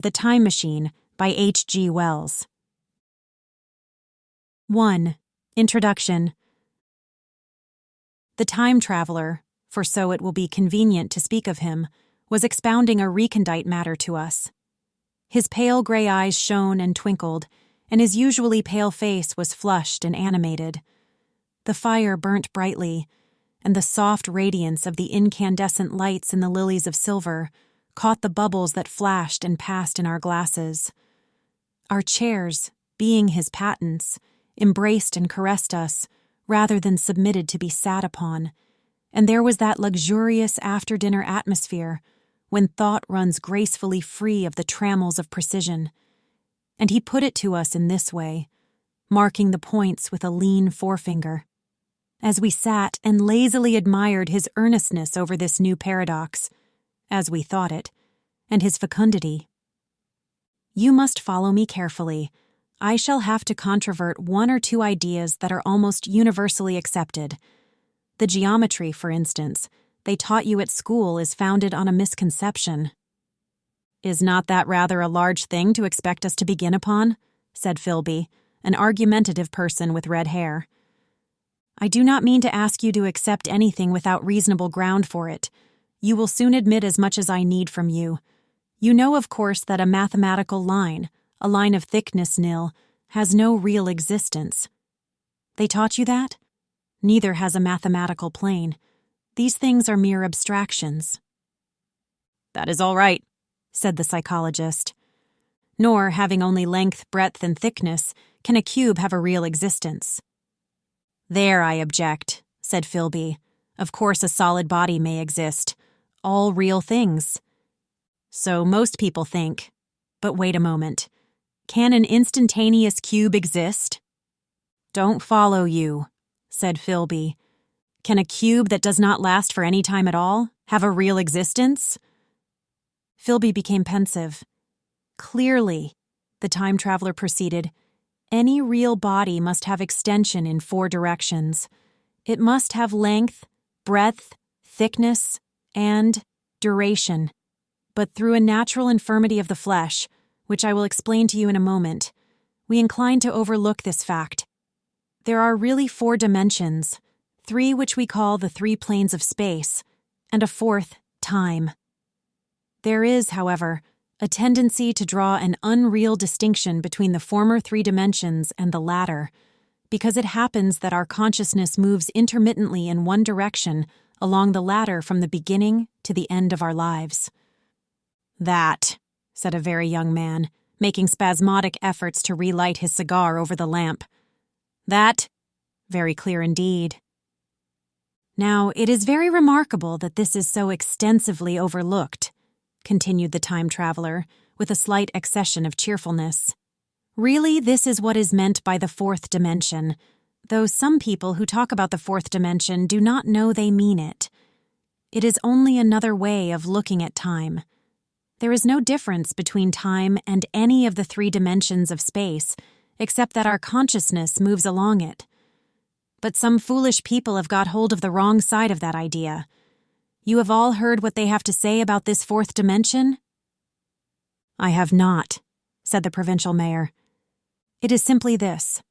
The Time Machine by H.G. Wells. 1. Introduction. The time traveler, for so it will be convenient to speak of him, was expounding a recondite matter to us. His pale gray eyes shone and twinkled, and his usually pale face was flushed and animated. The fire burnt brightly, and the soft radiance of the incandescent lights in the lilies of silver caught the bubbles that flashed and passed in our glasses. Our chairs, being his patents, embraced and caressed us, rather than submitted to be sat upon, and there was that luxurious after-dinner atmosphere when thought runs gracefully free of the trammels of precision. And he put it to us in this way, marking the points with a lean forefinger. As we sat and lazily admired his earnestness over this new paradox, as we thought it, and his fecundity. You must follow me carefully. I shall have to controvert one or two ideas that are almost universally accepted. The geometry, for instance, they taught you at school is founded on a misconception. Is not that rather a large thing to expect us to begin upon? Said Philby, an argumentative person with red hair. I do not mean to ask you to accept anything without reasonable ground for it. You will soon admit as much as I need from you. You know, of course, that a mathematical line, a line of thickness nil, has no real existence. They taught you that? Neither has a mathematical plane. These things are mere abstractions. That is all right, said the psychologist. Nor, having only length, breadth, and thickness, can a cube have a real existence. There I object, said Philby. Of course a solid body may exist. All real things. So most people think. But wait a moment. Can an instantaneous cube exist? Don't follow you, said Philby. Can a cube that does not last for any time at all have a real existence? Philby became pensive. Clearly, the time traveler proceeded, any real body must have extension in 4 directions. It must have length, breadth, thickness, and duration. But through a natural infirmity of the flesh, which I will explain to you in a moment, we incline to overlook this fact. There are really 4 dimensions, 3 which we call the 3 planes of space, and a 4th, time. There is, however, a tendency to draw an unreal distinction between the former 3 dimensions and the latter, because it happens that our consciousness moves intermittently in one direction along the latter from the beginning to the end of our lives. That, said a very young man, making spasmodic efforts to relight his cigar over the lamp. That, very clear indeed. Now, it is very remarkable that this is so extensively overlooked, continued the time traveler, with a slight accession of cheerfulness. Really, this is what is meant by the 4th dimension, though some people who talk about the 4th dimension do not know they mean it. It is only another way of looking at time. There is no difference between time and any of the 3 dimensions of space, except that our consciousness moves along it. But some foolish people have got hold of the wrong side of that idea. You have all heard what they have to say about this 4th dimension? I have not, said the provincial mayor. It is simply this.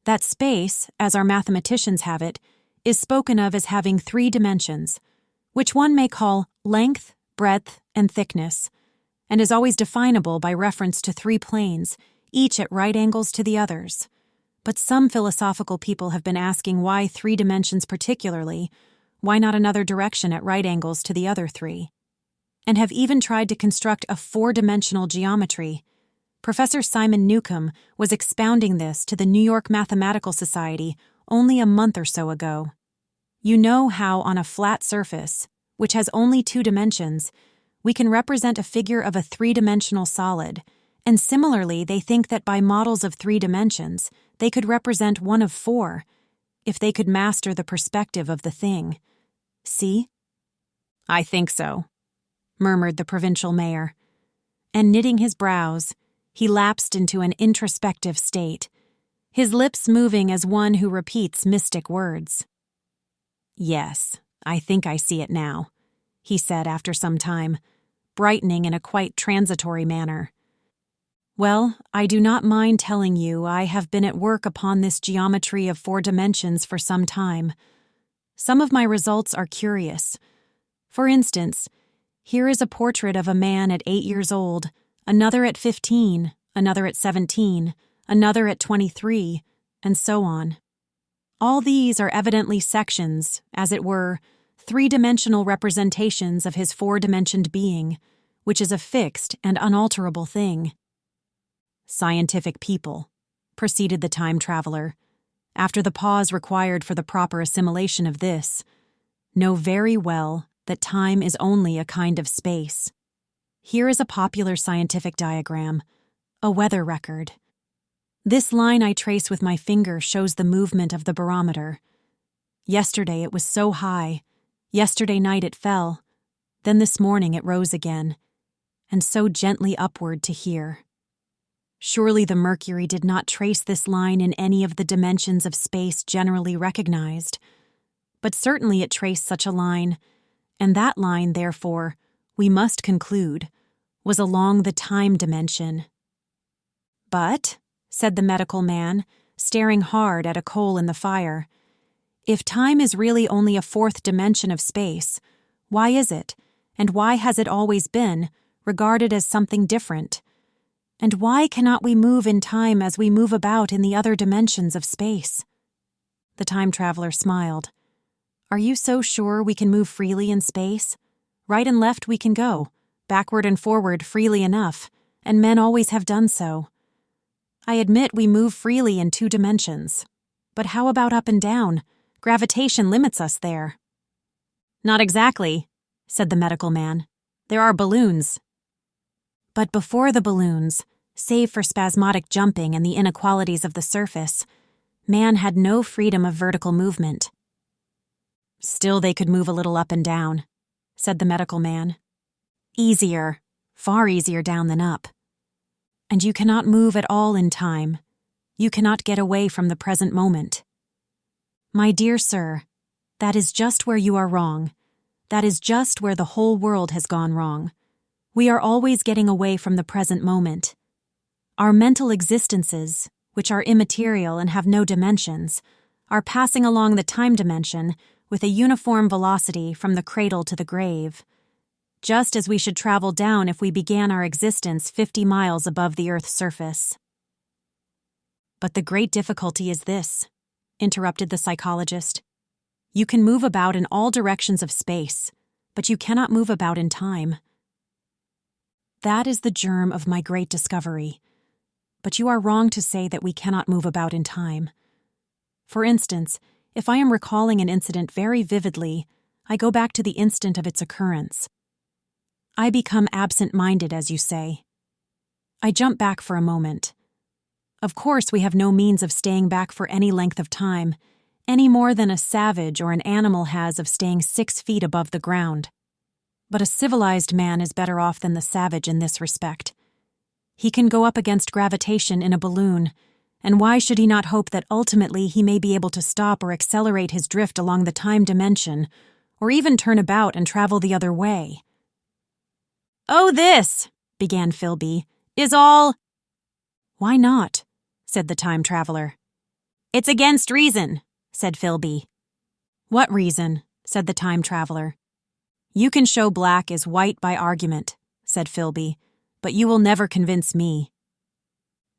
That space, as our mathematicians have it, is spoken of as having 3 dimensions, which one may call length, breadth, and thickness, and is always definable by reference to 3 planes, each at right angles to the others. But some philosophical people have been asking why 3 dimensions particularly, why not another direction at right angles to the other 3, and have even tried to construct a 4-dimensional geometry. Professor Simon Newcomb was expounding this to the New York Mathematical Society only a month or so ago. You know how on a flat surface, which has only 2 dimensions, we can represent a figure of a 3-dimensional solid, and similarly they think that by models of 3 dimensions, they could represent one of 4, if they could master the perspective of the thing. See? I think so, murmured the provincial mayor, and knitting his brows, he lapsed into an introspective state, his lips moving as one who repeats mystic words. Yes, I think I see it now, he said after some time, brightening in a quite transitory manner. Well, I do not mind telling you I have been at work upon this geometry of 4 dimensions for some time. Some of my results are curious. For instance, here is a portrait of a man at 8 years old, another at 15, another at 17, another at 23, and so on. All these are evidently sections, as it were, 3-dimensional representations of his 4-dimensioned being, which is a fixed and unalterable thing. Scientific people, proceeded the time traveler, after the pause required for the proper assimilation of this, know very well that time is only a kind of space. Here is a popular scientific diagram, a weather record. This line I trace with my finger shows the movement of the barometer. Yesterday it was so high, yesterday night it fell, then this morning it rose again, and so gently upward to here. Surely the mercury did not trace this line in any of the dimensions of space generally recognized, but certainly it traced such a line, and that line, therefore, we must conclude, was along the time dimension. But, said the medical man, staring hard at a coal in the fire, if time is really only a 4th dimension of space, why is it, and why has it always been, regarded as something different? And why cannot we move in time as we move about in the other dimensions of space? The time traveler smiled. Are you so sure we can move freely in space? Right and left we can go, backward and forward freely enough, and men always have done so. I admit we move freely in 2 dimensions. But how about up and down? Gravitation limits us there. Not exactly, said the medical man. There are balloons. But before the balloons, save for spasmodic jumping and the inequalities of the surface, man had no freedom of vertical movement. Still they could move a little up and down, said the medical man. Easier, far easier down than up. And you cannot move at all in time. You cannot get away from the present moment. My dear sir, that is just where you are wrong. That is just where the whole world has gone wrong. We are always getting away from the present moment. Our mental existences, which are immaterial and have no dimensions, are passing along the time dimension with a uniform velocity from the cradle to the grave, just as we should travel down if we began our existence 50 miles above the Earth's surface. But the great difficulty is this, interrupted the psychologist. You can move about in all directions of space, but you cannot move about in time. That is the germ of my great discovery. But you are wrong to say that we cannot move about in time. For instance, if I am recalling an incident very vividly, I go back to the instant of its occurrence. I become absent-minded, as you say. I jump back for a moment. Of course, we have no means of staying back for any length of time, any more than a savage or an animal has of staying 6 feet above the ground. But a civilized man is better off than the savage in this respect. He can go up against gravitation in a balloon, and why should he not hope that ultimately he may be able to stop or accelerate his drift along the time dimension, or even turn about and travel the other way? "Oh, this," began Philby, "is all—" "Why not?" said the time traveler. "It's against reason," said Philby. "What reason?" said the time traveler. "You can show black is white by argument," said Philby, "but you will never convince me."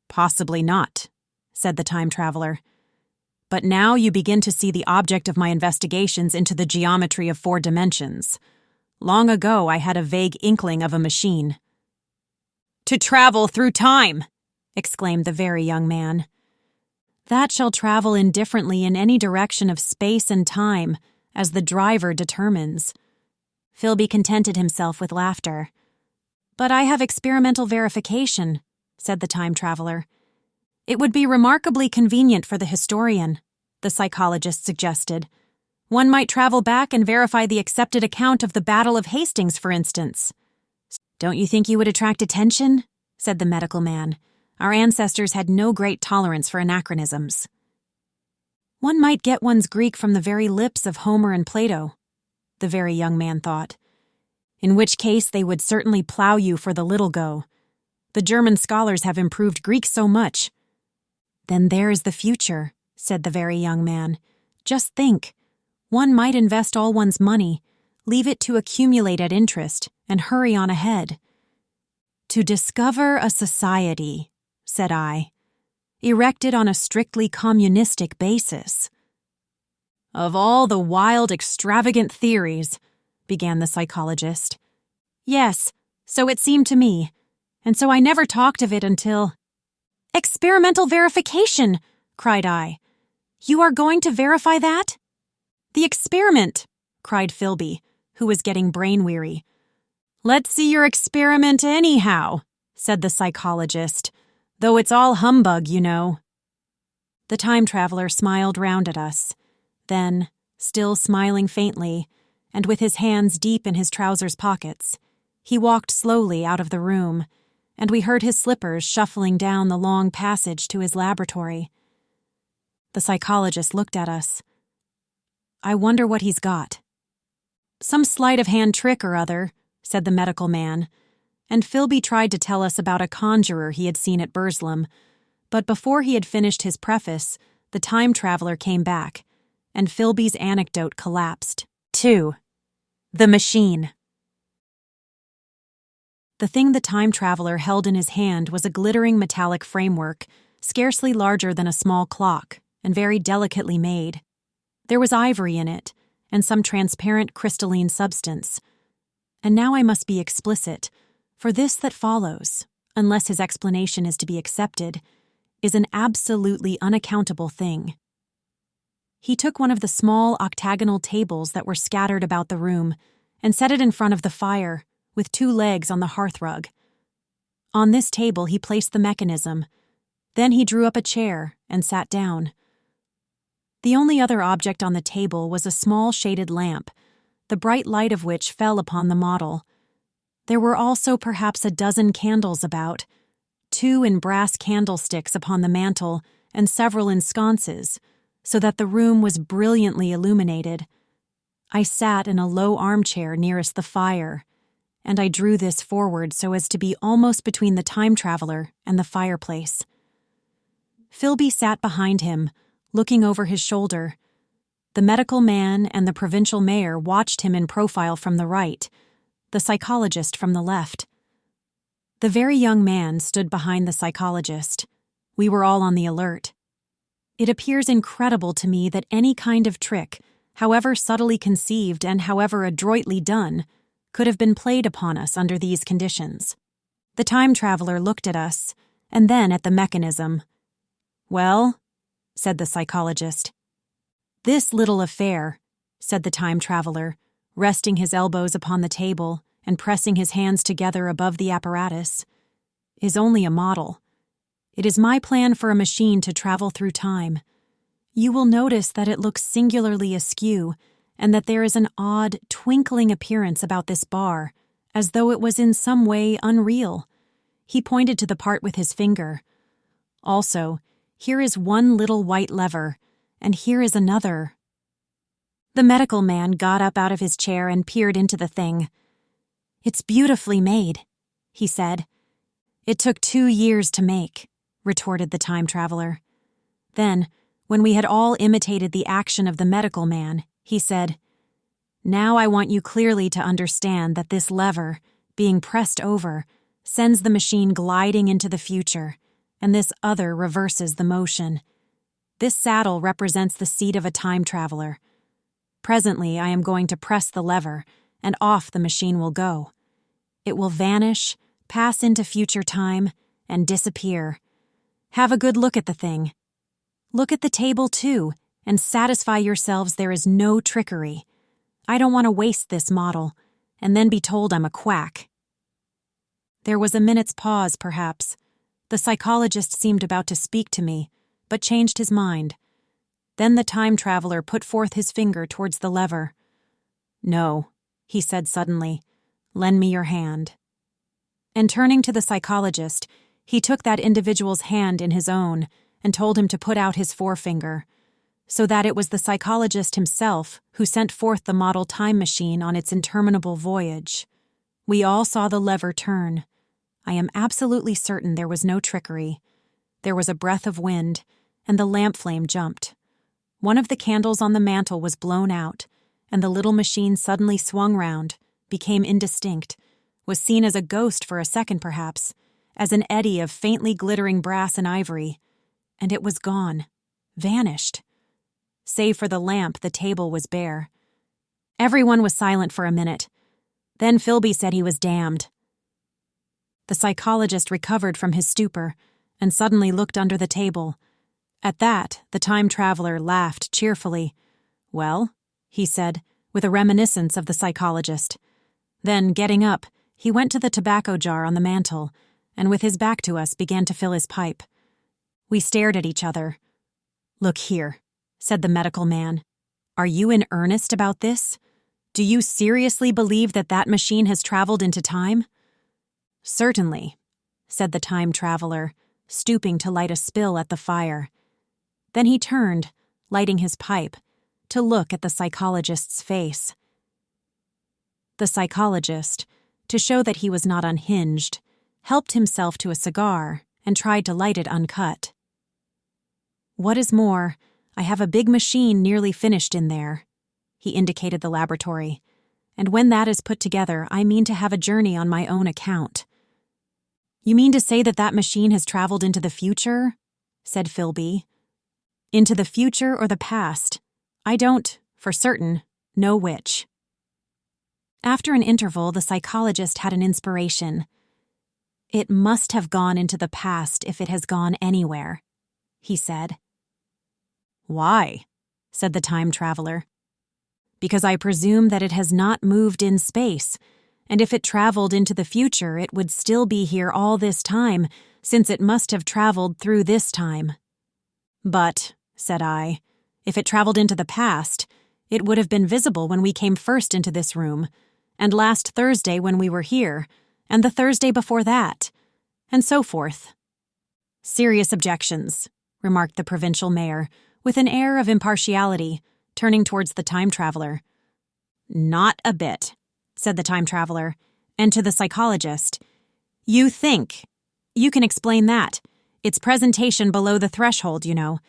"Possibly not," said the time traveler. "But now you begin to see the object of my investigations into the geometry of 4 dimensions. Long ago I had a vague inkling of a machine." "To travel through time!" exclaimed the very young man. "That shall travel indifferently in any direction of space and time, as the driver determines." Philby contented himself with laughter. "But I have experimental verification," said the time traveler. "It would be remarkably convenient for the historian," the psychologist suggested. "One might travel back and verify the accepted account of the Battle of Hastings, for instance." "Don't you think you would attract attention?" said the medical man. "Our ancestors had no great tolerance for anachronisms." "One might get one's Greek from the very lips of Homer and Plato," the very young man thought. "In which case they would certainly plow you for the little go. The German scholars have improved Greek so much." "Then there is the future," said the very young man. "Just think. One might invest all one's money, leave it to accumulate at interest, and hurry on ahead." "To discover a society," said I, "erected on a strictly communistic basis." "Of all the wild, extravagant theories," began the psychologist. "Yes, so it seemed to me, and so I never talked of it until—" "Experimental verification!" cried I. "You are going to verify that?" "The experiment!" cried Philby, who was getting brain-weary. "Let's see your experiment anyhow," said the psychologist, "though it's all humbug, you know." The time-traveler smiled round at us. Then, still smiling faintly, and with his hands deep in his trousers pockets, he walked slowly out of the room, and we heard his slippers shuffling down the long passage to his laboratory. The psychologist looked at us. "I wonder what he's got." "Some sleight-of-hand trick or other," said the medical man, and Philby tried to tell us about a conjurer he had seen at Burslem, but before he had finished his preface, the time-traveler came back, and Philby's anecdote collapsed. 2. The machine. The thing the time-traveler held in his hand was a glittering metallic framework, scarcely larger than a small clock, and very delicately made. There was ivory in it, and some transparent crystalline substance. And now I must be explicit, for this that follows, unless his explanation is to be accepted, is an absolutely unaccountable thing. He took one of the small octagonal tables that were scattered about the room and set it in front of the fire, with 2 legs on the hearthrug. On this table he placed the mechanism. Then he drew up a chair and sat down. The only other object on the table was a small shaded lamp, the bright light of which fell upon the model. There were also perhaps a dozen candles about, 2 in brass candlesticks upon the mantel and several in sconces, so that the room was brilliantly illuminated. I sat in a low armchair nearest the fire, and I drew this forward so as to be almost between the time-traveler and the fireplace. Philby sat behind him, looking over his shoulder. The medical man and the provincial mayor watched him in profile from the right, the psychologist from the left. The very young man stood behind the psychologist. We were all on the alert. It appears incredible to me that any kind of trick, however subtly conceived and however adroitly done, could have been played upon us under these conditions. The time-traveler looked at us, and then at the mechanism. "Well," said the psychologist. "This little affair," said the time-traveler, resting his elbows upon the table and pressing his hands together above the apparatus, "is only a model. It is my plan for a machine to travel through time. You will notice that it looks singularly askew, and that there is an odd, twinkling appearance about this bar, as though it was in some way unreal." He pointed to the part with his finger. "Also, here is one little white lever, and here is another." The medical man got up out of his chair and peered into the thing. "It's beautifully made," he said. "It took 2 years to make," retorted the time-traveler. Then, when we had all imitated the action of the medical man, he said, "Now I want you clearly to understand that this lever, being pressed over, sends the machine gliding into the future, and this other reverses the motion. This saddle represents the seat of a time-traveler. Presently I am going to press the lever, and off the machine will go. It will vanish, pass into future time, and disappear. Have a good look at the thing. Look at the table, too, and satisfy yourselves there is no trickery. I don't want to waste this model, and then be told I'm a quack." There was a minute's pause, perhaps. The psychologist seemed about to speak to me, but changed his mind. Then the time-traveler put forth his finger towards the lever. "No," he said suddenly, "lend me your hand." And turning to the psychologist, he took that individual's hand in his own and told him to put out his forefinger, so that it was the psychologist himself who sent forth the model time machine on its interminable voyage. We all saw the lever turn. I am absolutely certain there was no trickery. There was a breath of wind, and the lamp flame jumped. One of the candles on the mantel was blown out, and the little machine suddenly swung round, became indistinct, was seen as a ghost for a second perhaps, as an eddy of faintly glittering brass and ivory, and it was gone, vanished. Save for the lamp, the table was bare. Everyone was silent for a minute. Then Philby said he was damned. The psychologist recovered from his stupor and suddenly looked under the table. At that, the time traveler laughed cheerfully. "Well," he said, with a reminiscence of the psychologist. Then, getting up, he went to the tobacco jar on the mantel, and with his back to us began to fill his pipe. We stared at each other. "Look here," said the medical man. "Are you in earnest about this? Do you seriously believe that that machine has traveled into time?" "Certainly," said the time traveler, stooping to light a spill at the fire. Then he turned, lighting his pipe, to look at the psychologist's face. The psychologist, to show that he was not unhinged, helped himself to a cigar and tried to light it uncut. "What is more, I have a big machine nearly finished in there." He indicated the laboratory. "And when that is put together, I mean to have a journey on my own account." "You mean to say that that machine has traveled into the future?" said Philby. "Into the future or the past? I don't, for certain, know which." After an interval, the psychologist had an inspiration. "It must have gone into the past if it has gone anywhere," he said. "Why?" said the time traveler. "Because I presume that it has not moved in space, and if it traveled into the future, it would still be here all this time, since it must have traveled through this time." "But," said I, "if it traveled into the past, it would have been visible when we came first into this room, and last Thursday when we were here, and the Thursday before that, and so forth." "Serious objections," remarked the provincial mayor, with an air of impartiality, turning towards the time traveler. "Not a bit," said the time traveler, and to the psychologist, "You think. You can explain that. It's presentation below the threshold, you know.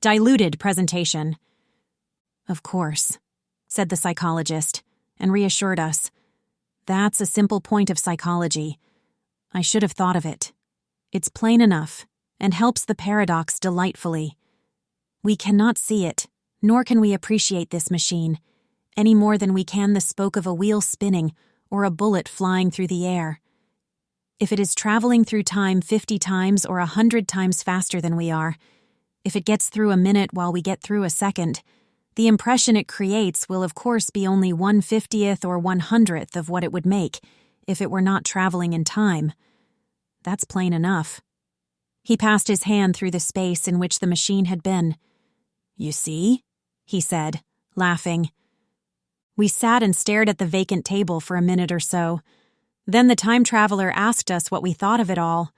Diluted presentation." "Of course," said the psychologist, and reassured us. "That's a simple point of psychology. I should have thought of it. It's plain enough, and helps the paradox delightfully. We cannot see it, nor can we appreciate this machine, any more than we can the spoke of a wheel spinning or a bullet flying through the air. If it is traveling through time 50 times or 100 times faster than we are, if it gets through a minute while we get through a second, the impression it creates will of course be only 1/50th or 100th of what it would make if it were not traveling in time. That's plain enough." He passed his hand through the space in which the machine had been. "You see?" he said, laughing. We sat and stared at the vacant table for a minute or so. Then the time traveler asked us what we thought of it all.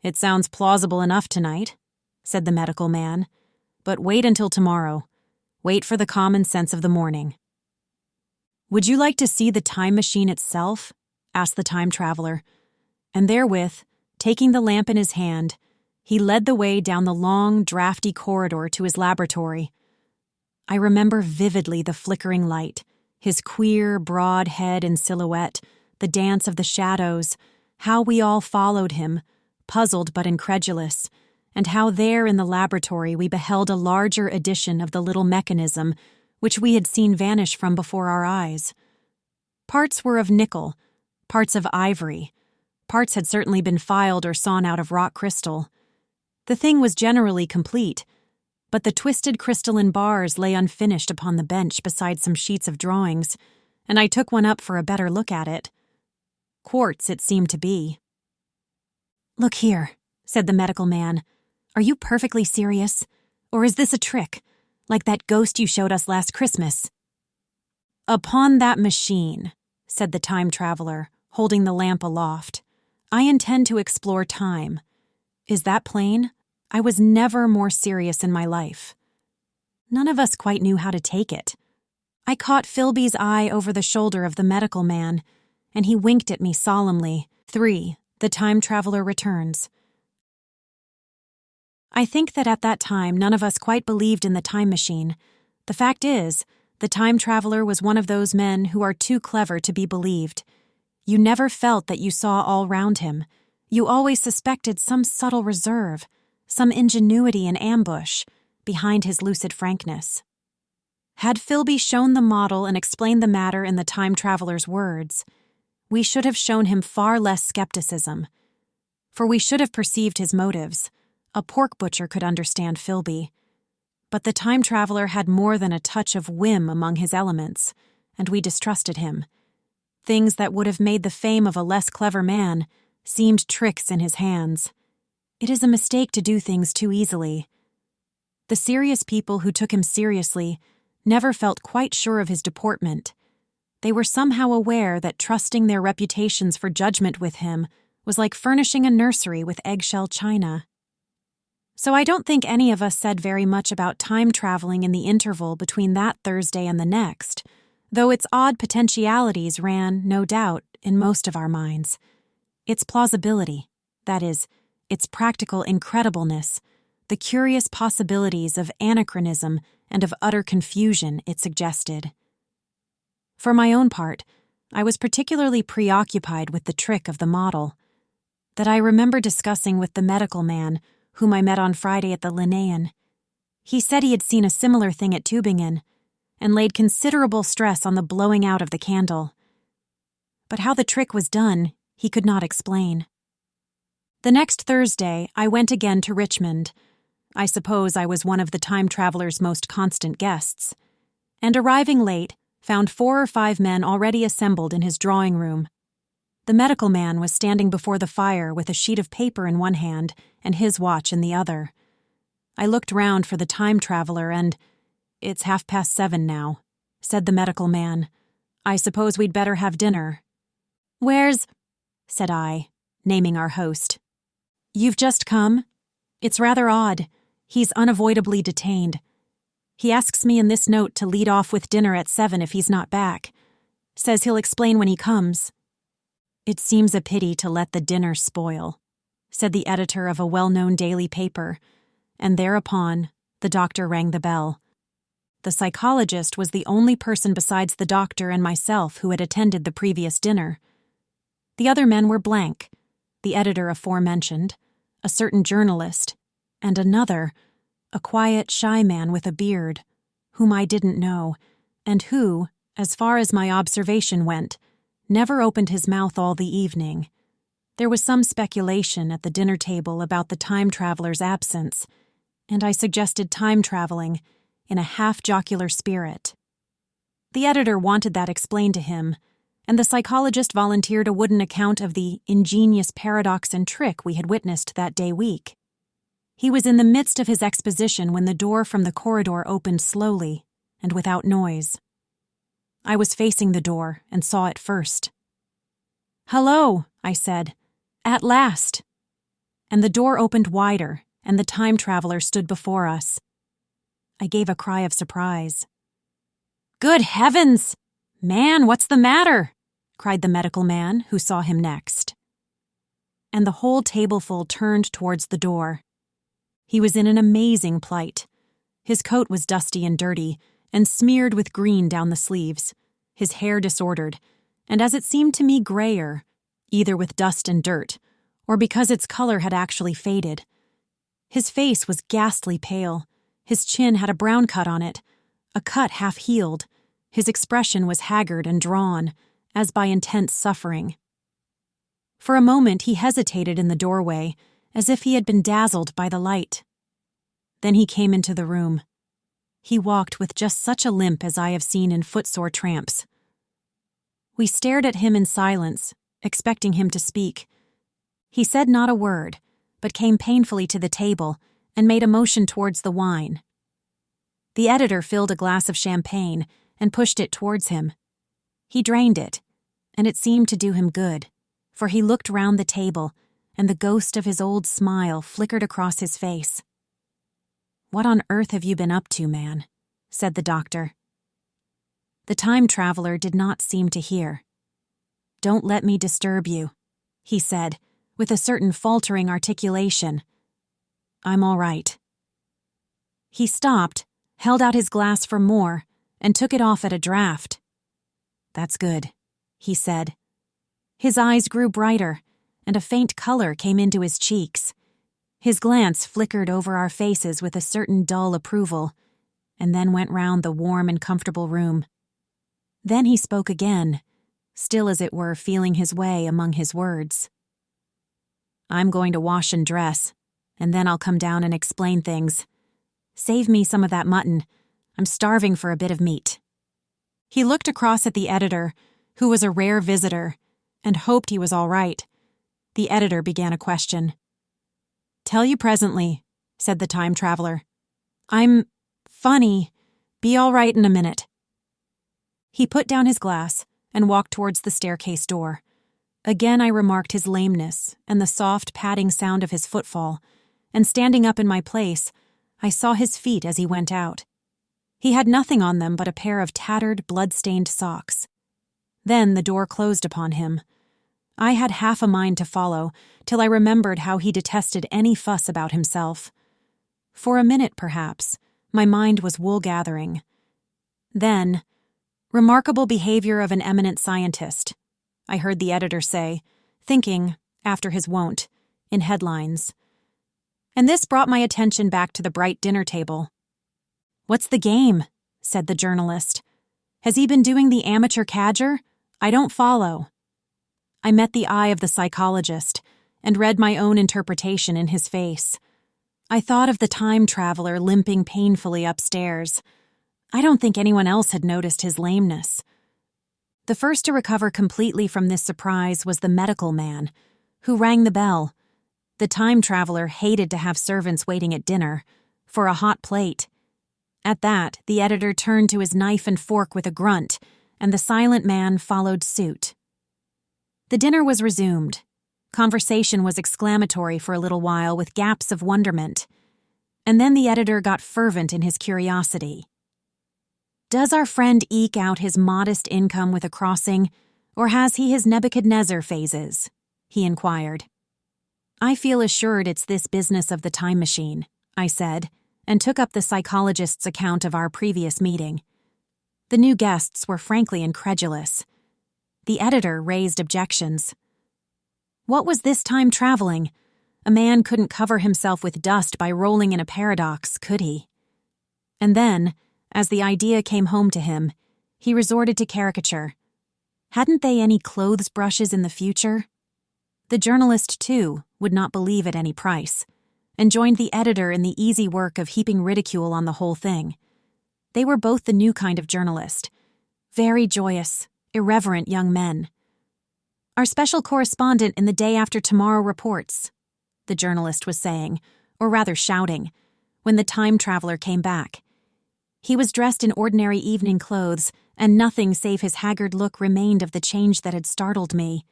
"It sounds plausible enough tonight," said the medical man. "But wait until tomorrow. Wait for the common sense of the morning." "Would you like to see the time machine itself?" asked the time traveler. And therewith, taking the lamp in his hand, he led the way down the long, drafty corridor to his laboratory. I remember vividly the flickering light, his queer, broad head in silhouette, the dance of the shadows, how we all followed him, puzzled but incredulous, and how there in the laboratory we beheld a larger edition of the little mechanism which we had seen vanish from before our eyes. Parts were of nickel, parts of ivory, parts had certainly been filed or sawn out of rock crystal. The thing was generally complete, but the twisted crystalline bars lay unfinished upon the bench beside some sheets of drawings, and I took one up for a better look at it. Quartz it seemed to be. "Look here," said the medical man. "Are you perfectly serious? Or is this a trick, like that ghost you showed us last Christmas?" "Upon that machine," said the time traveler, holding the lamp aloft, "I intend to explore time. Is that plain? I was never more serious in my life." None of us quite knew how to take it. I caught Philby's eye over the shoulder of the medical man, and he winked at me solemnly. 3, The time traveler returns. I think that at that time none of us quite believed in the time machine. The fact is, the time traveler was one of those men who are too clever to be believed. You never felt that you saw all round him. You always suspected some subtle reserve, some ingenuity in ambush, behind his lucid frankness. Had Philby shown the model and explained the matter in the time traveler's words, we should have shown him far less skepticism. For we should have perceived his motives. A pork butcher could understand Philby. But the time traveler had more than a touch of whim among his elements, and we distrusted him. Things that would have made the fame of a less clever man seemed tricks in his hands. It is a mistake to do things too easily. The serious people who took him seriously never felt quite sure of his deportment. They were somehow aware that trusting their reputations for judgment with him was like furnishing a nursery with eggshell china. So I don't think any of us said very much about time traveling in the interval between that Thursday and the next, though its odd potentialities ran, no doubt, in most of our minds. Its plausibility, that is, its practical incredibleness, the curious possibilities of anachronism and of utter confusion it suggested. For my own part, I was particularly preoccupied with the trick of the model, that I remember discussing with the medical man whom I met on Friday at the Linnaean. He said he had seen a similar thing at Tübingen, and laid considerable stress on the blowing out of the candle. But how the trick was done, he could not explain. The next Thursday, I went again to Richmond. I suppose I was one of the time traveler's most constant guests, and arriving late, found 4 or 5 men already assembled in his drawing room. The medical man was standing before the fire with a sheet of paper in one hand and his watch in the other. I looked round for the time traveler and, "It's 7:30 now," said the medical man. "I suppose we'd better have dinner." "Where's—" said I, naming our host. "You've just come? It's rather odd. He's unavoidably detained. He asks me in this note to lead off with dinner at 7 if he's not back. Says he'll explain when he comes." "It seems a pity to let the dinner spoil," said the editor of a well-known daily paper, and thereupon the doctor rang the bell. The psychologist was the only person besides the doctor and myself who had attended the previous dinner. The other men were blank, the editor aforementioned, a certain journalist, and another, a quiet, shy man with a beard, whom I didn't know, and who, as far as my observation went, never opened his mouth all the evening. There was some speculation at the dinner table about the time traveler's absence, and I suggested time traveling in a half-jocular spirit. The editor wanted that explained to him, and the psychologist volunteered a wooden account of the ingenious paradox and trick we had witnessed that day week. He was in the midst of his exposition when the door from the corridor opened slowly and without noise. I was facing the door and saw it first. "Hello," I said. "At last." And the door opened wider, and the time traveler stood before us. I gave a cry of surprise. "Good heavens! Man, what's the matter?" cried the medical man, who saw him next. And the whole tableful turned towards the door. He was in an amazing plight. His coat was dusty and dirty, and smeared with green down the sleeves, his hair disordered, and as it seemed to me grayer, either with dust and dirt, or because its color had actually faded. His face was ghastly pale, his chin had a brown cut on it, a cut half-healed, his expression was haggard and drawn, as by intense suffering. For a moment he hesitated in the doorway, as if he had been dazzled by the light. Then he came into the room. He walked with just such a limp as I have seen in footsore tramps. We stared at him in silence, expecting him to speak. He said not a word, but came painfully to the table and made a motion towards the wine. The editor filled a glass of champagne and pushed it towards him. He drained it, and it seemed to do him good, for he looked round the table, and the ghost of his old smile flickered across his face. "What on earth have you been up to, man?" said the doctor. The time traveler did not seem to hear. "Don't let me disturb you," he said, with a certain faltering articulation. "I'm all right." He stopped, held out his glass for more, and took it off at a draught. "That's good," he said. His eyes grew brighter, and a faint color came into his cheeks. His glance flickered over our faces with a certain dull approval, and then went round the warm and comfortable room. Then he spoke again, still as it were feeling his way among his words. "I'm going to wash and dress, and then I'll come down and explain things. Save me some of that mutton. I'm starving for a bit of meat." He looked across at the editor, who was a rare visitor, and hoped he was all right. The editor began a question. "Tell you presently," said the time traveler. "I'm funny. Be all right in a minute." He put down his glass and walked towards the staircase door. Again I remarked his lameness and the soft padding sound of his footfall, and standing up in my place, I saw his feet as he went out. He had nothing on them but a pair of tattered, blood-stained socks. Then the door closed upon him. I had half a mind to follow, till I remembered how he detested any fuss about himself. For a minute, perhaps, my mind was wool-gathering. Then, "Remarkable behavior of an eminent scientist," I heard the editor say, thinking, after his wont, in headlines. And this brought my attention back to the bright dinner table. "What's the game?" said the journalist. "Has he been doing the amateur cadger? I don't follow." I met the eye of the psychologist and read my own interpretation in his face. I thought of the time traveler limping painfully upstairs. I don't think anyone else had noticed his lameness. The first to recover completely from this surprise was the medical man, who rang the bell. The time traveler hated to have servants waiting at dinner, for a hot plate. At that, the editor turned to his knife and fork with a grunt, and the silent man followed suit. The dinner was resumed. Conversation was exclamatory for a little while with gaps of wonderment. And then the editor got fervent in his curiosity. "Does our friend eke out his modest income with a crossing, or has he his Nebuchadnezzar phases?" he inquired. "I feel assured it's this business of the time machine," I said, and took up the psychologist's account of our previous meeting. The new guests were frankly incredulous. The editor raised objections. What was this time traveling? A man couldn't cover himself with dust by rolling in a paradox, could he? And then, as the idea came home to him, he resorted to caricature. Hadn't they any clothes brushes in the future? The journalist, too, would not believe at any price, and joined the editor in the easy work of heaping ridicule on the whole thing. They were both the new kind of journalist, very joyous, irreverent young men. "Our special correspondent in the Day After Tomorrow reports," the journalist was saying, or rather shouting, when the time traveler came back. He was dressed in ordinary evening clothes, and nothing save his haggard look remained of the change that had startled me.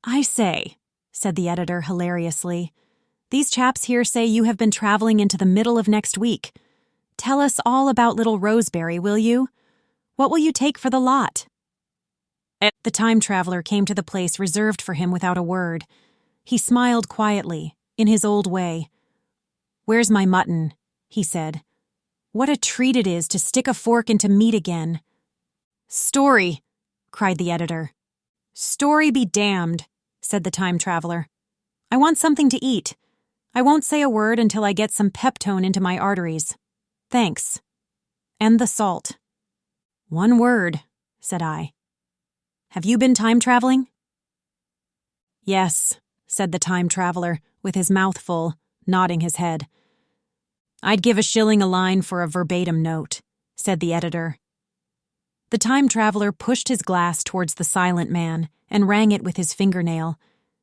"I say," said the editor hilariously, "these chaps here say you have been traveling into the middle of next week. Tell us all about little Roseberry, will you? What will you take for the lot?" The time traveler came to the place reserved for him without a word. He smiled quietly, in his old way. "Where's my mutton?" he said. "What a treat it is to stick a fork into meat again." "Story!" cried the editor. "Story be damned," said the time traveler. "I want something to eat. I won't say a word until I get some peptone into my arteries. Thanks. And the salt." "One word," said I. "Have you been time traveling?" "Yes," said the time traveler, with his mouth full, nodding his head. "I'd give $1 a line for a verbatim note," said the editor. The time traveler pushed his glass towards the silent man and rang it with his fingernail,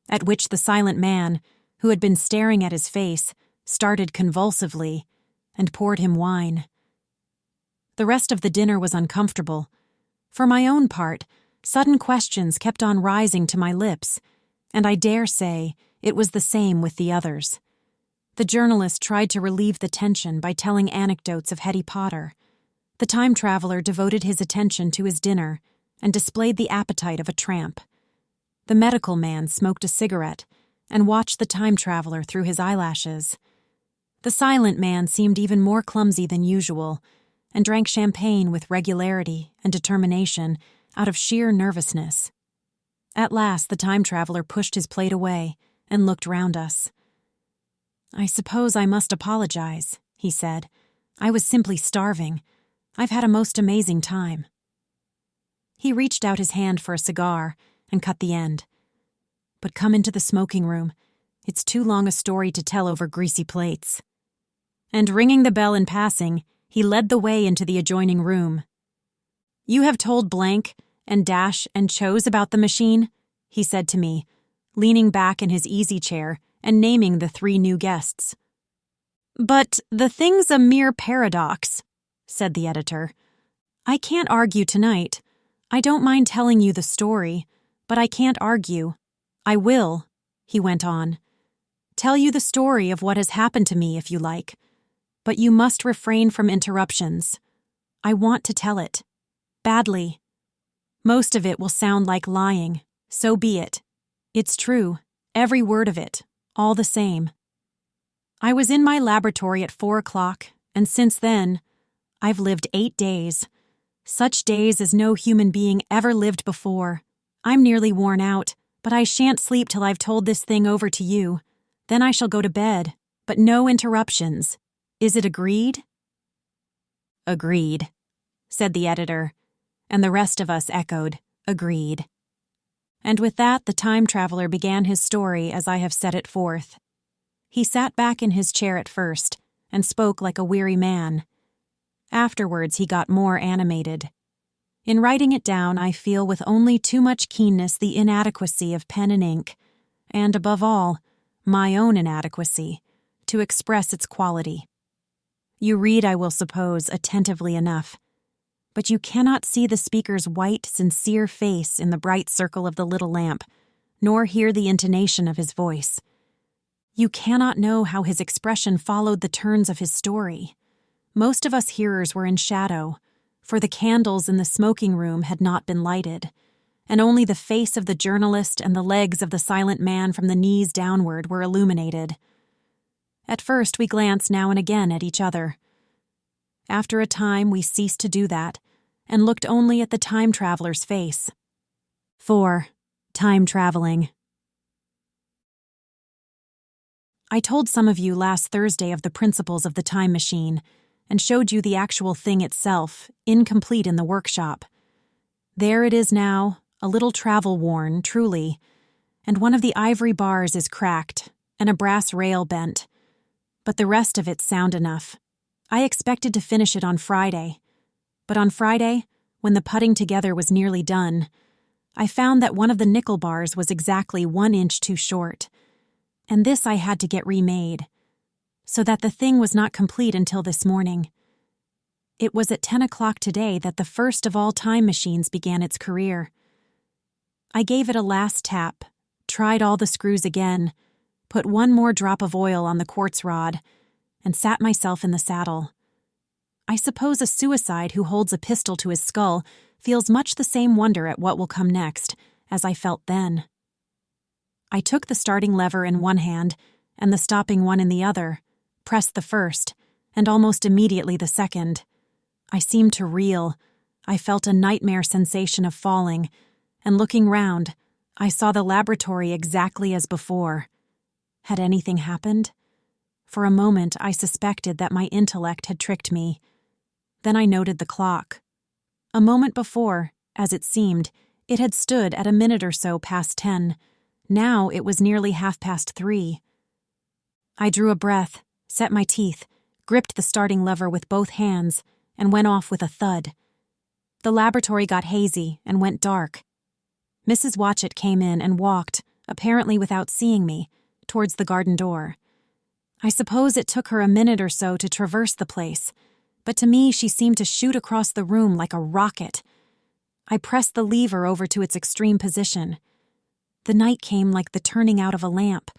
at which the silent man, who had been staring at his face, started convulsively and poured him wine. The rest of the dinner was uncomfortable. For my own part, sudden questions kept on rising to my lips, and I dare say it was the same with the others. The journalist tried to relieve the tension by telling anecdotes of Hetty Potter. The time traveler devoted his attention to his dinner and displayed the appetite of a tramp. The medical man smoked a cigarette, and watched the time traveler through his eyelashes. The silent man seemed even more clumsy than usual, and drank champagne with regularity and determination out of sheer nervousness. At last the time traveler pushed his plate away and looked round us. "I suppose I must apologize," he said. "I was simply starving. I've had a most amazing time." He reached out his hand for a cigar and cut the end. "But come into the smoking room. It's too long a story to tell over greasy plates." And ringing the bell in passing, he led the way into the adjoining room. "You have told blank and dash and chose about the machine," he said to me, leaning back in his easy chair and naming the 3 new guests. "But the thing's a mere paradox," said the editor. "I can't argue tonight. I don't mind telling you the story, but I can't argue. I will," he went on, "tell you the story of what has happened to me if you like, but you must refrain from interruptions. I want to tell it. Badly. Most of it will sound like lying. So be it. It's true, every word of it, all the same. I was in my laboratory at 4 o'clock, and since then, I've lived 8 days. Such days as no human being ever lived before. I'm nearly worn out, but I shan't sleep till I've told this thing over to you. Then I shall go to bed, but no interruptions. Is it agreed?" "Agreed," said the editor, and the rest of us echoed, "Agreed." And with that, the time traveler began his story as I have set it forth. He sat back in his chair at first and spoke like a weary man. Afterwards, he got more animated. In writing it down, I feel with only too much keenness the inadequacy of pen and ink, and above all, my own inadequacy, to express its quality. You read, I will suppose, attentively enough, but you cannot see the speaker's white, sincere face in the bright circle of the little lamp, nor hear the intonation of his voice. You cannot know how his expression followed the turns of his story. Most of us hearers were in shadow, for the candles in the smoking room had not been lighted, and only the face of the journalist and the legs of the silent man from the knees downward were illuminated. At first we glanced now and again at each other. After a time we ceased to do that, and looked only at the time traveler's face. 4. Time traveling. I told some of you last Thursday of the principles of the time machine, and showed you the actual thing itself, incomplete in the workshop. There it is now, a little travel-worn, truly, and one of the ivory bars is cracked, and a brass rail bent. But the rest of it's sound enough. I expected to finish it on Friday. But on Friday, when the putting together was nearly done, I found that one of the nickel bars was exactly 1 inch too short, and this I had to get remade, so that the thing was not complete until this morning. It was at 10 o'clock today that the first of all time machines began its career. I gave it a last tap, tried all the screws again, put 1 more drop of oil on the quartz rod, and sat myself in the saddle. I suppose a suicide who holds a pistol to his skull feels much the same wonder at what will come next as I felt then. I took the starting lever in one hand and the stopping one in the other, pressed the first, and almost immediately the second. I seemed to reel. I felt a nightmare sensation of falling, and looking round, I saw the laboratory exactly as before. Had anything happened? For a moment I suspected that my intellect had tricked me. Then I noted the clock. A moment before, as it seemed, it had stood at a minute or so past 10. Now it was nearly 3:30. I drew a breath, set my teeth, gripped the starting lever with both hands, and went off with a thud. The laboratory got hazy and went dark. Mrs. Watchett came in and walked, apparently without seeing me, towards the garden door. I suppose it took her a minute or so to traverse the place, but to me she seemed to shoot across the room like a rocket. I pressed the lever over to its extreme position. The night came like the turning out of a lamp,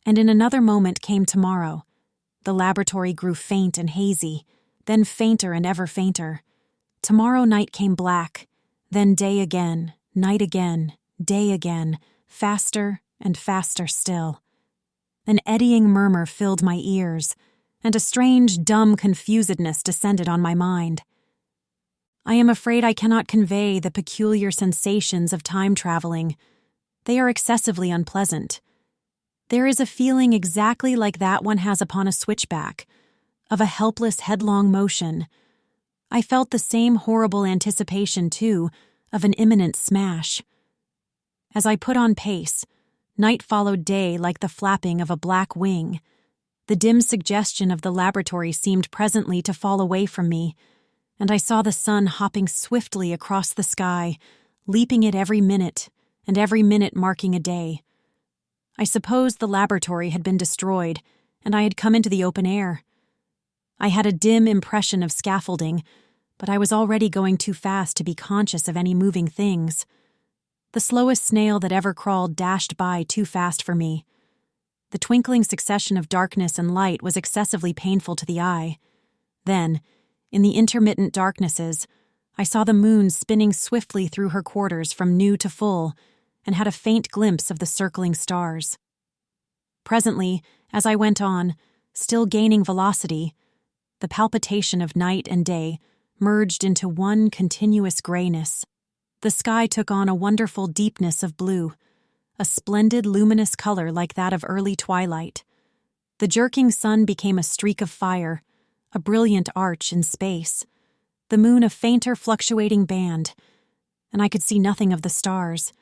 and in another moment came tomorrow. The laboratory grew faint and hazy, then fainter and ever fainter. Tomorrow night came black, then day again, night again, day again, faster and faster still. An eddying murmur filled my ears, and a strange, dumb confusedness descended on my mind. I am afraid I cannot convey the peculiar sensations of time traveling. They are excessively unpleasant. There is a feeling exactly like that one has upon a switchback, of a helpless, headlong motion. I felt the same horrible anticipation, too, of an imminent smash. As I put on pace, night followed day like the flapping of a black wing. The dim suggestion of the laboratory seemed presently to fall away from me, and I saw the sun hopping swiftly across the sky, leaping it every minute, and every minute marking a day. I supposed the laboratory had been destroyed, and I had come into the open air. I had a dim impression of scaffolding, but I was already going too fast to be conscious of any moving things. The slowest snail that ever crawled dashed by too fast for me. The twinkling succession of darkness and light was excessively painful to the eye. Then, in the intermittent darknesses, I saw the moon spinning swiftly through her quarters from new to full, and had a faint glimpse of the circling stars. Presently, as I went on, still gaining velocity, the palpitation of night and day merged into one continuous grayness. The sky took on a wonderful deepness of blue, a splendid luminous color like that of early twilight. The jerking sun became a streak of fire, a brilliant arch in space, the moon a fainter fluctuating band, and I could see nothing of the stars,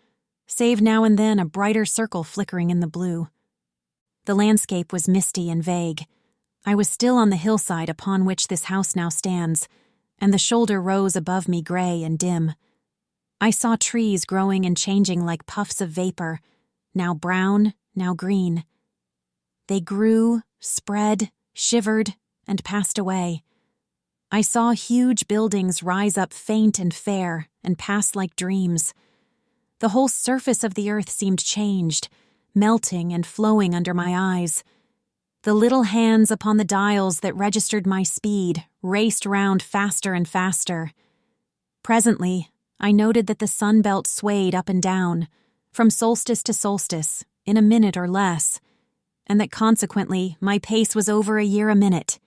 save now and then a brighter circle flickering in the blue. The landscape was misty and vague. I was still on the hillside upon which this house now stands, and the shoulder rose above me gray and dim. I saw trees growing and changing like puffs of vapor, now brown, now green. They grew, spread, shivered, and passed away. I saw huge buildings rise up faint and fair and pass like dreams. The whole surface of the earth seemed changed, melting and flowing under my eyes. The little hands upon the dials that registered my speed raced round faster and faster. Presently, I noted that the sun belt swayed up and down, from solstice to solstice, in a minute or less, and that consequently my pace was over a year a minute,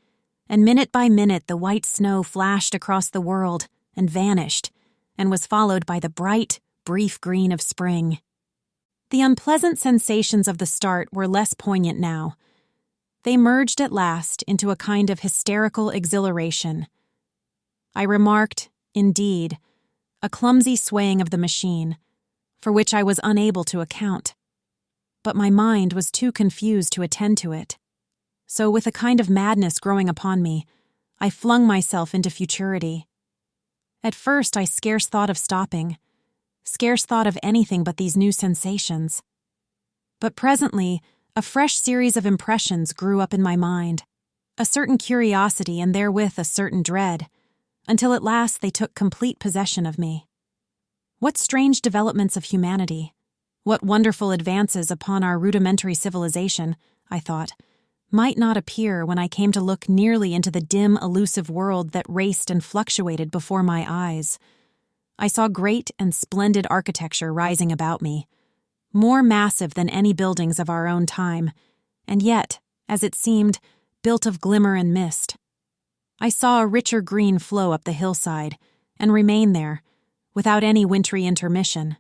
and minute by minute the white snow flashed across the world and vanished, and was followed by the bright, brief green of spring. The unpleasant sensations of the start were less poignant now. They merged at last into a kind of hysterical exhilaration. I remarked, indeed, a clumsy swaying of the machine, for which I was unable to account. But my mind was too confused to attend to it. So with a kind of madness growing upon me, I flung myself into futurity. At first I scarce thought of stopping, scarce thought of anything but these new sensations. But presently, a fresh series of impressions grew up in my mind, a certain curiosity and therewith a certain dread, until at last they took complete possession of me. What strange developments of humanity, what wonderful advances upon our rudimentary civilization, I thought, might not appear when I came to look nearly into the dim, elusive world that raced and fluctuated before my eyes. I saw great and splendid architecture rising about me, more massive than any buildings of our own time, and yet, as it seemed, built of glimmer and mist. I saw a richer green flow up the hillside, and remain there, without any wintry intermission.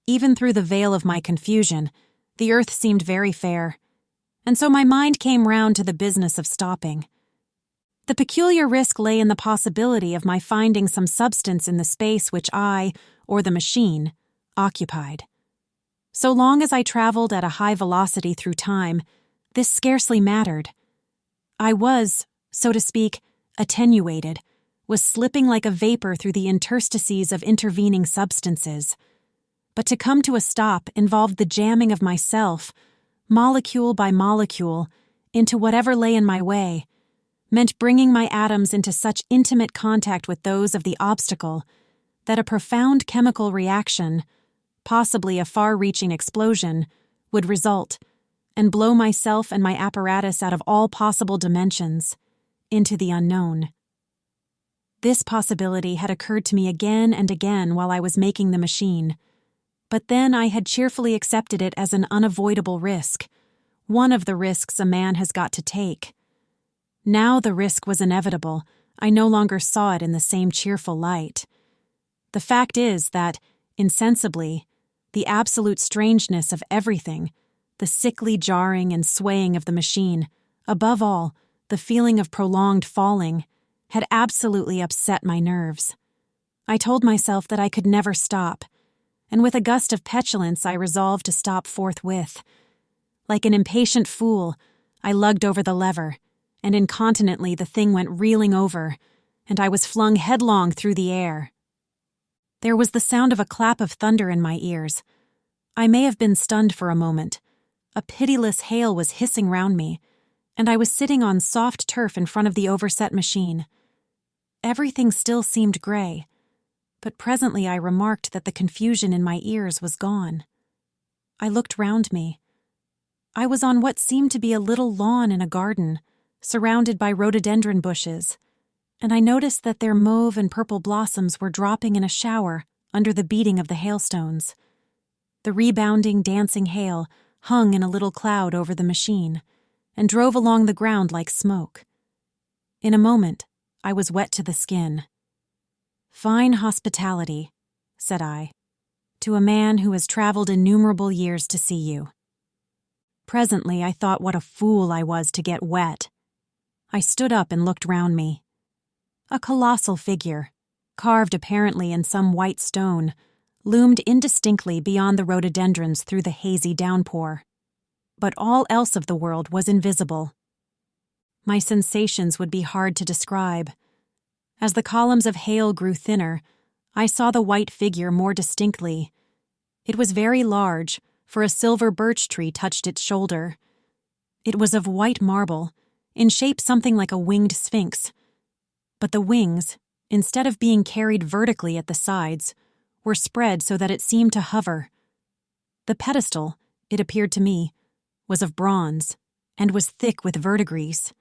Even through the veil of my confusion, the earth seemed very fair, and so my mind came round to the business of stopping. The peculiar risk lay in the possibility of my finding some substance in the space which I, or the machine, occupied. So long as I traveled at a high velocity through time, this scarcely mattered. I was, so to speak, attenuated, was slipping like a vapor through the interstices of intervening substances. But to come to a stop involved the jamming of myself, molecule by molecule, into whatever lay in my way, meant bringing my atoms into such intimate contact with those of the obstacle that a profound chemical reaction, possibly a far-reaching explosion, would result, and blow myself and my apparatus out of all possible dimensions, into the unknown. This possibility had occurred to me again and again while I was making the machine, but then I had cheerfully accepted it as an unavoidable risk, One of the risks a man has got to take. Now the risk was inevitable. I no longer saw it in the same cheerful light. The fact is that, insensibly, the absolute strangeness of everything, the sickly jarring and swaying of the machine, above all, the feeling of prolonged falling, had absolutely upset my nerves. I told myself that I could never stop, and with a gust of petulance I resolved to stop forthwith. Like an impatient fool, I lugged over the lever, and incontinently the thing went reeling over, and I was flung headlong through the air. There was the sound of a clap of thunder in my ears. I may have been stunned for a moment. A pitiless hail was hissing round me, and I was sitting on soft turf in front of the overset machine. Everything still seemed gray, but presently I remarked that the confusion in my ears was gone. I looked round me. I was on what seemed to be a little lawn in a garden, surrounded by rhododendron bushes, and I noticed that their mauve and purple blossoms were dropping in a shower under the beating of the hailstones. The rebounding, dancing hail hung in a little cloud over the machine and drove along the ground like smoke. In a moment, I was wet to the skin. "Fine hospitality," said I, "to a man who has traveled innumerable years to see you." Presently I thought what a fool I was to get wet. I stood up and looked round me. A colossal figure, carved apparently in some white stone, loomed indistinctly beyond the rhododendrons through the hazy downpour. But all else of the world was invisible. My sensations would be hard to describe. As the columns of hail grew thinner, I saw the white figure more distinctly. It was very large, for a silver birch tree touched its shoulder. It was of white marble, in shape something like a winged sphinx. But the wings, instead of being carried vertically at the sides, were spread so that it seemed to hover. The pedestal, it appeared to me, was of bronze, and was thick with verdigris.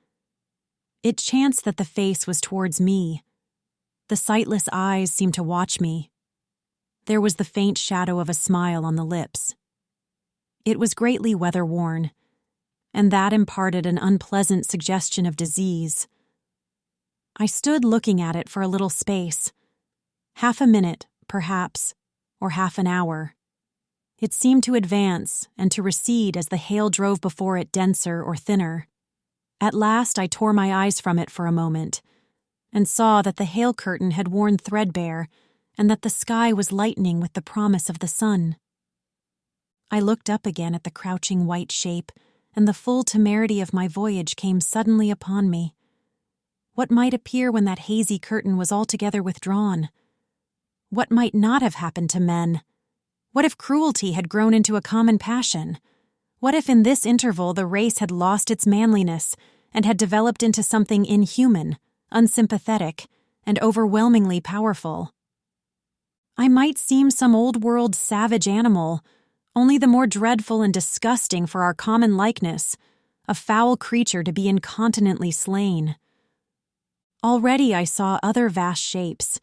It chanced that the face was towards me. The sightless eyes seemed to watch me. There was the faint shadow of a smile on the lips. It was greatly weather-worn, and that imparted an unpleasant suggestion of disease. I stood looking at it for a little space, half a minute, perhaps, or half an hour. It seemed to advance and to recede as the hail drove before it denser or thinner. At last I tore my eyes from it for a moment, and saw that the hail curtain had worn threadbare, and that the sky was lightening with the promise of the sun. I looked up again at the crouching white shape, and the full temerity of my voyage came suddenly upon me. What might appear when that hazy curtain was altogether withdrawn? What might not have happened to men? What if cruelty had grown into a common passion? What if in this interval the race had lost its manliness and had developed into something inhuman, unsympathetic, and overwhelmingly powerful? I might seem some old-world savage animal, only the more dreadful and disgusting for our common likeness, a foul creature to be incontinently slain. Already I saw other vast shapes,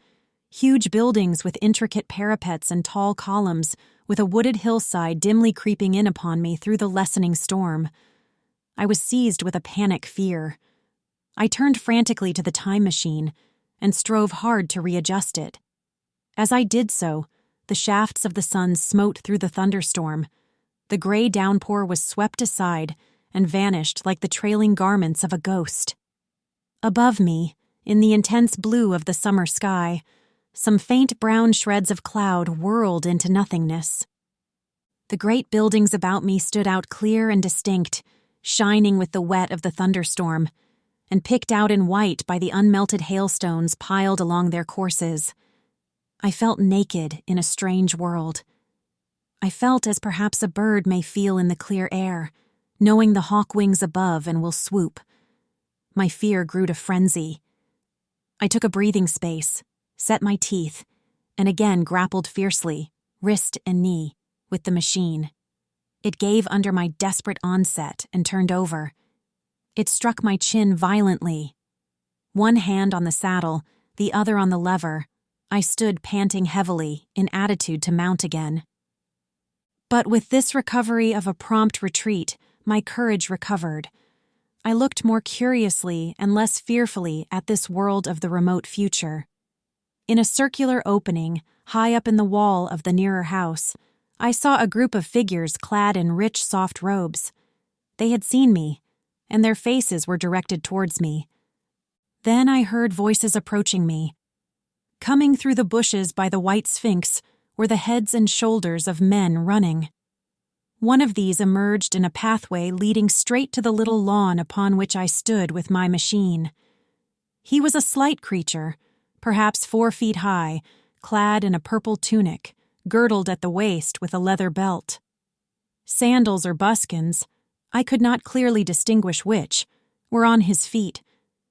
huge buildings with intricate parapets and tall columns, with a wooded hillside dimly creeping in upon me through the lessening storm. I was seized with a panic fear. I turned frantically to the time machine and strove hard to readjust it. As I did so, the shafts of the sun smote through the thunderstorm. The gray downpour was swept aside and vanished like the trailing garments of a ghost. Above me, in the intense blue of the summer sky, some faint brown shreds of cloud whirled into nothingness. The great buildings about me stood out clear and distinct, shining with the wet of the thunderstorm, and picked out in white by the unmelted hailstones piled along their courses. I felt naked in a strange world. I felt as perhaps a bird may feel in the clear air, knowing the hawk wings above and will swoop. My fear grew to frenzy. I took a breathing space, set my teeth, and again grappled fiercely, wrist and knee, with the machine. It gave under my desperate onset and turned over. It struck my chin violently. One hand on the saddle, the other on the lever, I stood panting heavily, in attitude to mount again. But with this recovery of a prompt retreat, my courage recovered. I looked more curiously and less fearfully at this world of the remote future. In a circular opening, high up in the wall of the nearer house, I saw a group of figures clad in rich, soft robes. They had seen me, and their faces were directed towards me. Then I heard voices approaching me. Coming through the bushes by the white sphinx were the heads and shoulders of men running. One of these emerged in a pathway leading straight to the little lawn upon which I stood with my machine. He was a slight creature, perhaps 4 feet high, clad in a purple tunic, girdled at the waist with a leather belt. Sandals or buskins, I could not clearly distinguish which, were on his feet.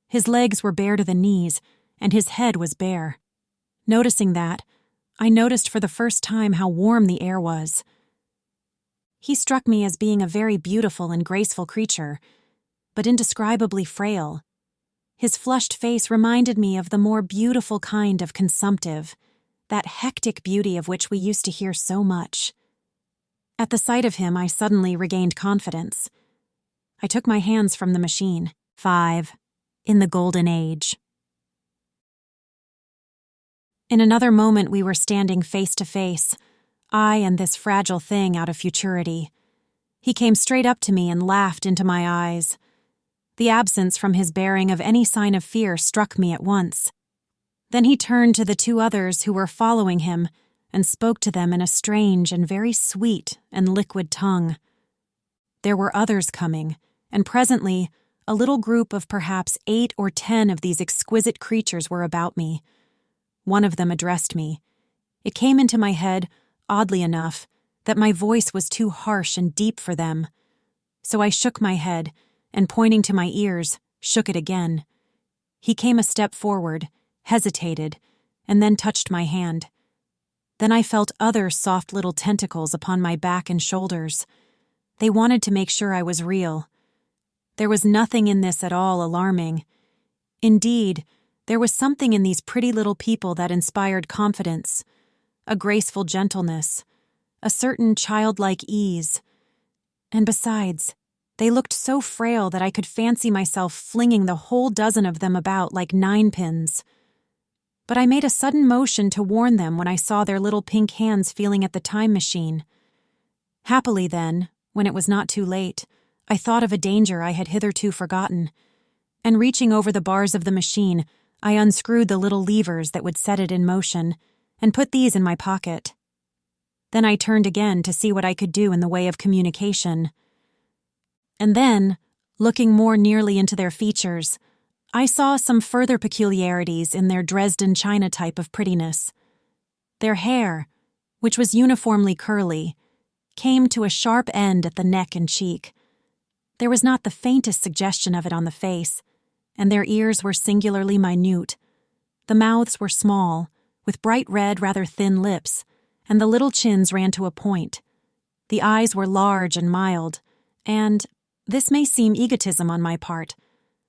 His legs were bare to the knees, and his head was bare. Noticing that, I noticed for the first time how warm the air was. He struck me as being a very beautiful and graceful creature, but indescribably frail. His flushed face reminded me of the more beautiful kind of consumptive, that hectic beauty of which we used to hear so much. At the sight of him, I suddenly regained confidence. I took my hands from the machine. 5. In the Golden Age. In another moment we were standing face to face, I and this fragile thing out of futurity. He came straight up to me and laughed into my eyes. The absence from his bearing of any sign of fear struck me at once. Then he turned to the 2 others who were following him and spoke to them in a strange and very sweet and liquid tongue. There were others coming, and presently a little group of perhaps 8 or 10 of these exquisite creatures were about me. One of them addressed me. It came into my head, oddly enough, that my voice was too harsh and deep for them. So I shook my head, and pointing to my ears, shook it again. He came a step forward, hesitated, and then touched my hand. Then I felt other soft little tentacles upon my back and shoulders. They wanted to make sure I was real. There was nothing in this at all alarming. Indeed, there was something in these pretty little people that inspired confidence, a graceful gentleness, a certain childlike ease. And besides, they looked so frail that I could fancy myself flinging the whole dozen of them about like 9-pins. But I made a sudden motion to warn them when I saw their little pink hands feeling at the time machine. Happily then, when it was not too late, I thought of a danger I had hitherto forgotten, and reaching over the bars of the machine, I unscrewed the little levers that would set it in motion, and put these in my pocket. Then I turned again to see what I could do in the way of communication. And then, looking more nearly into their features, I saw some further peculiarities in their Dresden china type of prettiness. Their hair, which was uniformly curly, came to a sharp end at the neck and cheek. There was not the faintest suggestion of it on the face, and their ears were singularly minute. The mouths were small, with bright red, rather thin lips, and the little chins ran to a point. The eyes were large and mild, and, this may seem egotism on my part,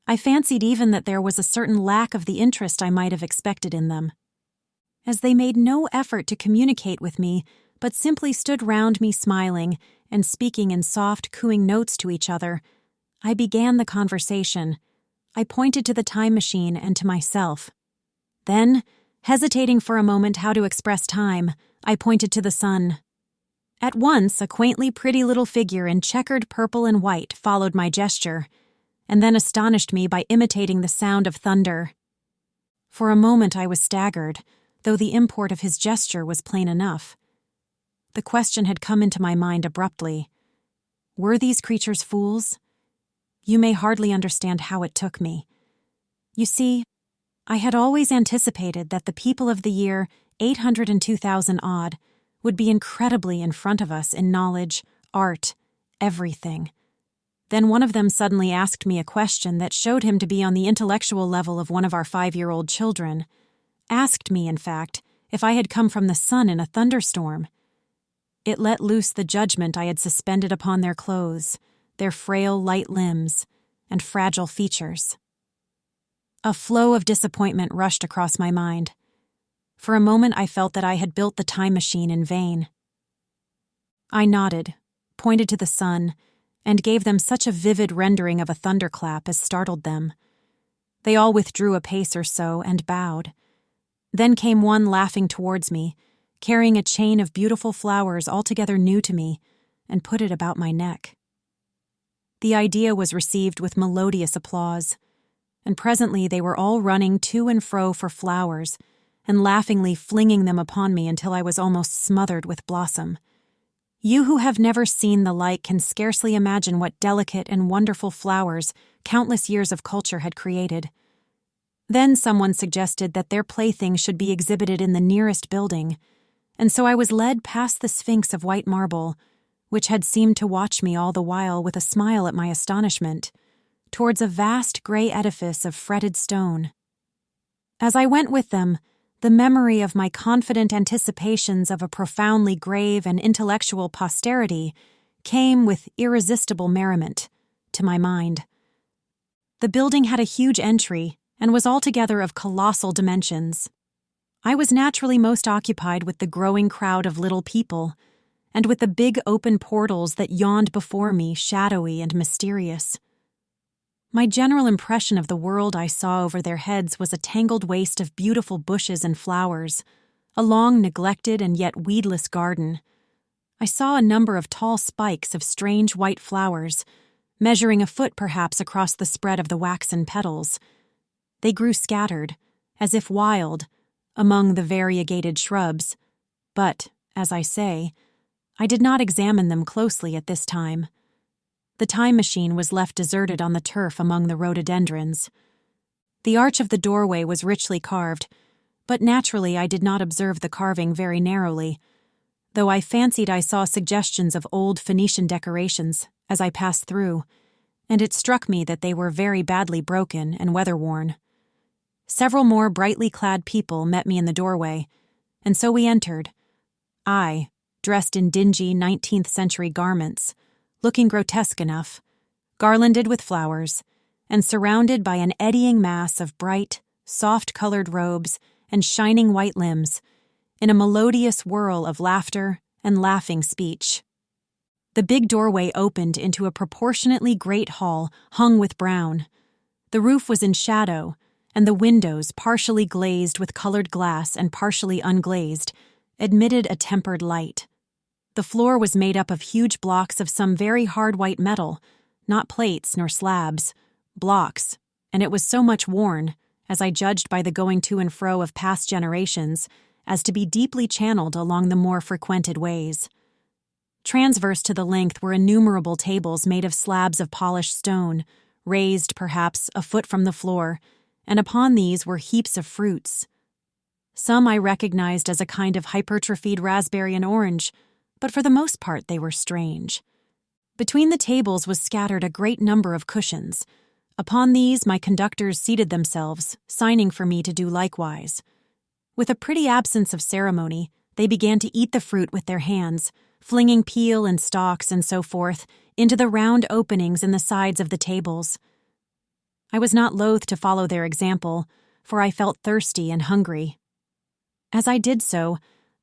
I fancied even that there was a certain lack of the interest I might have expected in them. As they made no effort to communicate with me, but simply stood round me smiling and speaking in soft, cooing notes to each other, I began the conversation. I pointed to the time machine and to myself. Then, hesitating for a moment how to express time, I pointed to the sun. At once, a quaintly pretty little figure in checkered purple and white followed my gesture, and then astonished me by imitating the sound of thunder. For a moment I was staggered, though the import of his gesture was plain enough. The question had come into my mind abruptly. Were these creatures fools? You may hardly understand how it took me. You see, I had always anticipated that the people of the year 802,000 odd would be incredibly in front of us in knowledge, art, everything. Then one of them suddenly asked me a question that showed him to be on the intellectual level of one of our 5-year-old children. Asked me, in fact, if I had come from the sun in a thunderstorm. It let loose the judgment I had suspended upon their clothes, their frail, light limbs, and fragile features. A flow of disappointment rushed across my mind. For a moment I felt that I had built the time machine in vain. I nodded, pointed to the sun, and gave them such a vivid rendering of a thunderclap as startled them. They all withdrew a pace or so and bowed. Then came one laughing towards me, carrying a chain of beautiful flowers altogether new to me, and put it about my neck. The idea was received with melodious applause, and presently they were all running to and fro for flowers, and laughingly flinging them upon me until I was almost smothered with blossom. You who have never seen the like can scarcely imagine what delicate and wonderful flowers countless years of culture had created. Then someone suggested that their plaything should be exhibited in the nearest building, and so I was led past the Sphinx of white marble, which had seemed to watch me all the while with a smile at my astonishment, towards a vast gray edifice of fretted stone. As I went with them, the memory of my confident anticipations of a profoundly grave and intellectual posterity came with irresistible merriment to my mind. The building had a huge entry and was altogether of colossal dimensions. I was naturally most occupied with the growing crowd of little people, and with the big open portals that yawned before me, shadowy and mysterious. My general impression of the world I saw over their heads was a tangled waste of beautiful bushes and flowers, a long neglected and yet weedless garden. I saw a number of tall spikes of strange white flowers, measuring a foot perhaps across the spread of the waxen petals. They grew scattered, as if wild, among the variegated shrubs, but, as I say, I did not examine them closely at this time. The time machine was left deserted on the turf among the rhododendrons. The arch of the doorway was richly carved, but naturally I did not observe the carving very narrowly, though I fancied I saw suggestions of old Phoenician decorations as I passed through, and it struck me that they were very badly broken and weather-worn. Several more brightly clad people met me in the doorway, and so we entered. I, dressed in dingy 19th-century garments, looking grotesque enough, garlanded with flowers, and surrounded by an eddying mass of bright, soft-colored robes and shining white limbs, in a melodious whirl of laughter and laughing speech. The big doorway opened into a proportionately great hall hung with brown. The roof was in shadow, and the windows, partially glazed with colored glass and partially unglazed, admitted a tempered light. The floor was made up of huge blocks of some very hard white metal, not plates nor slabs, blocks, and it was so much worn, as I judged by the going to and fro of past generations, as to be deeply channeled along the more frequented ways. Transverse to the length were innumerable tables made of slabs of polished stone, raised, perhaps, a foot from the floor, and upon these were heaps of fruits. Some I recognized as a kind of hypertrophied raspberry and orange, but for the most part they were strange. Between the tables was scattered a great number of cushions. Upon these my conductors seated themselves, signing for me to do likewise. With a pretty absence of ceremony, they began to eat the fruit with their hands, flinging peel and stalks and so forth into the round openings in the sides of the tables. I was not loath to follow their example, for I felt thirsty and hungry. As I did so,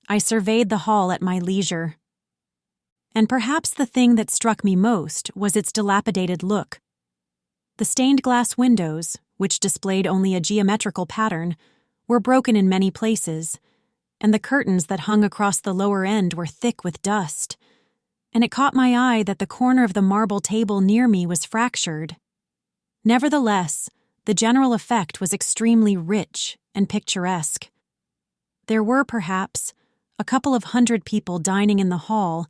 I surveyed the hall at my leisure. And perhaps the thing that struck me most was its dilapidated look. The stained glass windows, which displayed only a geometrical pattern, were broken in many places, and the curtains that hung across the lower end were thick with dust, and it caught my eye that the corner of the marble table near me was fractured. Nevertheless, the general effect was extremely rich and picturesque. There were, perhaps, a couple of hundred people dining in the hall,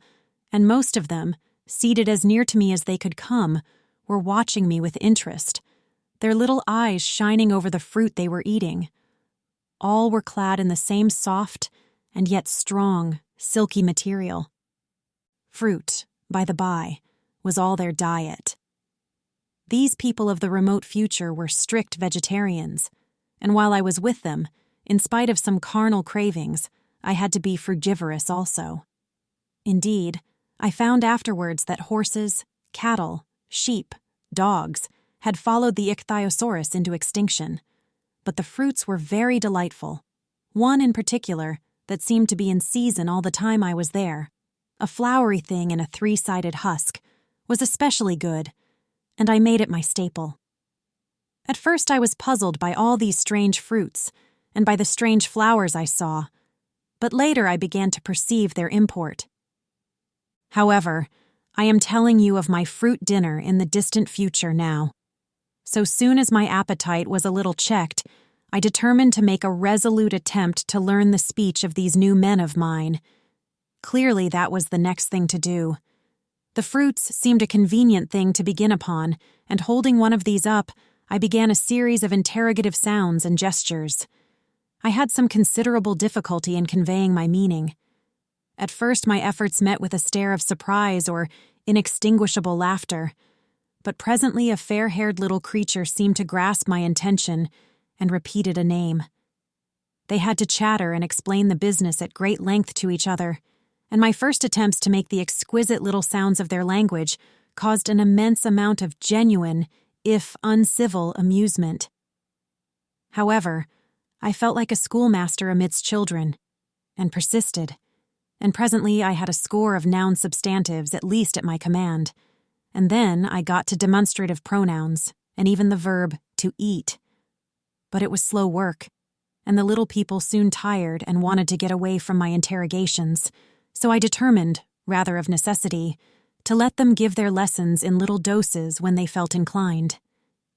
and most of them, seated as near to me as they could come, were watching me with interest, their little eyes shining over the fruit they were eating. All were clad in the same soft and yet strong, silky material. Fruit, by the by, was all their diet. These people of the remote future were strict vegetarians, and while I was with them, in spite of some carnal cravings, I had to be frugivorous also. Indeed, I found afterwards that horses, cattle, sheep, dogs had followed the ichthyosaurus into extinction, but the fruits were very delightful. One in particular, that seemed to be in season all the time I was there, a flowery thing in a three-sided husk, was especially good, and I made it my staple. At first I was puzzled by all these strange fruits, and by the strange flowers I saw, but later I began to perceive their import. However, I am telling you of my fruit dinner in the distant future now. So soon as my appetite was a little checked, I determined to make a resolute attempt to learn the speech of these new men of mine. Clearly that was the next thing to do. The fruits seemed a convenient thing to begin upon, and holding one of these up, I began a series of interrogative sounds and gestures. I had some considerable difficulty in conveying my meaning. At first my efforts met with a stare of surprise or inextinguishable laughter, but presently a fair-haired little creature seemed to grasp my intention and repeated a name. They had to chatter and explain the business at great length to each other, and my first attempts to make the exquisite little sounds of their language caused an immense amount of genuine, if uncivil, amusement. However, I felt like a schoolmaster amidst children, and persisted, and presently I had a score of noun substantives at least at my command, and then I got to demonstrative pronouns, and even the verb to eat. But it was slow work, and the little people soon tired and wanted to get away from my interrogations, so I determined, rather of necessity, to let them give their lessons in little doses when they felt inclined.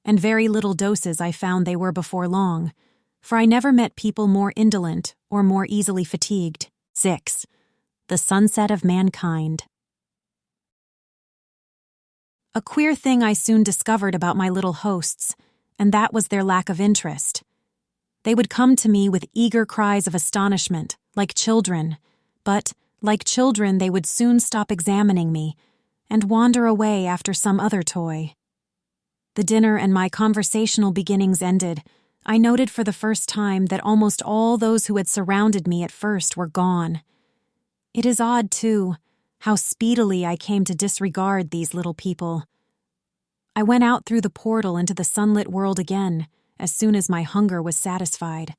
And very little doses I found they were before long, for I never met people more indolent or more easily fatigued. 6. The sunset of mankind. A queer thing I soon discovered about my little hosts, and that was their lack of interest. They would come to me with eager cries of astonishment, like children, but, like children, they would soon stop examining me and wander away after some other toy. The dinner and my conversational beginnings ended, I noted for the first time that almost all those who had surrounded me at first were gone. It is odd, too, how speedily I came to disregard these little people. I went out through the portal into the sunlit world again as soon as my hunger was satisfied.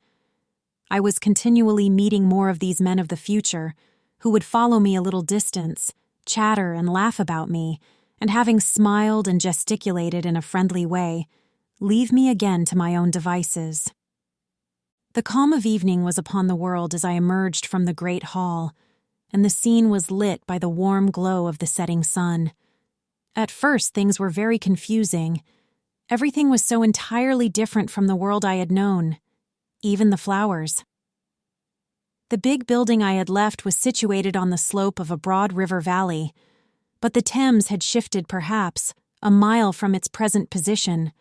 I was continually meeting more of these men of the future, who would follow me a little distance, chatter and laugh about me, and having smiled and gesticulated in a friendly way, leave me again to my own devices. The calm of evening was upon the world as I emerged from the great hall, and the scene was lit by the warm glow of the setting sun. At first things were very confusing. Everything was so entirely different from the world I had known, even the flowers. The big building I had left was situated on the slope of a broad river valley, but the Thames had shifted perhaps a mile from its present position.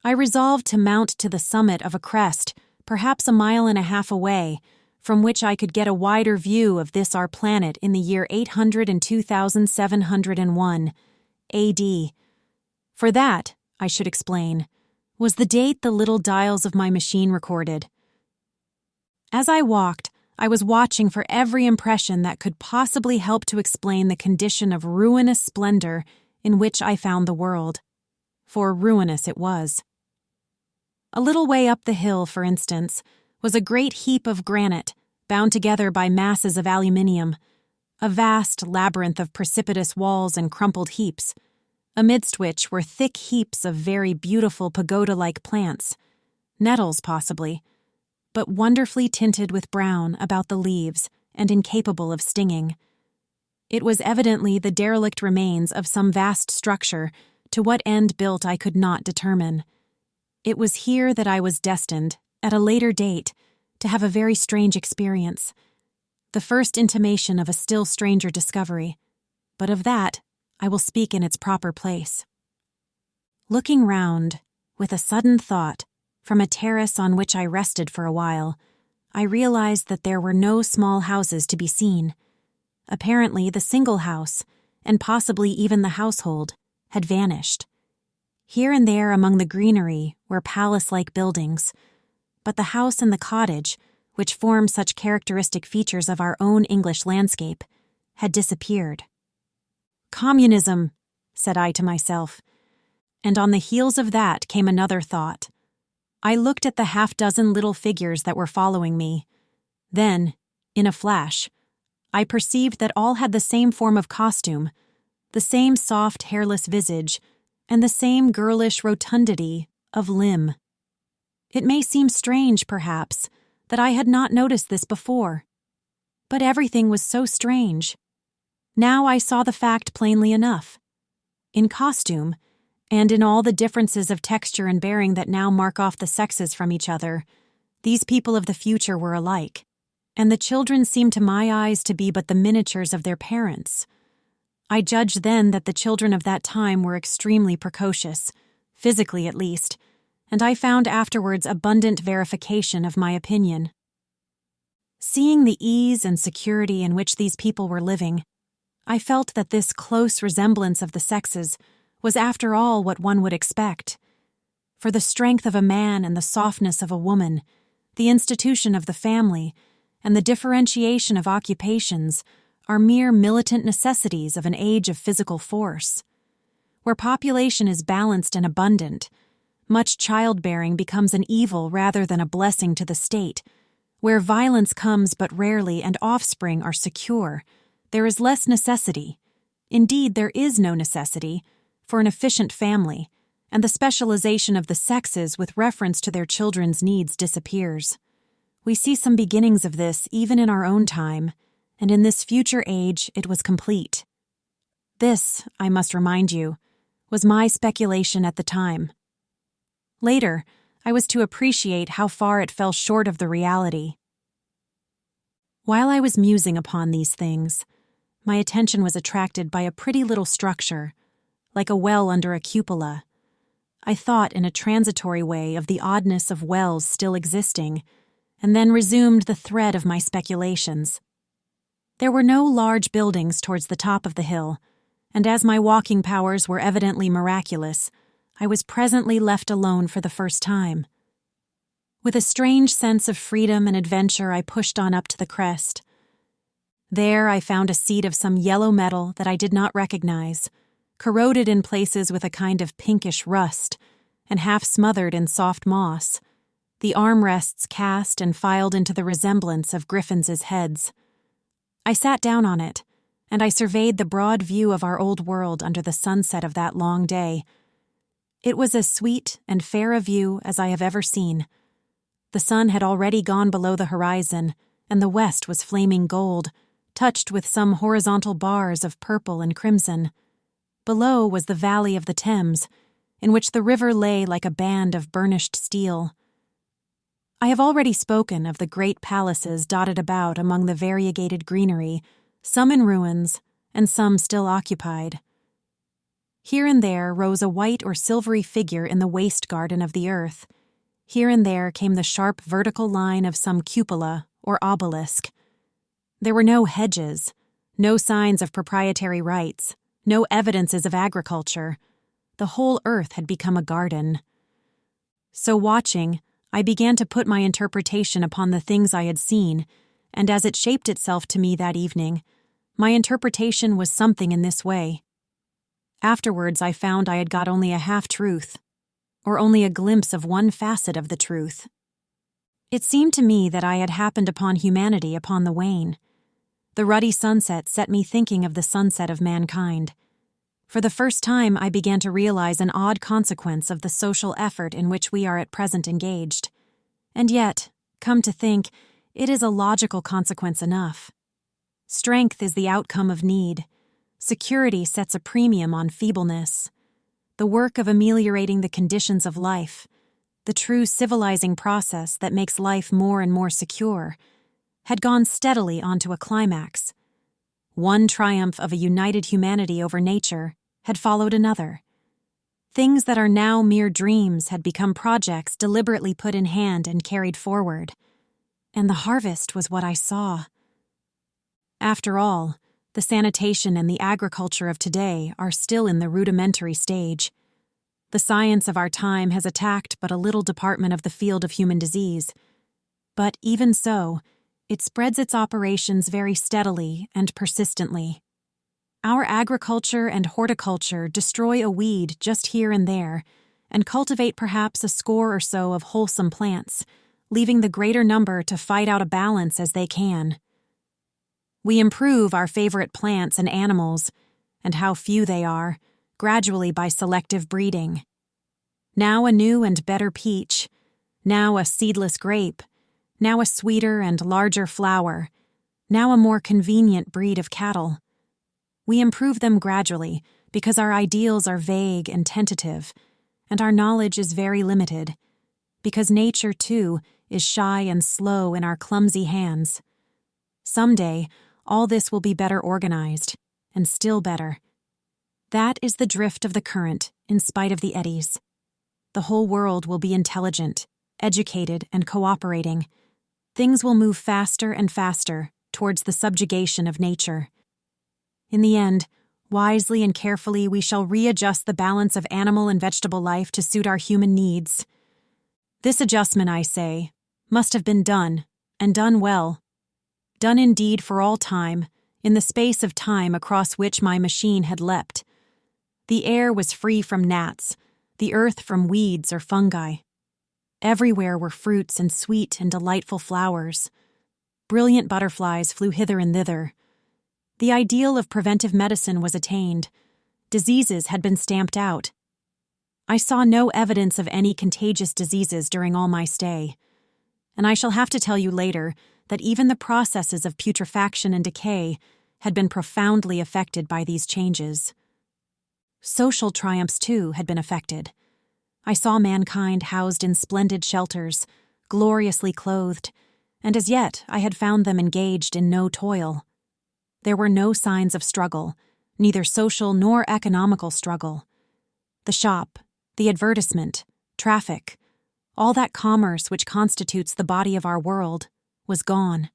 I resolved to mount to the summit of a crest, perhaps a mile and a half away, from which I could get a wider view of this our planet in the year 802,701 A.D. For that, I should explain, was the date the little dials of my machine recorded. As I walked, I was watching for every impression that could possibly help to explain the condition of ruinous splendor in which I found the world. For ruinous it was. A little way up the hill, for instance, was a great heap of granite, bound together by masses of aluminium, a vast labyrinth of precipitous walls and crumpled heaps, amidst which were thick heaps of very beautiful pagoda-like plants, nettles possibly, but wonderfully tinted with brown about the leaves and incapable of stinging. It was evidently the derelict remains of some vast structure, to what end built I could not determine. It was here that I was destined, at a later date, to have a very strange experience, the first intimation of a still stranger discovery, but of that I will speak in its proper place. Looking round, with a sudden thought, from a terrace on which I rested for a while, I realized that there were no small houses to be seen. Apparently the single house, and possibly even the household, had vanished. Here and there among the greenery were palace-like buildings, but the house and the cottage, which form such characteristic features of our own English landscape, had disappeared. Communism, said I to myself, and on the heels of that came another thought. I looked at the half-dozen little figures that were following me. Then, in a flash, I perceived that all had the same form of costume, the same soft, hairless visage, and the same girlish rotundity of limb. It may seem strange, perhaps, that I had not noticed this before. But everything was so strange. Now I saw the fact plainly enough. In costume, and in all the differences of texture and bearing that now mark off the sexes from each other, these people of the future were alike, and the children seemed to my eyes to be but the miniatures of their parents. I judged then that the children of that time were extremely precocious, physically at least, and I found afterwards abundant verification of my opinion. Seeing the ease and security in which these people were living, I felt that this close resemblance of the sexes was after all what one would expect. For the strength of a man and the softness of a woman, the institution of the family, and the differentiation of occupations are mere militant necessities of an age of physical force. Where population is balanced and abundant, much childbearing becomes an evil rather than a blessing to the state. Where violence comes but rarely and offspring are secure, there is less necessity. Indeed, there is no necessity for an efficient family, and the specialization of the sexes with reference to their children's needs disappears. We see some beginnings of this even in our own time, and in this future age it was complete. This, I must remind you, was my speculation at the time. Later, I was to appreciate how far it fell short of the reality. While I was musing upon these things, my attention was attracted by a pretty little structure, like a well under a cupola. I thought in a transitory way of the oddness of wells still existing, and then resumed the thread of my speculations. There were no large buildings towards the top of the hill, and as my walking powers were evidently miraculous, I was presently left alone for the first time. With a strange sense of freedom and adventure, I pushed on up to the crest. There I found a seat of some yellow metal that I did not recognize, corroded in places with a kind of pinkish rust, and half smothered in soft moss, the armrests cast and filed into the resemblance of griffins' heads. I sat down on it, and I surveyed the broad view of our old world under the sunset of that long day. It was as sweet and fair a view as I have ever seen. The sun had already gone below the horizon, and the west was flaming gold, touched with some horizontal bars of purple and crimson. Below was the valley of the Thames, in which the river lay like a band of burnished steel. I have already spoken of the great palaces dotted about among the variegated greenery, some in ruins and some still occupied. Here and there rose a white or silvery figure in the waste garden of the earth. Here and there came the sharp vertical line of some cupola or obelisk. There were no hedges, no signs of proprietary rights, no evidences of agriculture. The whole earth had become a garden. So watching, I began to put my interpretation upon the things I had seen, and as it shaped itself to me that evening, my interpretation was something in this way. Afterwards I found I had got only a half-truth, or only a glimpse of one facet of the truth. It seemed to me that I had happened upon humanity upon the wane. The ruddy sunset set me thinking of the sunset of mankind. For the first time I began to realize an odd consequence of the social effort in which we are at present engaged. And yet, come to think, it is a logical consequence enough. Strength is the outcome of need. Security sets a premium on feebleness. The work of ameliorating the conditions of life, the true civilizing process that makes life more and more secure, had gone steadily on to a climax. One triumph of a united humanity over nature had followed another. Things that are now mere dreams had become projects deliberately put in hand and carried forward. And the harvest was what I saw. After all, the sanitation and the agriculture of today are still in the rudimentary stage. The science of our time has attacked but a little department of the field of human disease. But even so, it spreads its operations very steadily and persistently. Our agriculture and horticulture destroy a weed just here and there, and cultivate perhaps a score or so of wholesome plants, leaving the greater number to fight out a balance as they can. We improve our favorite plants and animals, and how few they are, gradually by selective breeding. Now a new and better peach, now a seedless grape, now a sweeter and larger flower, now a more convenient breed of cattle. We improve them gradually because our ideals are vague and tentative, and our knowledge is very limited, because nature, too, is shy and slow in our clumsy hands. Someday, all this will be better organized, and still better. That is the drift of the current, in spite of the eddies. The whole world will be intelligent, educated, and cooperating. Things will move faster and faster towards the subjugation of nature. In the end, wisely and carefully we shall readjust the balance of animal and vegetable life to suit our human needs. This adjustment, I say, must have been done, and done well. Done indeed for all time, in the space of time across which my machine had leapt. The air was free from gnats, the earth from weeds or fungi. Everywhere were fruits and sweet and delightful flowers. Brilliant butterflies flew hither and thither. The ideal of preventive medicine was attained. Diseases had been stamped out. I saw no evidence of any contagious diseases during all my stay, and I shall have to tell you later that even the processes of putrefaction and decay had been profoundly affected by these changes. Social triumphs, too, had been affected. I saw mankind housed in splendid shelters, gloriously clothed, and as yet I had found them engaged in no toil. There were no signs of struggle, neither social nor economical struggle. The shop, the advertisement, traffic, all that commerce which constitutes the body of our world, was gone.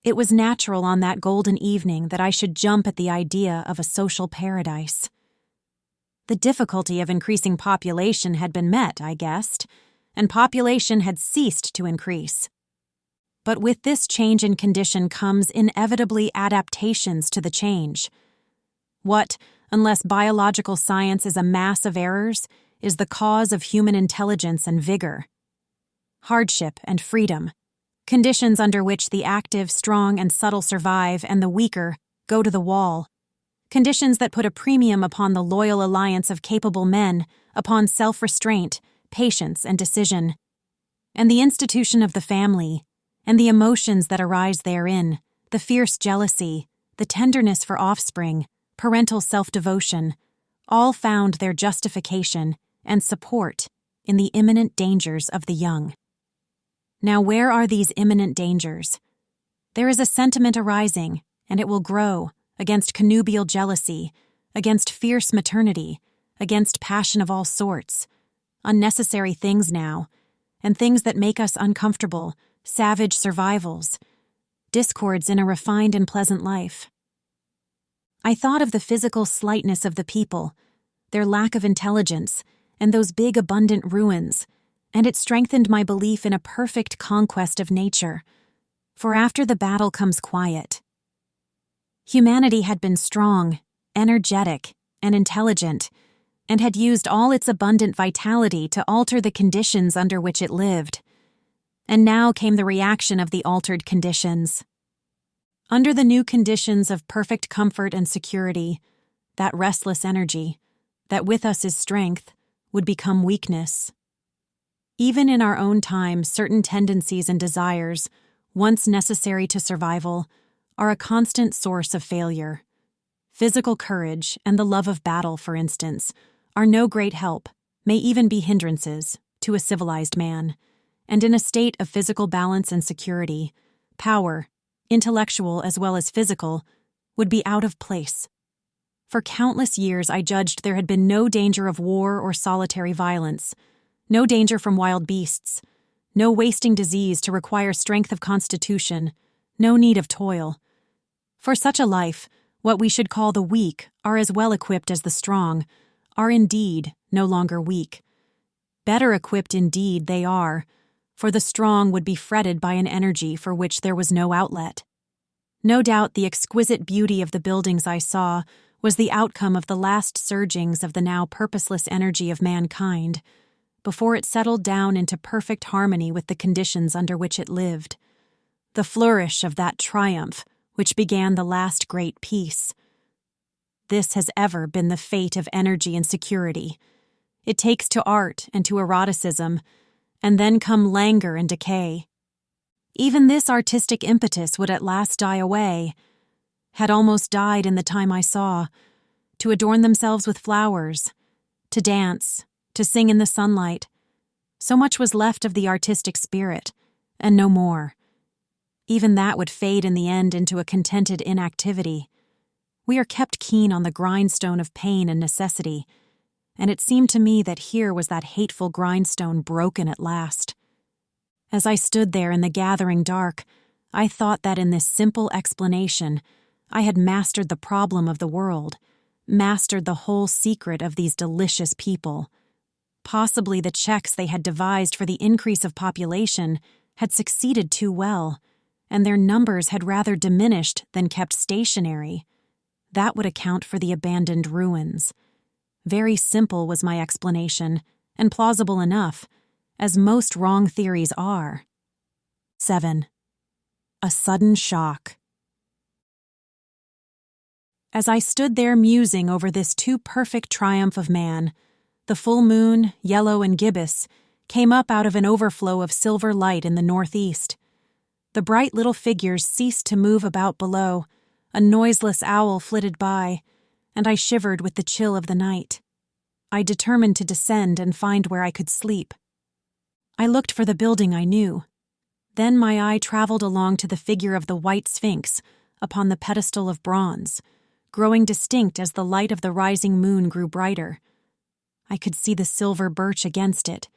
It was natural on that golden evening that I should jump at the idea of a social paradise. The difficulty of increasing population had been met, I guessed, and population had ceased to increase. But with this change in condition comes inevitably adaptations to the change. What, unless biological science is a mass of errors, is the cause of human intelligence and vigor? Hardship and freedom, conditions under which the active, strong, and subtle survive and the weaker go to the wall. Conditions that put a premium upon the loyal alliance of capable men, upon self-restraint, patience, and decision. And the institution of the family, and the emotions that arise therein, the fierce jealousy, the tenderness for offspring, parental self-devotion, all found their justification and support in the imminent dangers of the young. Now, where are these imminent dangers? There is a sentiment arising, and it will grow, against connubial jealousy, against fierce maternity, against passion of all sorts, unnecessary things now, and things that make us uncomfortable, savage survivals, discords in a refined and pleasant life. I thought of the physical slightness of the people, their lack of intelligence, and those big abundant ruins, and it strengthened my belief in a perfect conquest of nature, for after the battle comes quiet. Humanity had been strong, energetic, and intelligent, and had used all its abundant vitality to alter the conditions under which it lived. And now came the reaction of the altered conditions. Under the new conditions of perfect comfort and security, that restless energy, that with us is strength, would become weakness. Even in our own time, certain tendencies and desires, once necessary to survival, are a constant source of failure. Physical courage and the love of battle, for instance, are no great help, may even be hindrances, to a civilized man, and in a state of physical balance and security, power, intellectual as well as physical, would be out of place. For countless years I judged there had been no danger of war or solitary violence, no danger from wild beasts, no wasting disease to require strength of constitution, no need of toil. For such a life, what we should call the weak are as well equipped as the strong, are indeed no longer weak. Better equipped indeed they are, for the strong would be fretted by an energy for which there was no outlet. No doubt the exquisite beauty of the buildings I saw was the outcome of the last surgings of the now purposeless energy of mankind, before it settled down into perfect harmony with the conditions under which it lived. The flourish of that triumph which began the last great peace. this has ever been the fate of energy and security. It takes to art and to eroticism, and then come languor and decay. Even this artistic impetus would at last die away, had almost died in the time I saw, to adorn themselves with flowers, to dance, to sing in the sunlight. So much was left of the artistic spirit, and no more. Even that would fade in the end into a contented inactivity. We are kept keen on the grindstone of pain and necessity, and it seemed to me that here was that hateful grindstone broken at last. As I stood there in the gathering dark, I thought that in this simple explanation, I had mastered the problem of the world, mastered the whole secret of these delicious people. Possibly the checks they had devised for the increase of population had succeeded too well, and their numbers had rather diminished than kept stationary. That would account for the abandoned ruins. Very simple was my explanation, and plausible enough, as most wrong theories are. 7. A sudden shock. As I stood there musing over this too perfect triumph of man, the full moon, yellow and gibbous, came up out of an overflow of silver light in the northeast. The bright little figures ceased to move about below, a noiseless owl flitted by, and I shivered with the chill of the night. I determined to descend and find where I could sleep. I looked for the building I knew. Then my eye traveled along to the figure of the white sphinx upon the pedestal of bronze, growing distinct as the light of the rising moon grew brighter. I could see the silver birch against it.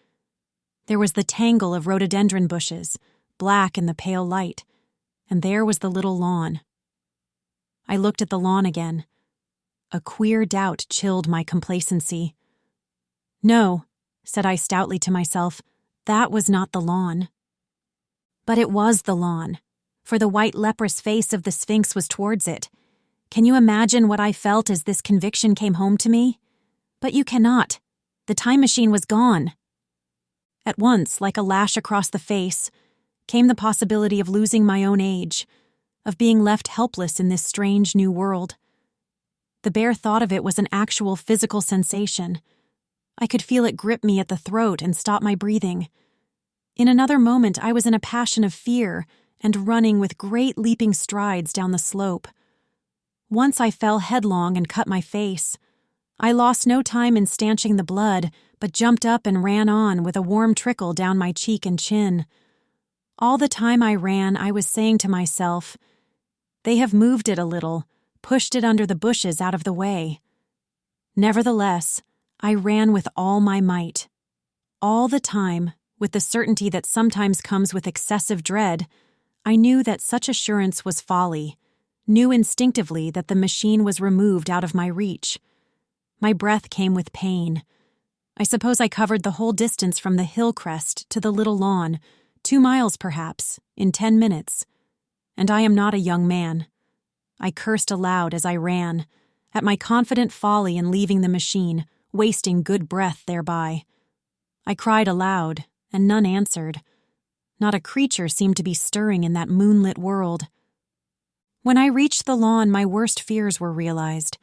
There was the tangle of rhododendron bushes, black in the pale light, and there was the little lawn. I looked at the lawn again. A queer doubt chilled my complacency. No, said I stoutly to myself, that was not the lawn. But it was the lawn, for the white leprous face of the Sphinx was towards it. Can you imagine what I felt as this conviction came home to me? But you cannot. The time machine was gone. At once, like a lash across the face, came the possibility of losing my own age, of being left helpless in this strange new world. The bare thought of it was an actual physical sensation. I could feel it grip me at the throat and stop my breathing. In another moment, I was in a passion of fear and running with great leaping strides down the slope. Once I fell headlong and cut my face. I lost no time in stanching the blood, but jumped up and ran on with a warm trickle down my cheek and chin. All the time I ran, I was saying to myself, "They have moved it a little, pushed it under the bushes out of the way." Nevertheless, I ran with all my might. All the time, with the certainty that sometimes comes with excessive dread, I knew that such assurance was folly, knew instinctively that the machine was removed out of my reach. My breath came with pain. I suppose I covered the whole distance from the hill crest to the little lawn, 2 miles perhaps, in 10 minutes. And I am not a young man. I cursed aloud as I ran, at my confident folly in leaving the machine, wasting good breath thereby. I cried aloud, and none answered. Not a creature seemed to be stirring in that moonlit world. When I reached the lawn, my worst fears were realized.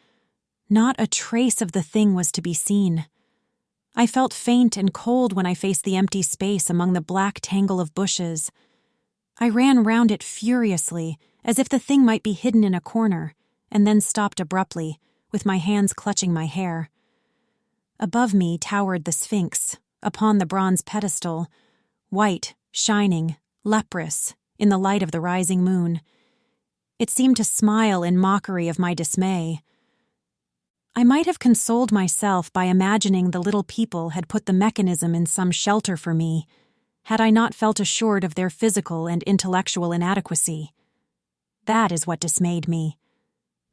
Not a trace of the thing was to be seen. I felt faint and cold when I faced the empty space among the black tangle of bushes. I ran round it furiously, as if the thing might be hidden in a corner, and then stopped abruptly, with my hands clutching my hair. Above me towered the Sphinx, upon the bronze pedestal, white, shining, leprous, in the light of the rising moon. It seemed to smile in mockery of my dismay. I might have consoled myself by imagining the little people had put the mechanism in some shelter for me, had I not felt assured of their physical and intellectual inadequacy. That is what dismayed me.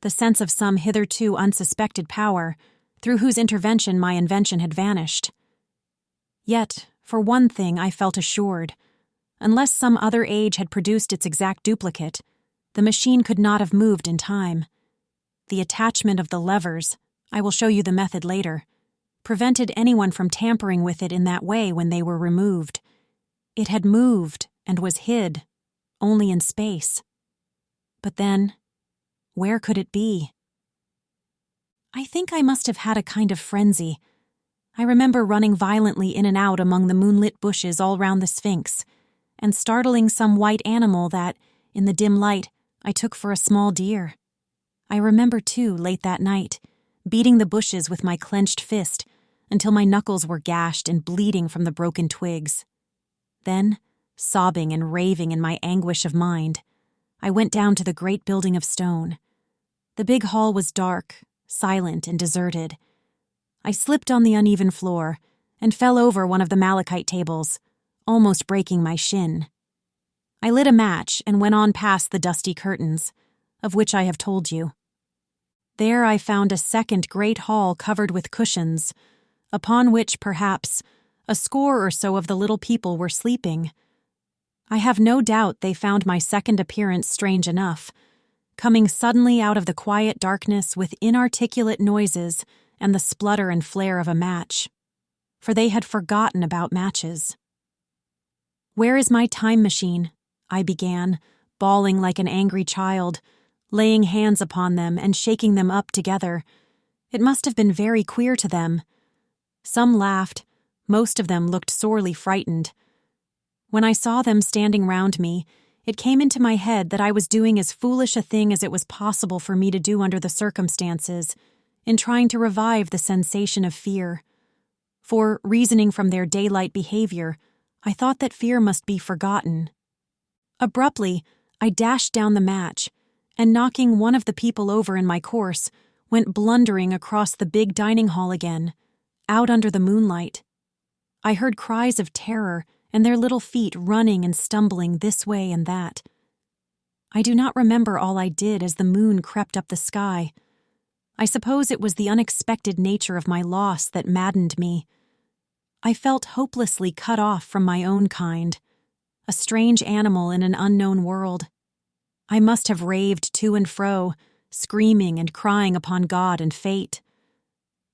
The sense of some hitherto unsuspected power, through whose intervention my invention had vanished. Yet, for one thing I felt assured. Unless some other age had produced its exact duplicate, the machine could not have moved in time. The attachment of the levers, I will show you the method later, prevented anyone from tampering with it in that way when they were removed. It had moved and was hid, only in space. But then, where could it be? I think I must have had a kind of frenzy. I remember running violently in and out among the moonlit bushes all round the Sphinx, and startling some white animal that, in the dim light, I took for a small deer. I remember, too, late that night, beating the bushes with my clenched fist until my knuckles were gashed and bleeding from the broken twigs. Then, sobbing and raving in my anguish of mind, I went down to the great building of stone. The big hall was dark, silent, and deserted. I slipped on the uneven floor and fell over one of the malachite tables, almost breaking my shin. I lit a match and went on past the dusty curtains, of which I have told you. There I found a second great hall covered with cushions, upon which, perhaps, a score or so of the little people were sleeping. I have no doubt they found my second appearance strange enough, coming suddenly out of the quiet darkness with inarticulate noises and the splutter and flare of a match, for they had forgotten about matches. "Where is my time machine?" I began, bawling like an angry child, laying hands upon them and shaking them up together. It must have been very queer to them. Some laughed, most of them looked sorely frightened. When I saw them standing round me, it came into my head that I was doing as foolish a thing as it was possible for me to do under the circumstances, in trying to revive the sensation of fear. For, reasoning from their daylight behavior, I thought that fear must be forgotten. Abruptly, I dashed down the match, and knocking one of the people over in my course, went blundering across the big dining hall again, out under the moonlight. I heard cries of terror and their little feet running and stumbling this way and that. I do not remember all I did as the moon crept up the sky. I suppose it was the unexpected nature of my loss that maddened me. I felt hopelessly cut off from my own kind, a strange animal in an unknown world. I must have raved to and fro, screaming and crying upon God and fate.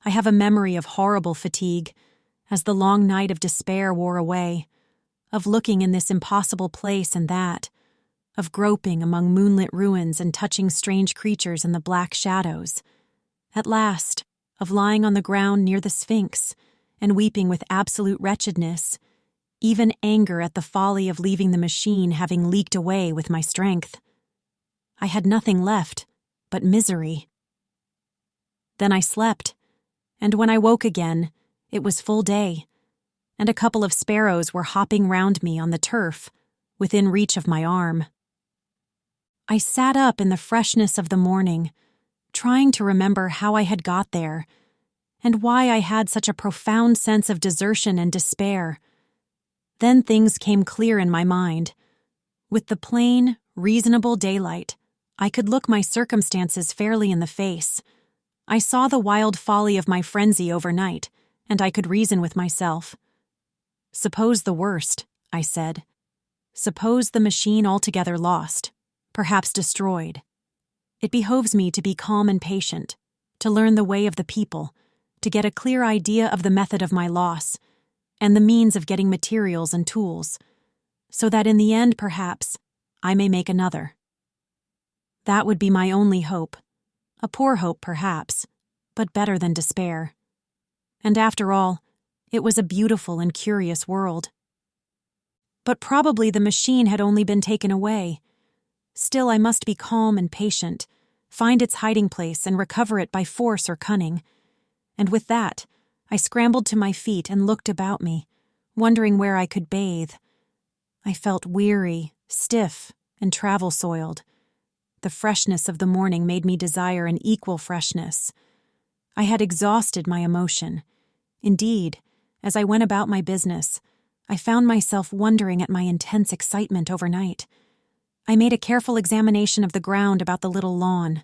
I have a memory of horrible fatigue, as the long night of despair wore away, of looking in this impossible place and that, of groping among moonlit ruins and touching strange creatures in the black shadows. At last, of lying on the ground near the Sphinx and weeping with absolute wretchedness, even anger at the folly of leaving the machine having leaked away with my strength. I had nothing left but misery. Then I slept, and when I woke again, it was full day, and a couple of sparrows were hopping round me on the turf, within reach of my arm. I sat up in the freshness of the morning, trying to remember how I had got there, and why I had such a profound sense of desertion and despair. Then things came clear in my mind. With the plain, reasonable daylight, I could look my circumstances fairly in the face. I saw the wild folly of my frenzy overnight, and I could reason with myself. "Suppose the worst," I said. "Suppose the machine altogether lost, perhaps destroyed. It behoves me to be calm and patient, to learn the way of the people, to get a clear idea of the method of my loss, and the means of getting materials and tools, so that in the end, perhaps, I may make another. That would be my only hope, a poor hope, perhaps, but better than despair. And after all, it was a beautiful and curious world. But probably the machine had only been taken away. Still, I must be calm and patient, find its hiding place and recover it by force or cunning. And with that, I scrambled to my feet and looked about me, wondering where I could bathe. I felt weary, stiff, and travel-soiled. The freshness of the morning made me desire an equal freshness. I had exhausted my emotion. Indeed, as I went about my business, I found myself wondering at my intense excitement overnight. I made a careful examination of the ground about the little lawn.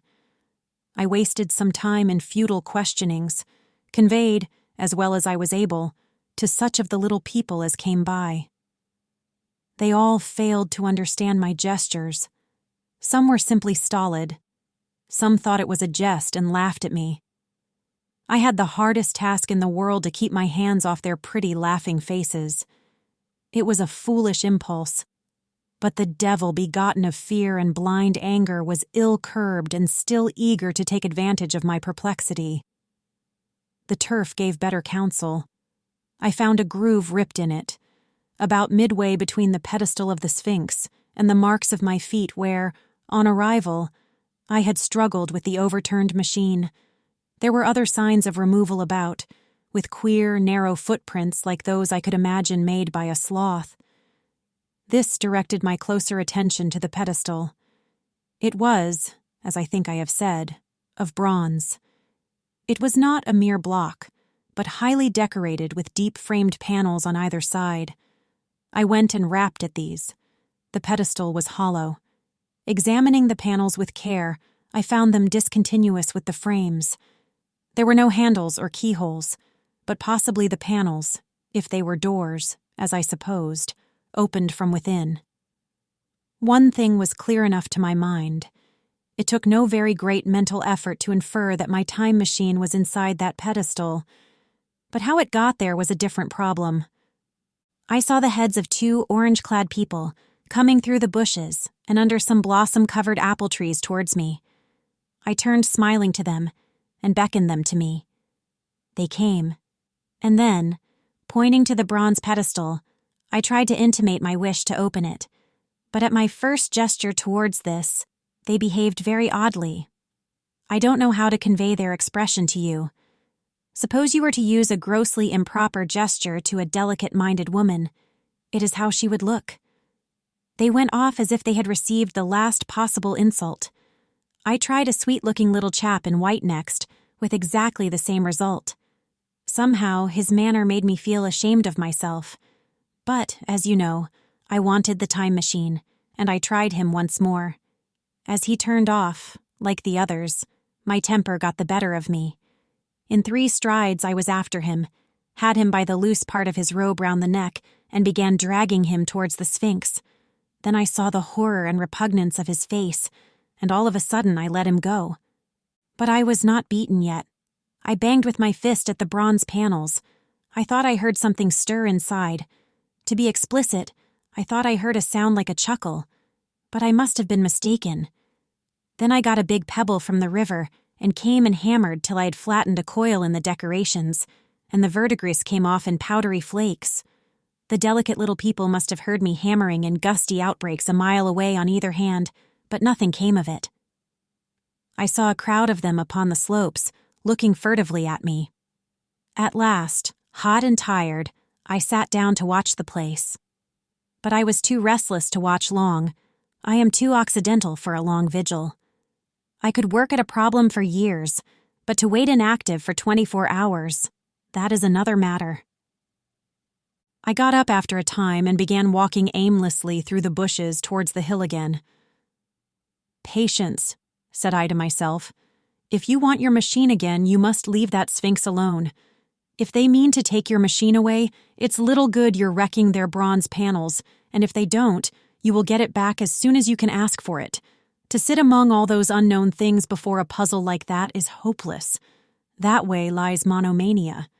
I wasted some time in futile questionings, conveyed, as well as I was able, to such of the little people as came by. They all failed to understand my gestures. Some were simply stolid. Some thought it was a jest and laughed at me. I had the hardest task in the world to keep my hands off their pretty, laughing faces. It was a foolish impulse. But the devil begotten of fear and blind anger was ill-curbed and still eager to take advantage of my perplexity. The turf gave better counsel. I found a groove ripped in it, about midway between the pedestal of the Sphinx and the marks of my feet where, on arrival, I had struggled with the overturned machine. There were other signs of removal about, with queer, narrow footprints like those I could imagine made by a sloth. This directed my closer attention to the pedestal. It was, as I think I have said, of bronze. It was not a mere block, but highly decorated with deep-framed panels on either side. I went and rapped at these. The pedestal was hollow. Examining the panels with care, I found them discontinuous with the frames. There were no handles or keyholes, but possibly the panels, if they were doors, as I supposed, opened from within. One thing was clear enough to my mind. It took no very great mental effort to infer that my time machine was inside that pedestal, but how it got there was a different problem. I saw the heads of two orange-clad people coming through the bushes and under some blossom-covered apple trees towards me. I turned smiling to them and beckoned them to me. They came, and then, pointing to the bronze pedestal, I tried to intimate my wish to open it, but at my first gesture towards this, they behaved very oddly. I don't know how to convey their expression to you. Suppose you were to use a grossly improper gesture to a delicate-minded woman, it is how she would look. They went off as if they had received the last possible insult. I tried a sweet-looking little chap in white next, with exactly the same result. Somehow, his manner made me feel ashamed of myself. But, as you know, I wanted the time machine, and I tried him once more. As he turned off, like the others, my temper got the better of me. In 3 strides I was after him, had him by the loose part of his robe round the neck, and began dragging him towards the Sphinx. Then I saw the horror and repugnance of his face, and all of a sudden I let him go. But I was not beaten yet. I banged with my fist at the bronze panels. I thought I heard something stir inside. To be explicit, I thought I heard a sound like a chuckle, but I must have been mistaken. Then I got a big pebble from the river and came and hammered till I had flattened a coil in the decorations, and the verdigris came off in powdery flakes. The delicate little people must have heard me hammering in gusty outbreaks a mile away on either hand, but nothing came of it. I saw a crowd of them upon the slopes, looking furtively at me. At last, hot and tired, I sat down to watch the place. But I was too restless to watch long. I am too occidental for a long vigil. I could work at a problem for years, but to wait inactive for 24 hours, that is another matter. I got up after a time and began walking aimlessly through the bushes towards the hill again. "Patience," said I to myself. "If you want your machine again, you must leave that Sphinx alone. If they mean to take your machine away, it's little good you're wrecking their bronze panels, and if they don't, you will get it back as soon as you can ask for it. To sit among all those unknown things before a puzzle like that is hopeless. That way lies monomania.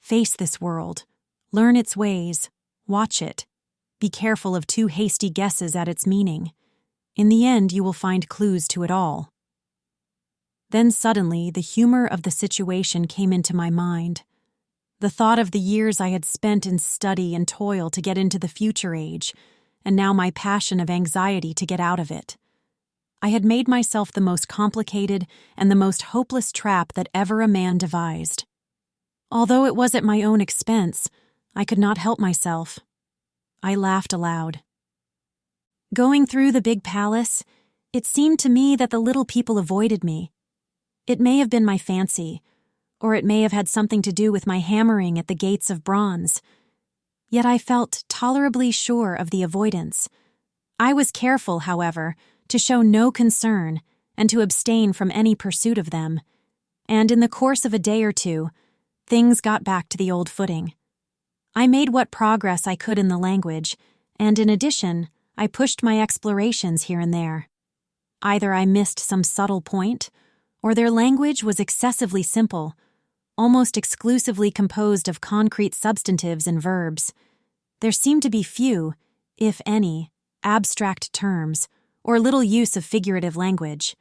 Face this world. Learn its ways. Watch it. Be careful of too hasty guesses at its meaning. In the end, you will find clues to it all." Then suddenly, the humor of the situation came into my mind. The thought of the years I had spent in study and toil to get into the future age, and now my passion of anxiety to get out of it. I had made myself the most complicated and the most hopeless trap that ever a man devised. Although it was at my own expense, I could not help myself. I laughed aloud. Going through the big palace, it seemed to me that the little people avoided me. It may have been my fancy, or it may have had something to do with my hammering at the gates of bronze. Yet I felt tolerably sure of the avoidance. I was careful, however, to show no concern and to abstain from any pursuit of them, and in the course of a day or two, things got back to the old footing. I made what progress I could in the language, and in addition, I pushed my explorations here and there. Either I missed some subtle point, or their language was excessively simple, almost exclusively composed of concrete substantives and verbs. There seemed to be few, if any, abstract terms or little use of figurative language.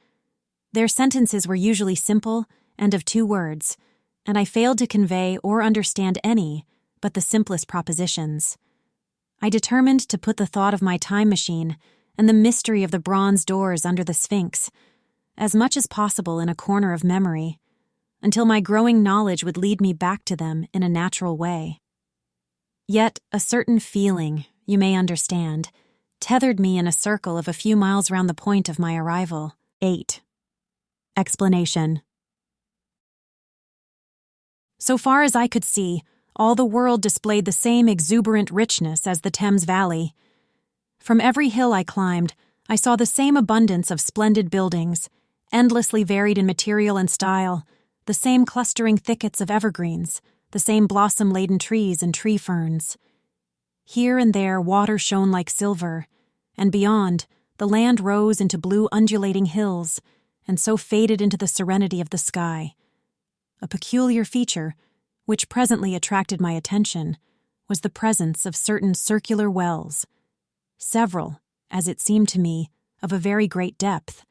Their sentences were usually simple and of 2 words, and I failed to convey or understand any but the simplest propositions. I determined to put the thought of my time machine and the mystery of the bronze doors under the Sphinx as much as possible in a corner of memory, until my growing knowledge would lead me back to them in a natural way. Yet a certain feeling, you may understand, tethered me in a circle of a few miles round the point of my arrival. 8. Explanation. So far as I could see, all the world displayed the same exuberant richness as the Thames Valley. From every hill I climbed, I saw the same abundance of splendid buildings, endlessly varied in material and style, the same clustering thickets of evergreens, the same blossom-laden trees and tree ferns. Here and there water shone like silver, and beyond, the land rose into blue undulating hills, and so faded into the serenity of the sky. A peculiar feature, which presently attracted my attention, was the presence of certain circular wells, several, as it seemed to me, of a very great depth.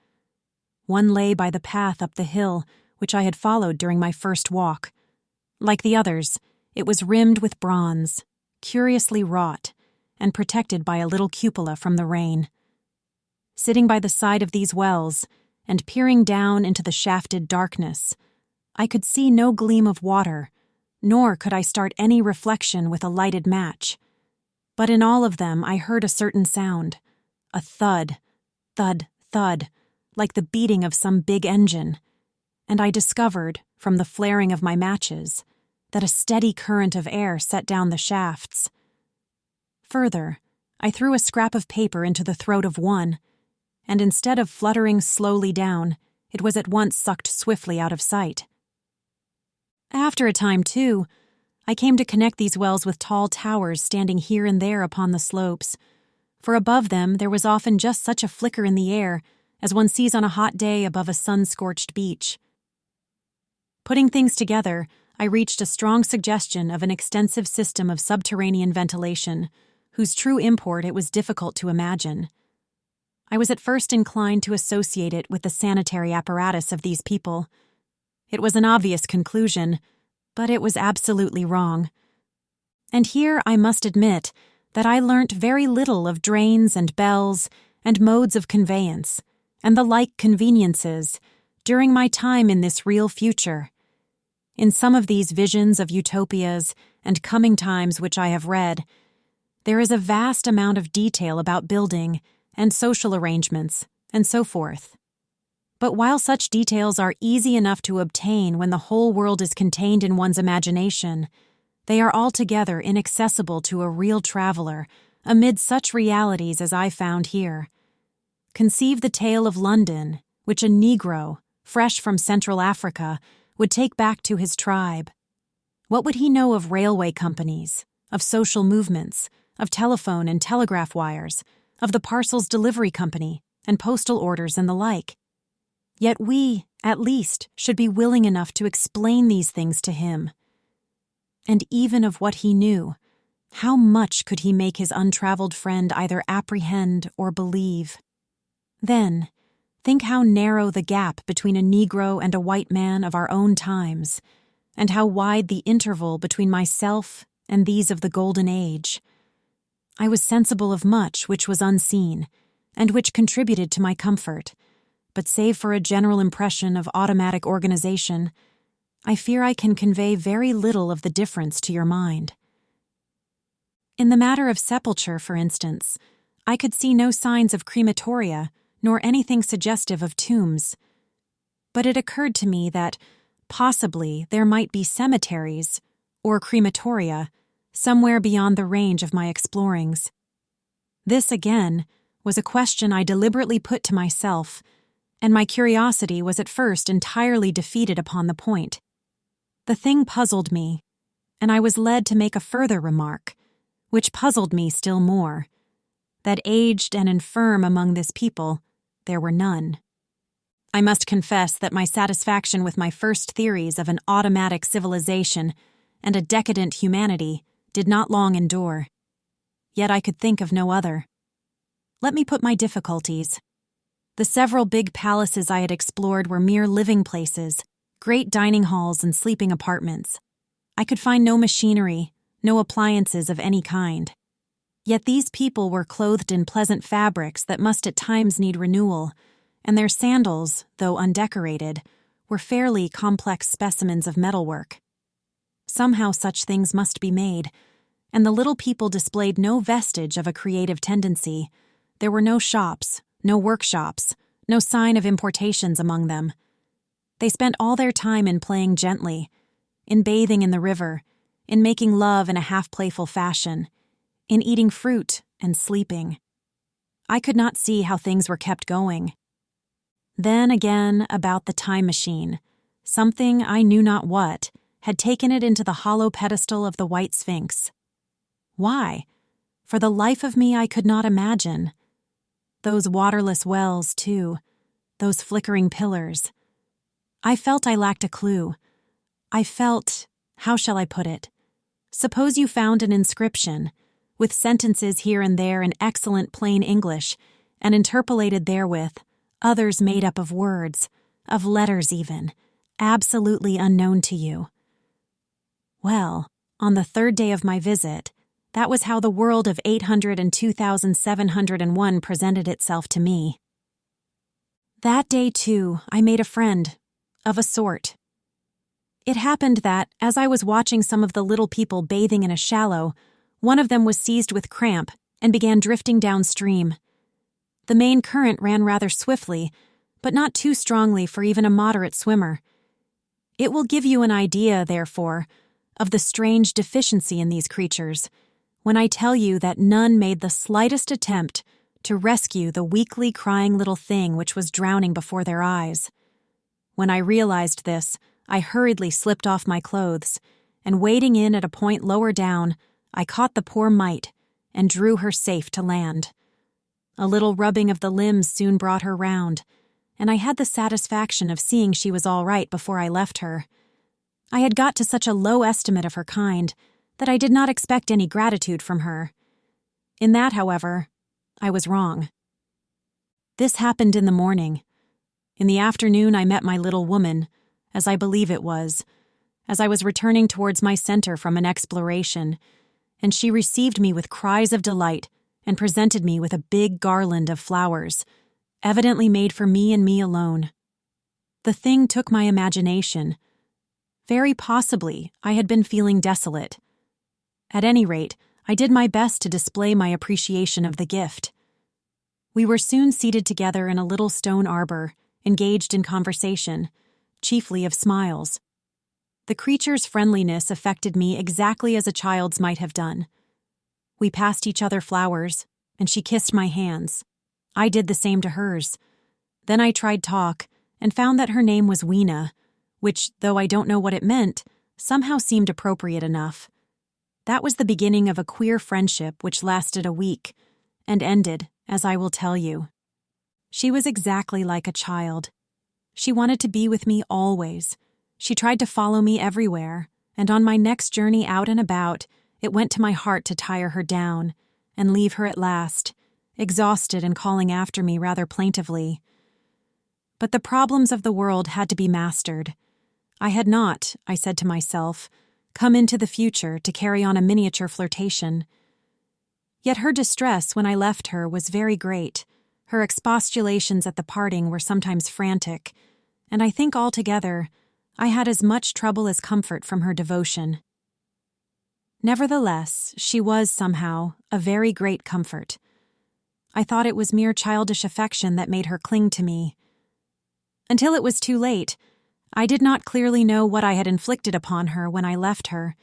One lay by the path up the hill, which I had followed during my first walk. Like the others, it was rimmed with bronze, curiously wrought, and protected by a little cupola from the rain. Sitting by the side of these wells, and peering down into the shafted darkness, I could see no gleam of water, nor could I start any reflection with a lighted match. But in all of them I heard a certain sound, a thud, thud, thud, like the beating of some big engine, and I discovered, from the flaring of my matches, that a steady current of air set down the shafts. Further, I threw a scrap of paper into the throat of one, and instead of fluttering slowly down, it was at once sucked swiftly out of sight. After a time, too, I came to connect these wells with tall towers standing here and there upon the slopes, for above them there was often just such a flicker in the air as one sees on a hot day above a sun-scorched beach. Putting things together, I reached a strong suggestion of an extensive system of subterranean ventilation, whose true import it was difficult to imagine. I was at first inclined to associate it with the sanitary apparatus of these people. It was an obvious conclusion, but it was absolutely wrong. And here I must admit that I learnt very little of drains and bells and modes of conveyance, and the like conveniences, during my time in this real future. In some of these visions of utopias and coming times which I have read, there is a vast amount of detail about building and social arrangements, and so forth. But while such details are easy enough to obtain when the whole world is contained in one's imagination, they are altogether inaccessible to a real traveler amid such realities as I found here. Conceive the tale of London, which a Negro, fresh from Central Africa, would take back to his tribe. What would he know of railway companies, of social movements, of telephone and telegraph wires, of the parcels delivery company, and postal orders and the like? Yet we, at least, should be willing enough to explain these things to him. And even of what he knew, how much could he make his untraveled friend either apprehend or believe? Then, think how narrow the gap between a Negro and a white man of our own times, and how wide the interval between myself and these of the Golden Age. I was sensible of much which was unseen, and which contributed to my comfort, but save for a general impression of automatic organization, I fear I can convey very little of the difference to your mind. In the matter of sepulture, for instance, I could see no signs of crematoria, nor anything suggestive of tombs. But it occurred to me that, possibly, there might be cemeteries, or crematoria, somewhere beyond the range of my explorings. This, again, was a question I deliberately put to myself, and my curiosity was at first entirely defeated upon the point. The thing puzzled me, and I was led to make a further remark, which puzzled me still more, that aged and infirm among this people there were none. I must confess that my satisfaction with my first theories of an automatic civilization and a decadent humanity did not long endure. Yet I could think of no other. let me put my difficulties. The several big palaces I had explored were mere living places, great dining halls and sleeping apartments. I could find no machinery, no appliances of any kind. Yet these people were clothed in pleasant fabrics that must at times need renewal, and their sandals, though undecorated, were fairly complex specimens of metalwork. Somehow such things must be made, and the little people displayed no vestige of a creative tendency. There were no shops, no workshops, no sign of importations among them. They spent all their time in playing gently, in bathing in the river, in making love in a half-playful fashion, in eating fruit and sleeping. I could not see how things were kept going. Then again, about the time machine, something I knew not what had taken it into the hollow pedestal of the White Sphinx. Why? For the life of me I could not imagine. Those waterless wells, too, those flickering pillars. I felt I lacked a clue. I felt, how shall I put it? Suppose you found an inscription, with sentences here and there in excellent plain English, and interpolated therewith, others made up of words, of letters even, absolutely unknown to you. Well, on the third day of my visit, that was how the world of 802,701 presented itself to me. That day, too, I made a friend, of a sort. It happened that, as I was watching some of the little people bathing in a shallow, one of them was seized with cramp and began drifting downstream. The main current ran rather swiftly, but not too strongly for even a moderate swimmer. It will give you an idea, therefore, of the strange deficiency in these creatures, when I tell you that none made the slightest attempt to rescue the weakly crying little thing which was drowning before their eyes. When I realized this, I hurriedly slipped off my clothes, and wading in at a point lower down, I caught the poor mite and drew her safe to land. A little rubbing of the limbs soon brought her round, and I had the satisfaction of seeing she was all right before I left her. I had got to such a low estimate of her kind that I did not expect any gratitude from her. In that, however, I was wrong. This happened in the morning. In the afternoon I met my little woman, as I believe it was, as I was returning towards my center from an exploration, and she received me with cries of delight and presented me with a big garland of flowers, evidently made for me and me alone. The thing took my imagination. Very possibly I had been feeling desolate. At any rate, I did my best to display my appreciation of the gift. We were soon seated together in a little stone arbor, engaged in conversation, chiefly of smiles. The creature's friendliness affected me exactly as a child's might have done. We passed each other flowers, and she kissed my hands. I did the same to hers. Then I tried talk, and found that her name was Weena, which, though I don't know what it meant, somehow seemed appropriate enough. That was the beginning of a queer friendship which lasted a week, and ended, as I will tell you. She was exactly like a child. She wanted to be with me always. She tried to follow me everywhere, and on my next journey out and about, it went to my heart to tire her down, and leave her at last, exhausted and calling after me rather plaintively. But the problems of the world had to be mastered. I had not, I said to myself, come into the future to carry on a miniature flirtation. Yet her distress when I left her was very great. Her expostulations at the parting were sometimes frantic, and I think altogether I had as much trouble as comfort from her devotion. Nevertheless, she was, somehow, a very great comfort. I thought it was mere childish affection that made her cling to me. Until it was too late, I did not clearly know what I had inflicted upon her when I left her.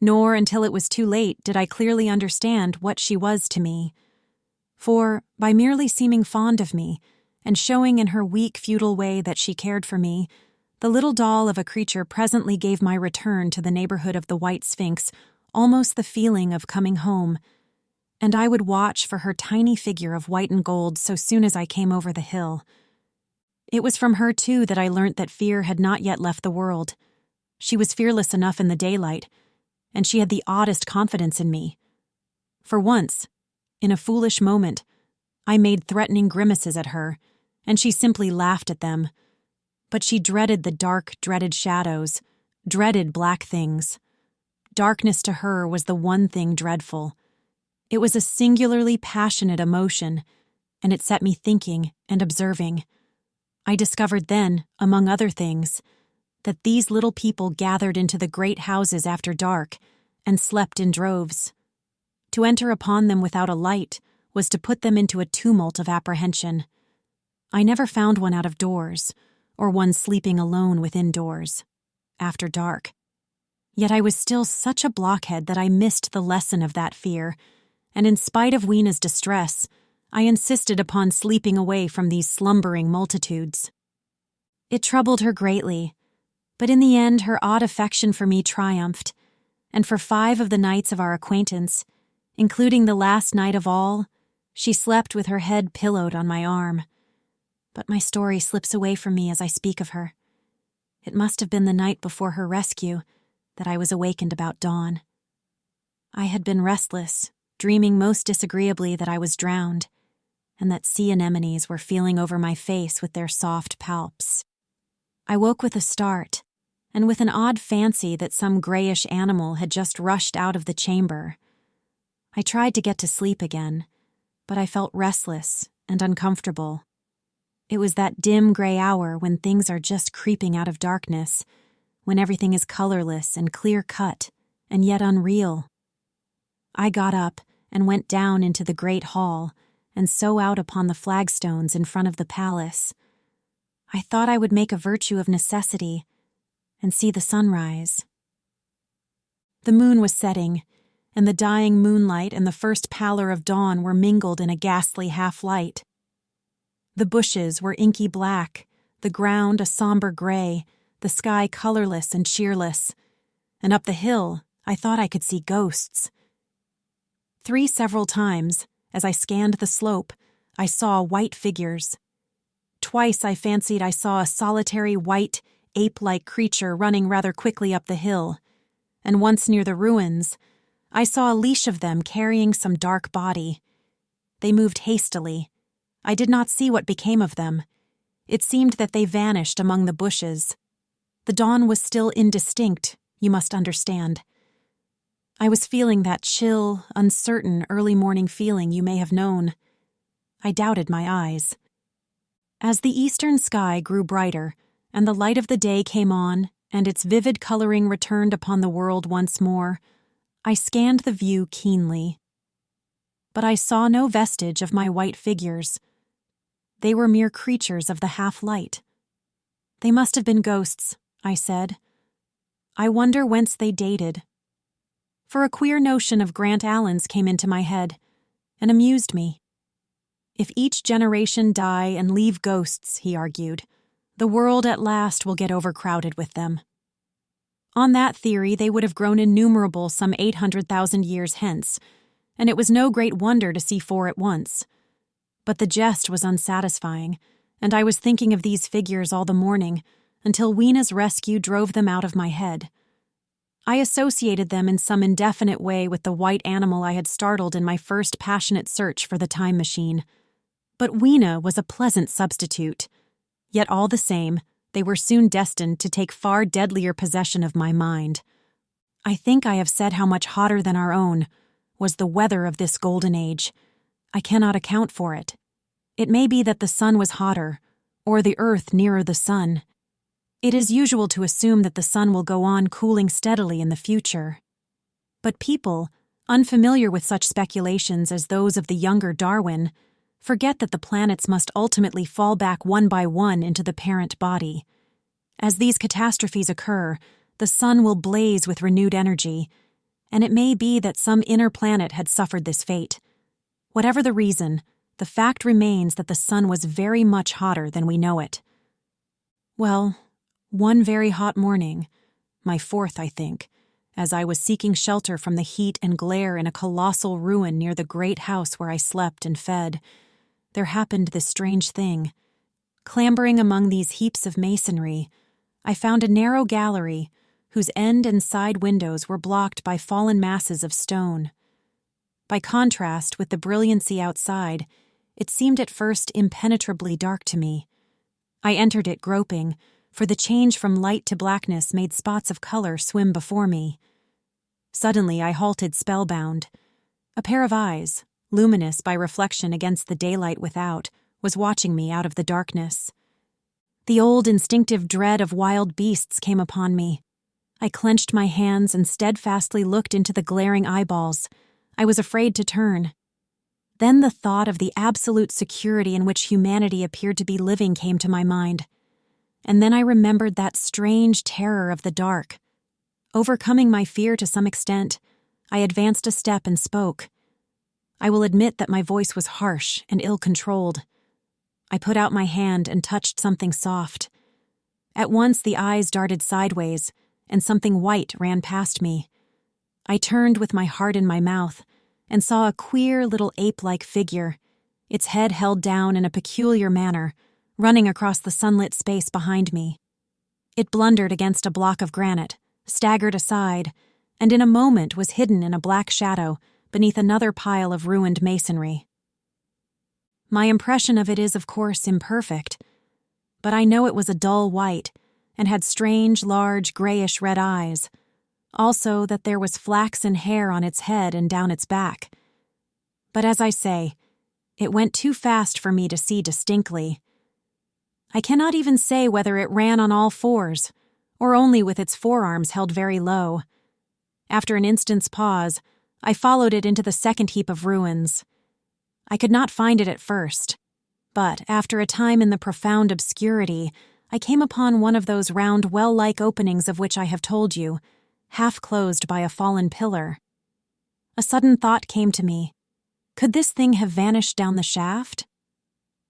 Nor until it was too late did I clearly understand what she was to me. For, by merely seeming fond of me, and showing in her weak, futile way that she cared for me, the little doll of a creature presently gave my return to the neighborhood of the White Sphinx almost the feeling of coming home, and I would watch for her tiny figure of white and gold so soon as I came over the hill. It was from her, too, that I learnt that fear had not yet left the world. She was fearless enough in the daylight, and she had the oddest confidence in me. For once, in a foolish moment, I made threatening grimaces at her, and she simply laughed at them. But she dreaded the dark, dreaded shadows, dreaded black things. Darkness to her was the one thing dreadful. It was a singularly passionate emotion, and it set me thinking and observing. I discovered then, among other things, that these little people gathered into the great houses after dark and slept in droves. To enter upon them without a light was to put them into a tumult of apprehension. I never found one out of doors, or one sleeping alone within doors, after dark. Yet I was still such a blockhead that I missed the lesson of that fear, and in spite of Weena's distress, I insisted upon sleeping away from these slumbering multitudes. It troubled her greatly, but in the end her odd affection for me triumphed, and for 5 of the nights of our acquaintance, including the last night of all, she slept with her head pillowed on my arm. But my story slips away from me as I speak of her. It must have been the night before her rescue that I was awakened about dawn. I had been restless, dreaming most disagreeably that I was drowned, and that sea anemones were feeling over my face with their soft palps. I woke with a start, and with an odd fancy that some grayish animal had just rushed out of the chamber. I tried to get to sleep again, but I felt restless and uncomfortable. It was that dim gray hour when things are just creeping out of darkness, when everything is colorless and clear-cut, and yet unreal. I got up and went down into the great hall, and so out upon the flagstones in front of the palace. I thought I would make a virtue of necessity and see the sunrise. The moon was setting, and the dying moonlight and the first pallor of dawn were mingled in a ghastly half-light. The bushes were inky black, the ground a somber gray, the sky colorless and cheerless, and up the hill I thought I could see ghosts. 3 several times, as I scanned the slope, I saw white figures. Twice I fancied I saw a solitary white, ape-like creature running rather quickly up the hill, and once near the ruins, I saw a leash of them carrying some dark body. They moved hastily. I did not see what became of them. It seemed that they vanished among the bushes. The dawn was still indistinct, you must understand. I was feeling that chill, uncertain, early morning feeling you may have known. I doubted my eyes. As the eastern sky grew brighter, and the light of the day came on, and its vivid coloring returned upon the world once more, I scanned the view keenly. But I saw no vestige of my white figures. They were mere creatures of the half-light. They must have been ghosts, I said. I wonder whence they dated. For a queer notion of Grant Allen's came into my head, and amused me. If each generation die and leave ghosts, he argued, the world at last will get overcrowded with them. On that theory, they would have grown innumerable some 800,000 years hence, and it was no great wonder to see 4 at once. But the jest was unsatisfying, and I was thinking of these figures all the morning, until Weena's rescue drove them out of my head. I associated them in some indefinite way with the white animal I had startled in my first passionate search for the time machine. But Weena was a pleasant substitute. Yet all the same, they were soon destined to take far deadlier possession of my mind. I think I have said how much hotter than our own was the weather of this golden age. I cannot account for it. It may be that the sun was hotter, or the earth nearer the sun. It is usual to assume that the sun will go on cooling steadily in the future. But people, unfamiliar with such speculations as those of the younger Darwin, forget that the planets must ultimately fall back one by one into the parent body. As these catastrophes occur, the sun will blaze with renewed energy, and it may be that some inner planet had suffered this fate. Whatever the reason, the fact remains that the sun was very much hotter than we know it. Well, one very hot morning, my 4th, I think, as I was seeking shelter from the heat and glare in a colossal ruin near the great house where I slept and fed, there happened this strange thing. Clambering among these heaps of masonry, I found a narrow gallery whose end and side windows were blocked by fallen masses of stone. By contrast with the brilliancy outside, It seemed at first impenetrably dark to me. I entered it groping, for the change from light to blackness made spots of color swim before me. Suddenly I halted spellbound. A pair of eyes, luminous by reflection against the daylight without, was watching me out of the darkness. The old instinctive dread of wild beasts came upon me. I clenched my hands and steadfastly looked into the glaring eyeballs. I was afraid to turn. Then the thought of the absolute security in which humanity appeared to be living came to my mind. And then I remembered that strange terror of the dark. Overcoming my fear to some extent, I advanced a step and spoke. I will admit that my voice was harsh and ill-controlled. I put out my hand and touched something soft. At once the eyes darted sideways, and something white ran past me. I turned with my heart in my mouth and saw a queer little ape-like figure, its head held down in a peculiar manner, running across the sunlit space behind me. It blundered against a block of granite, staggered aside, and in a moment was hidden in a black shadow beneath another pile of ruined masonry. My impression of it is, of course, imperfect, but I know it was a dull white and had strange, large, grayish-red eyes. Also that there was flaxen hair on its head and down its back. But as I say, it went too fast for me to see distinctly. I cannot even say whether it ran on all fours, or only with its forearms held very low. After an instant's pause, I followed it into the second heap of ruins. I could not find it at first, but after a time in the profound obscurity, I came upon one of those round well-like openings of which I have told you, half closed by a fallen pillar. A sudden thought came to me. Could this thing have vanished down the shaft?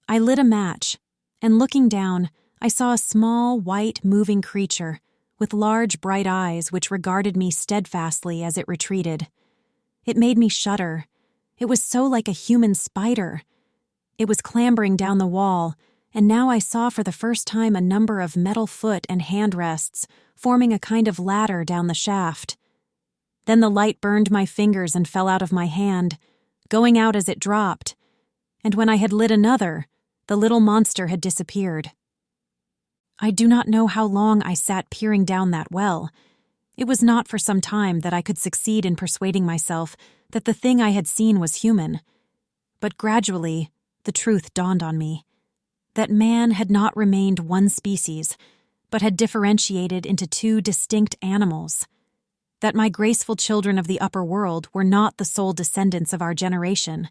I lit a match, and looking down, I saw a small, white, moving creature with large, bright eyes which regarded me steadfastly as it retreated. It made me shudder. It was so like a human spider. It was clambering down the wall, and now I saw for the first time a number of metal foot and hand rests, forming a kind of ladder down the shaft. Then the light burned my fingers and fell out of my hand, going out as it dropped, and when I had lit another, the little monster had disappeared. I do not know how long I sat peering down that well. It was not for some time that I could succeed in persuading myself that the thing I had seen was human. But gradually, the truth dawned on me. That man had not remained one species, but had differentiated into two distinct animals. That my graceful children of the upper world were not the sole descendants of our generation,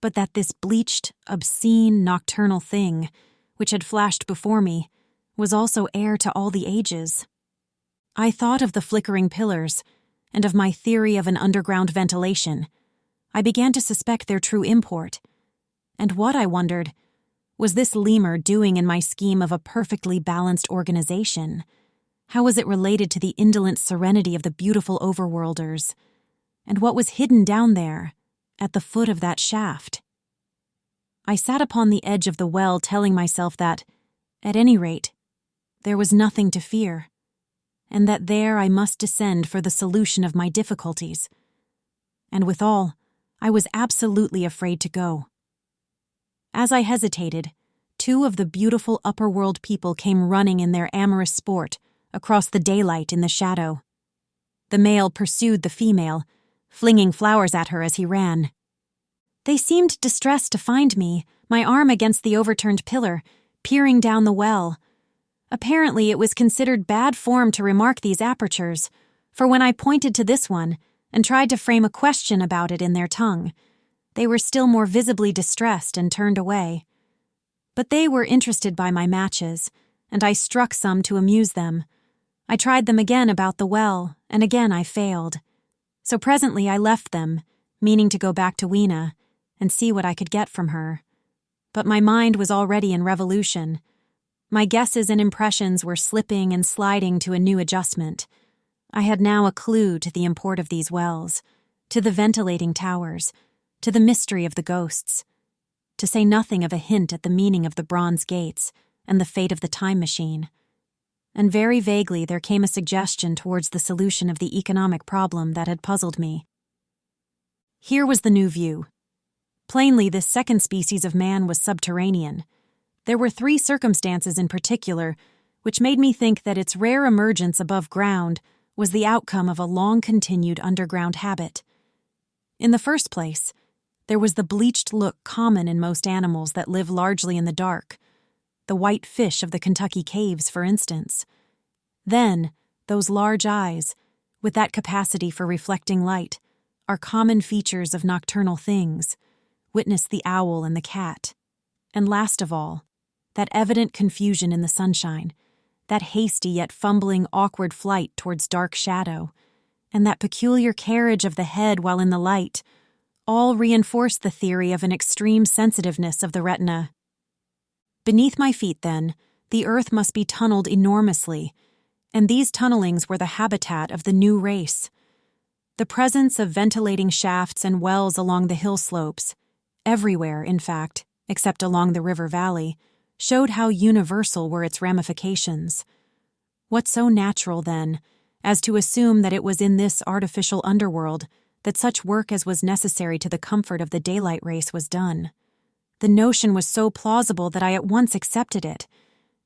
but that this bleached, obscene, nocturnal thing, which had flashed before me, was also heir to all the ages. I thought of the flickering pillars, and of my theory of an underground ventilation. I began to suspect their true import. And what, I wondered, was this lemur doing in my scheme of a perfectly balanced organization? How was it related to the indolent serenity of the beautiful overworlders? And what was hidden down there, at the foot of that shaft? I sat upon the edge of the well telling myself that, at any rate, there was nothing to fear, and that there I must descend for the solution of my difficulties. And withal, I was absolutely afraid to go. As I hesitated, two of the beautiful upper-world people came running in their amorous sport across the daylight in the shadow. The male pursued the female, flinging flowers at her as he ran. They seemed distressed to find me, my arm against the overturned pillar, peering down the well. Apparently it was considered bad form to remark these apertures, for when I pointed to this one and tried to frame a question about it in their tongue, they were still more visibly distressed and turned away. But they were interested by my matches, and I struck some to amuse them. I tried them again about the well, and again I failed. So presently I left them, meaning to go back to Weena and see what I could get from her. But my mind was already in revolution. My guesses and impressions were slipping and sliding to a new adjustment. I had now a clue to the import of these wells, to the ventilating towers, to the mystery of the ghosts, to say nothing of a hint at the meaning of the bronze gates and the fate of the time machine. And very vaguely there came a suggestion towards the solution of the economic problem that had puzzled me. Here was the new view. Plainly, this second species of man was subterranean. There were 3 circumstances in particular which made me think that its rare emergence above ground was the outcome of a long-continued underground habit. In the first place, there was the bleached look common in most animals that live largely in the dark, the white fish of the Kentucky caves, for instance. Then, those large eyes, with that capacity for reflecting light, are common features of nocturnal things. Witness the owl and the cat. And last of all, that evident confusion in the sunshine, that hasty yet fumbling awkward flight towards dark shadow, and that peculiar carriage of the head while in the light, all reinforce the theory of an extreme sensitiveness of the retina. Beneath my feet, then, the earth must be tunneled enormously, and these tunnelings were the habitat of the new race. The presence of ventilating shafts and wells along the hill slopes, everywhere, in fact, except along the river valley, showed how universal were its ramifications. What so natural, then, as to assume that it was in this artificial underworld that such work as was necessary to the comfort of the daylight race was done? The notion was so plausible that I at once accepted it,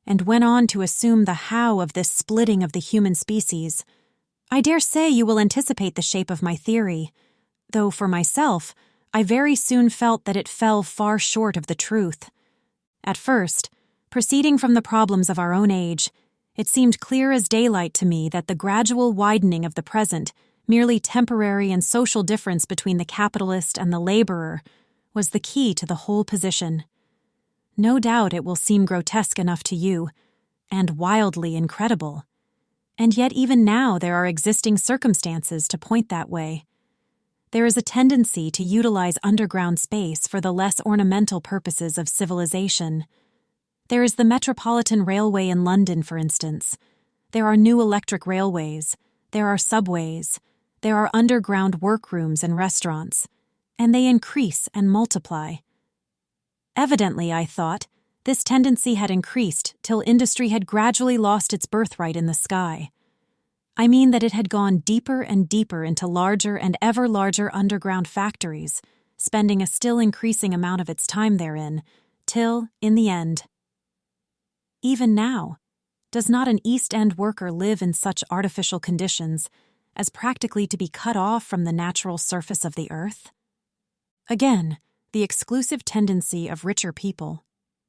and went on to assume the how of this splitting of the human species. I dare say you will anticipate the shape of my theory, though for myself, I very soon felt that it fell far short of the truth. At first, proceeding from the problems of our own age, it seemed clear as daylight to me that the gradual widening of the present, merely temporary and social difference between the capitalist and the laborer, was the key to the whole position. No doubt it will seem grotesque enough to you, and wildly incredible. And yet even now there are existing circumstances to point that way. There is a tendency to utilize underground space for the less ornamental purposes of civilization. There is the Metropolitan Railway in London, for instance. There are new electric railways. There are subways. There are underground workrooms and restaurants. And they increase and multiply. Evidently, I thought, this tendency had increased till industry had gradually lost its birthright in the sky. I mean that it had gone deeper and deeper into larger and ever larger underground factories, spending a still increasing amount of its time therein, till, in the end. Even now, does not an East End worker live in such artificial conditions as practically to be cut off from the natural surface of the earth? Again, the exclusive tendency of richer people,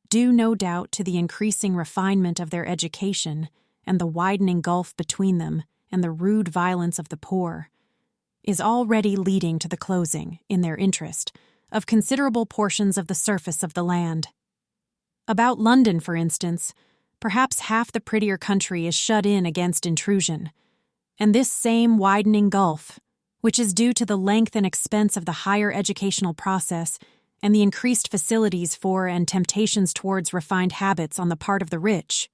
due no doubt to the increasing refinement of their education and the widening gulf between them and the rude violence of the poor, is already leading to the closing, in their interest, of considerable portions of the surface of the land. About London, for instance, perhaps half the prettier country is shut in against intrusion, and this same widening gulf, which is due to the length and expense of the higher educational process and the increased facilities for and temptations towards refined habits on the part of the rich,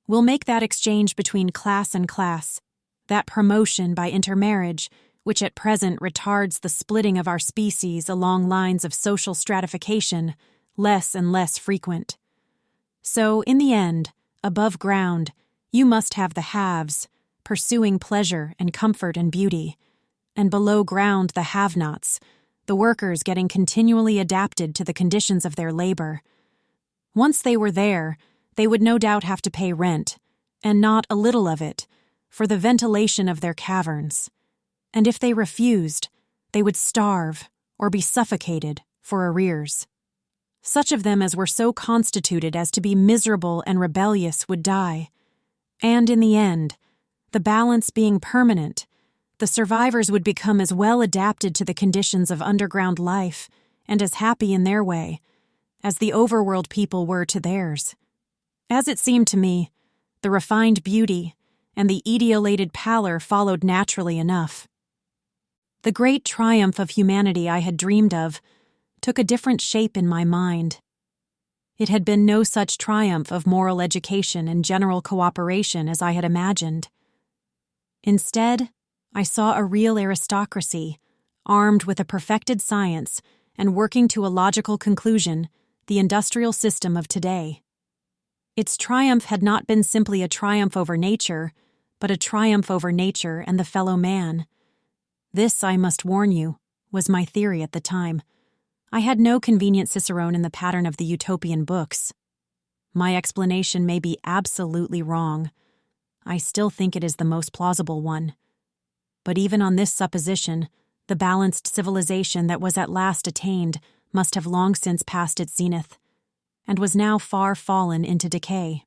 will make that exchange between class and class, that promotion by intermarriage, which at present retards the splitting of our species along lines of social stratification, less and less frequent. So, in the end, above ground, you must have the haves, pursuing pleasure and comfort and beauty, and below ground the have-nots, the workers getting continually adapted to the conditions of their labor. Once they were there, they would no doubt have to pay rent, and not a little of it, for the ventilation of their caverns, and if they refused, they would starve or be suffocated for arrears. Such of them as were so constituted as to be miserable and rebellious would die, and in the end, the balance being permanent, the survivors would become as well adapted to the conditions of underground life and as happy in their way as the overworld people were to theirs. As it seemed to me, the refined beauty and the etiolated pallor followed naturally enough. The great triumph of humanity I had dreamed of took a different shape in my mind. It had been no such triumph of moral education and general cooperation as I had imagined. Instead, I saw a real aristocracy, armed with a perfected science and working to a logical conclusion, the industrial system of today. Its triumph had not been simply a triumph over nature, but a triumph over nature and the fellow man. This, I must warn you, was my theory at the time. I had no convenient cicerone in the pattern of the utopian books. My explanation may be absolutely wrong. I still think it is the most plausible one. But even on this supposition, the balanced civilization that was at last attained must have long since passed its zenith, and was now far fallen into decay.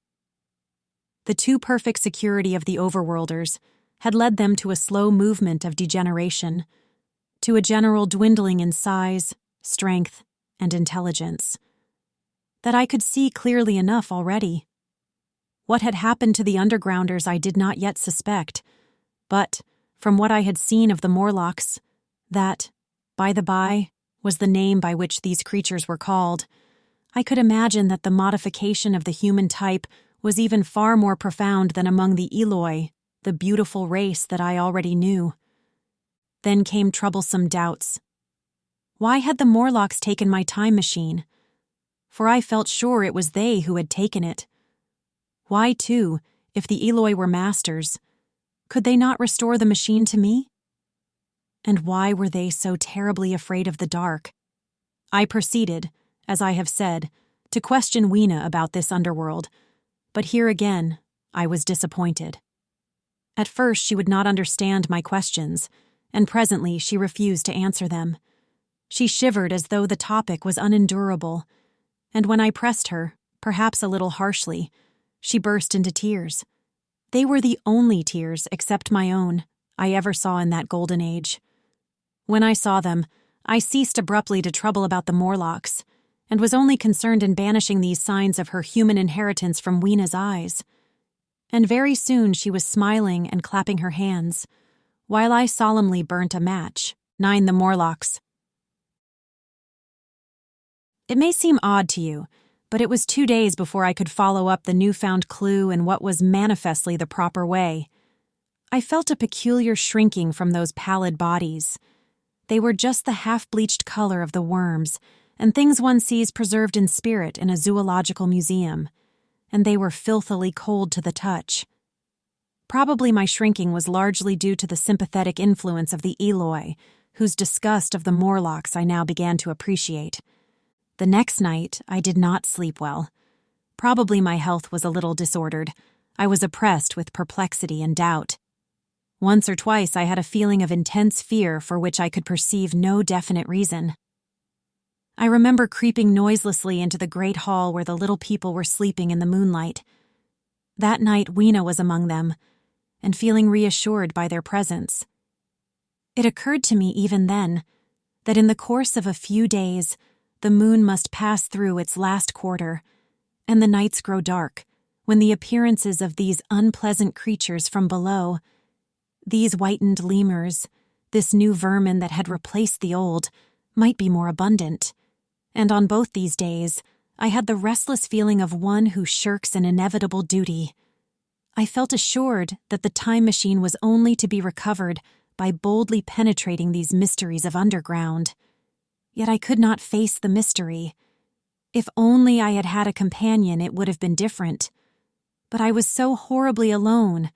The too perfect security of the overworlders had led them to a slow movement of degeneration, to a general dwindling in size, strength, and intelligence, that I could see clearly enough already. What had happened to the undergrounders I did not yet suspect, but, from what I had seen of the Morlocks, that, by the by, was the name by which these creatures were called, I could imagine that the modification of the human type was even far more profound than among the Eloi, the beautiful race that I already knew. Then came troublesome doubts. Why had the Morlocks taken my time machine? For I felt sure it was they who had taken it. Why, too, if the Eloi were masters, could they not restore the machine to me? And why were they so terribly afraid of the dark? I proceeded, as I have said, to question Weena about this underworld, but here again I was disappointed. At first she would not understand my questions, and presently she refused to answer them. She shivered as though the topic was unendurable, and when I pressed her, perhaps a little harshly, she burst into tears. They were the only tears, except my own, I ever saw in that golden age. When I saw them, I ceased abruptly to trouble about the Morlocks, and was only concerned in banishing these signs of her human inheritance from Weena's eyes. And very soon she was smiling and clapping her hands, while I solemnly burnt a match. 9. The Morlocks. It may seem odd to you, but it was 2 days before I could follow up the newfound clue in what was manifestly the proper way. I felt a peculiar shrinking from those pallid bodies. They were just the half-bleached color of the worms, and things one sees preserved in spirit in a zoological museum, and they were filthily cold to the touch. Probably my shrinking was largely due to the sympathetic influence of the Eloi, whose disgust of the Morlocks I now began to appreciate. The next night I did not sleep well. Probably my health was a little disordered. I was oppressed with perplexity and doubt. Once or twice I had a feeling of intense fear for which I could perceive no definite reason. I remember creeping noiselessly into the great hall where the little people were sleeping in the moonlight. That night Weena was among them, and feeling reassured by their presence. It occurred to me even then that in the course of a few days the moon must pass through its last quarter, and the nights grow dark, when the appearances of these unpleasant creatures from below, these whitened lemurs, this new vermin that had replaced the old, might be more abundant. And on both these days, I had the restless feeling of one who shirks an inevitable duty. I felt assured that the time machine was only to be recovered by boldly penetrating these mysteries of underground. Yet I could not face the mystery. If only I had had a companion, it would have been different. But I was so horribly alone,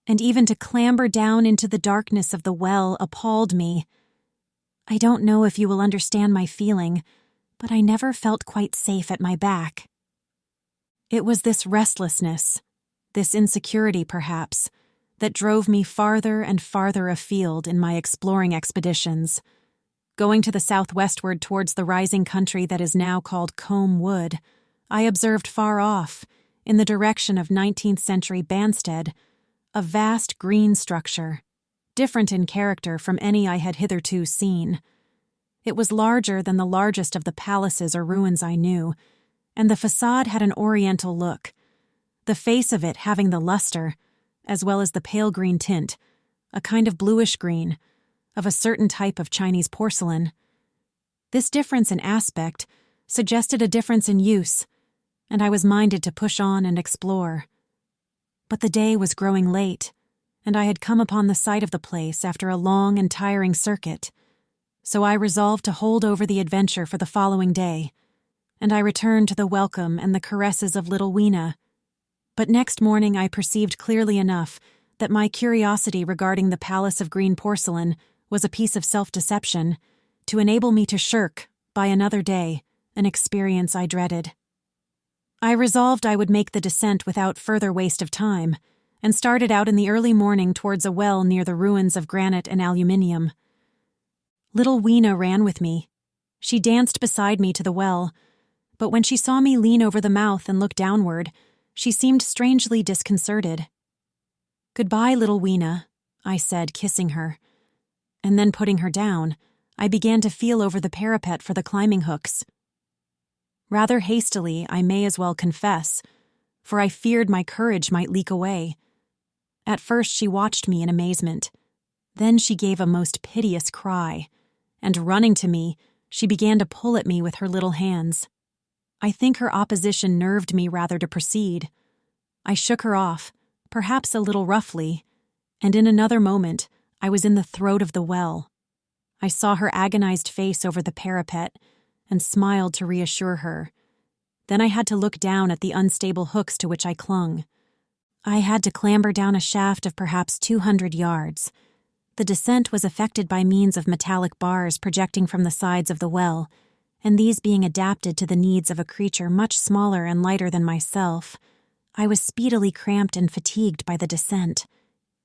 and even to clamber down into the darkness of the well appalled me. I don't know if you will understand my feeling, but I never felt quite safe at my back. It was this restlessness, this insecurity perhaps, that drove me farther and farther afield in my exploring expeditions. Going to the southwestward towards the rising country that is now called Combe Wood, I observed far off, in the direction of 19th century Banstead, a vast green structure, different in character from any I had hitherto seen. It was larger than the largest of the palaces or ruins I knew, and the facade had an oriental look, the face of it having the luster, as well as the pale green tint, a kind of bluish green, of a certain type of Chinese porcelain. This difference in aspect suggested a difference in use, and I was minded to push on and explore. But the day was growing late, and I had come upon the site of the place after a long and tiring circuit, so I resolved to hold over the adventure for the following day, and I returned to the welcome and the caresses of little Weena. But next morning I perceived clearly enough that my curiosity regarding the palace of green porcelain was a piece of self-deception, to enable me to shirk, by another day, an experience I dreaded. I resolved I would make the descent without further waste of time, and started out in the early morning towards a well near the ruins of granite and aluminium. Little Weena ran with me. She danced beside me to the well, but when she saw me lean over the mouth and look downward, she seemed strangely disconcerted. "Goodbye, little Weena," I said, kissing her. And then putting her down, I began to feel over the parapet for the climbing hooks. Rather hastily, I may as well confess, for I feared my courage might leak away. At first she watched me in amazement. Then she gave a most piteous cry, and running to me, she began to pull at me with her little hands. I think her opposition nerved me rather to proceed. I shook her off, perhaps a little roughly, and in another moment I was in the throat of the well. I saw her agonized face over the parapet and smiled to reassure her. Then I had to look down at the unstable hooks to which I clung. I had to clamber down a shaft of perhaps 200 yards. The descent was effected by means of metallic bars projecting from the sides of the well, and these being adapted to the needs of a creature much smaller and lighter than myself, I was speedily cramped and fatigued by the descent,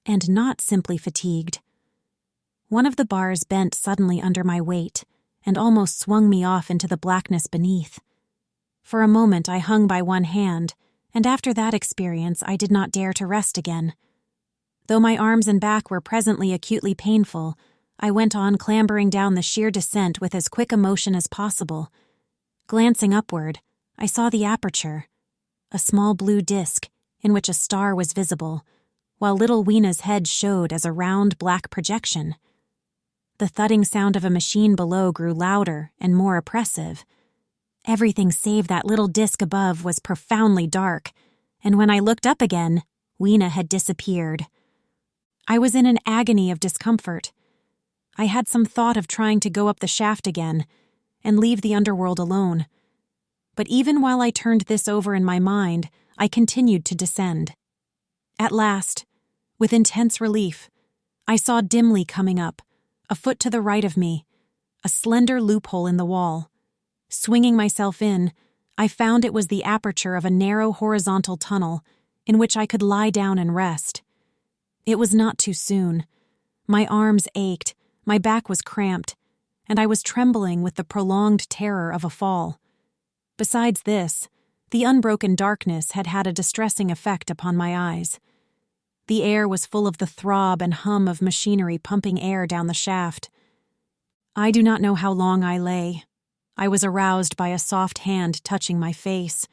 and not simply fatigued. One of the bars bent suddenly under my weight and almost swung me off into the blackness beneath. For a moment I hung by one hand, and after that experience I did not dare to rest again. Though my arms and back were presently acutely painful, I went on clambering down the sheer descent with as quick a motion as possible. Glancing upward, I saw the aperture, a small blue disk in which a star was visible, while little Weena's head showed as a round black projection. The thudding sound of a machine below grew louder and more oppressive. Everything save that little disk above was profoundly dark, and when I looked up again, Weena had disappeared. I was in an agony of discomfort. I had some thought of trying to go up the shaft again and leave the underworld alone. But even while I turned this over in my mind, I continued to descend. At last, with intense relief, I saw dimly coming up, a foot to the right of me, a slender loophole in the wall. Swinging myself in, I found it was the aperture of a narrow horizontal tunnel in which I could lie down and rest. It was not too soon. My arms ached, my back was cramped, and I was trembling with the prolonged terror of a fall. Besides this, the unbroken darkness had had a distressing effect upon my eyes. The air was full of the throb and hum of machinery pumping air down the shaft. I do not know how long I lay. I was aroused by a soft hand touching my face.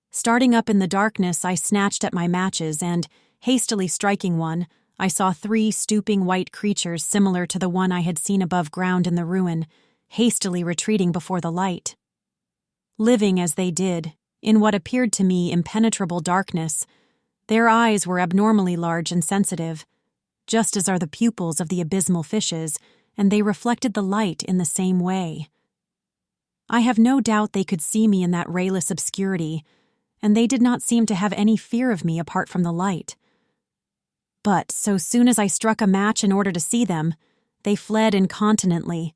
Starting up in the darkness, I snatched at my matches and, hastily striking one, I saw 3 stooping white creatures similar to the one I had seen above ground in the ruin, hastily retreating before the light. Living as they did, in what appeared to me impenetrable darkness, their eyes were abnormally large and sensitive, just as are the pupils of the abysmal fishes, and they reflected the light in the same way. I have no doubt they could see me in that rayless obscurity, and they did not seem to have any fear of me apart from the light. But so soon as I struck a match in order to see them, they fled incontinently,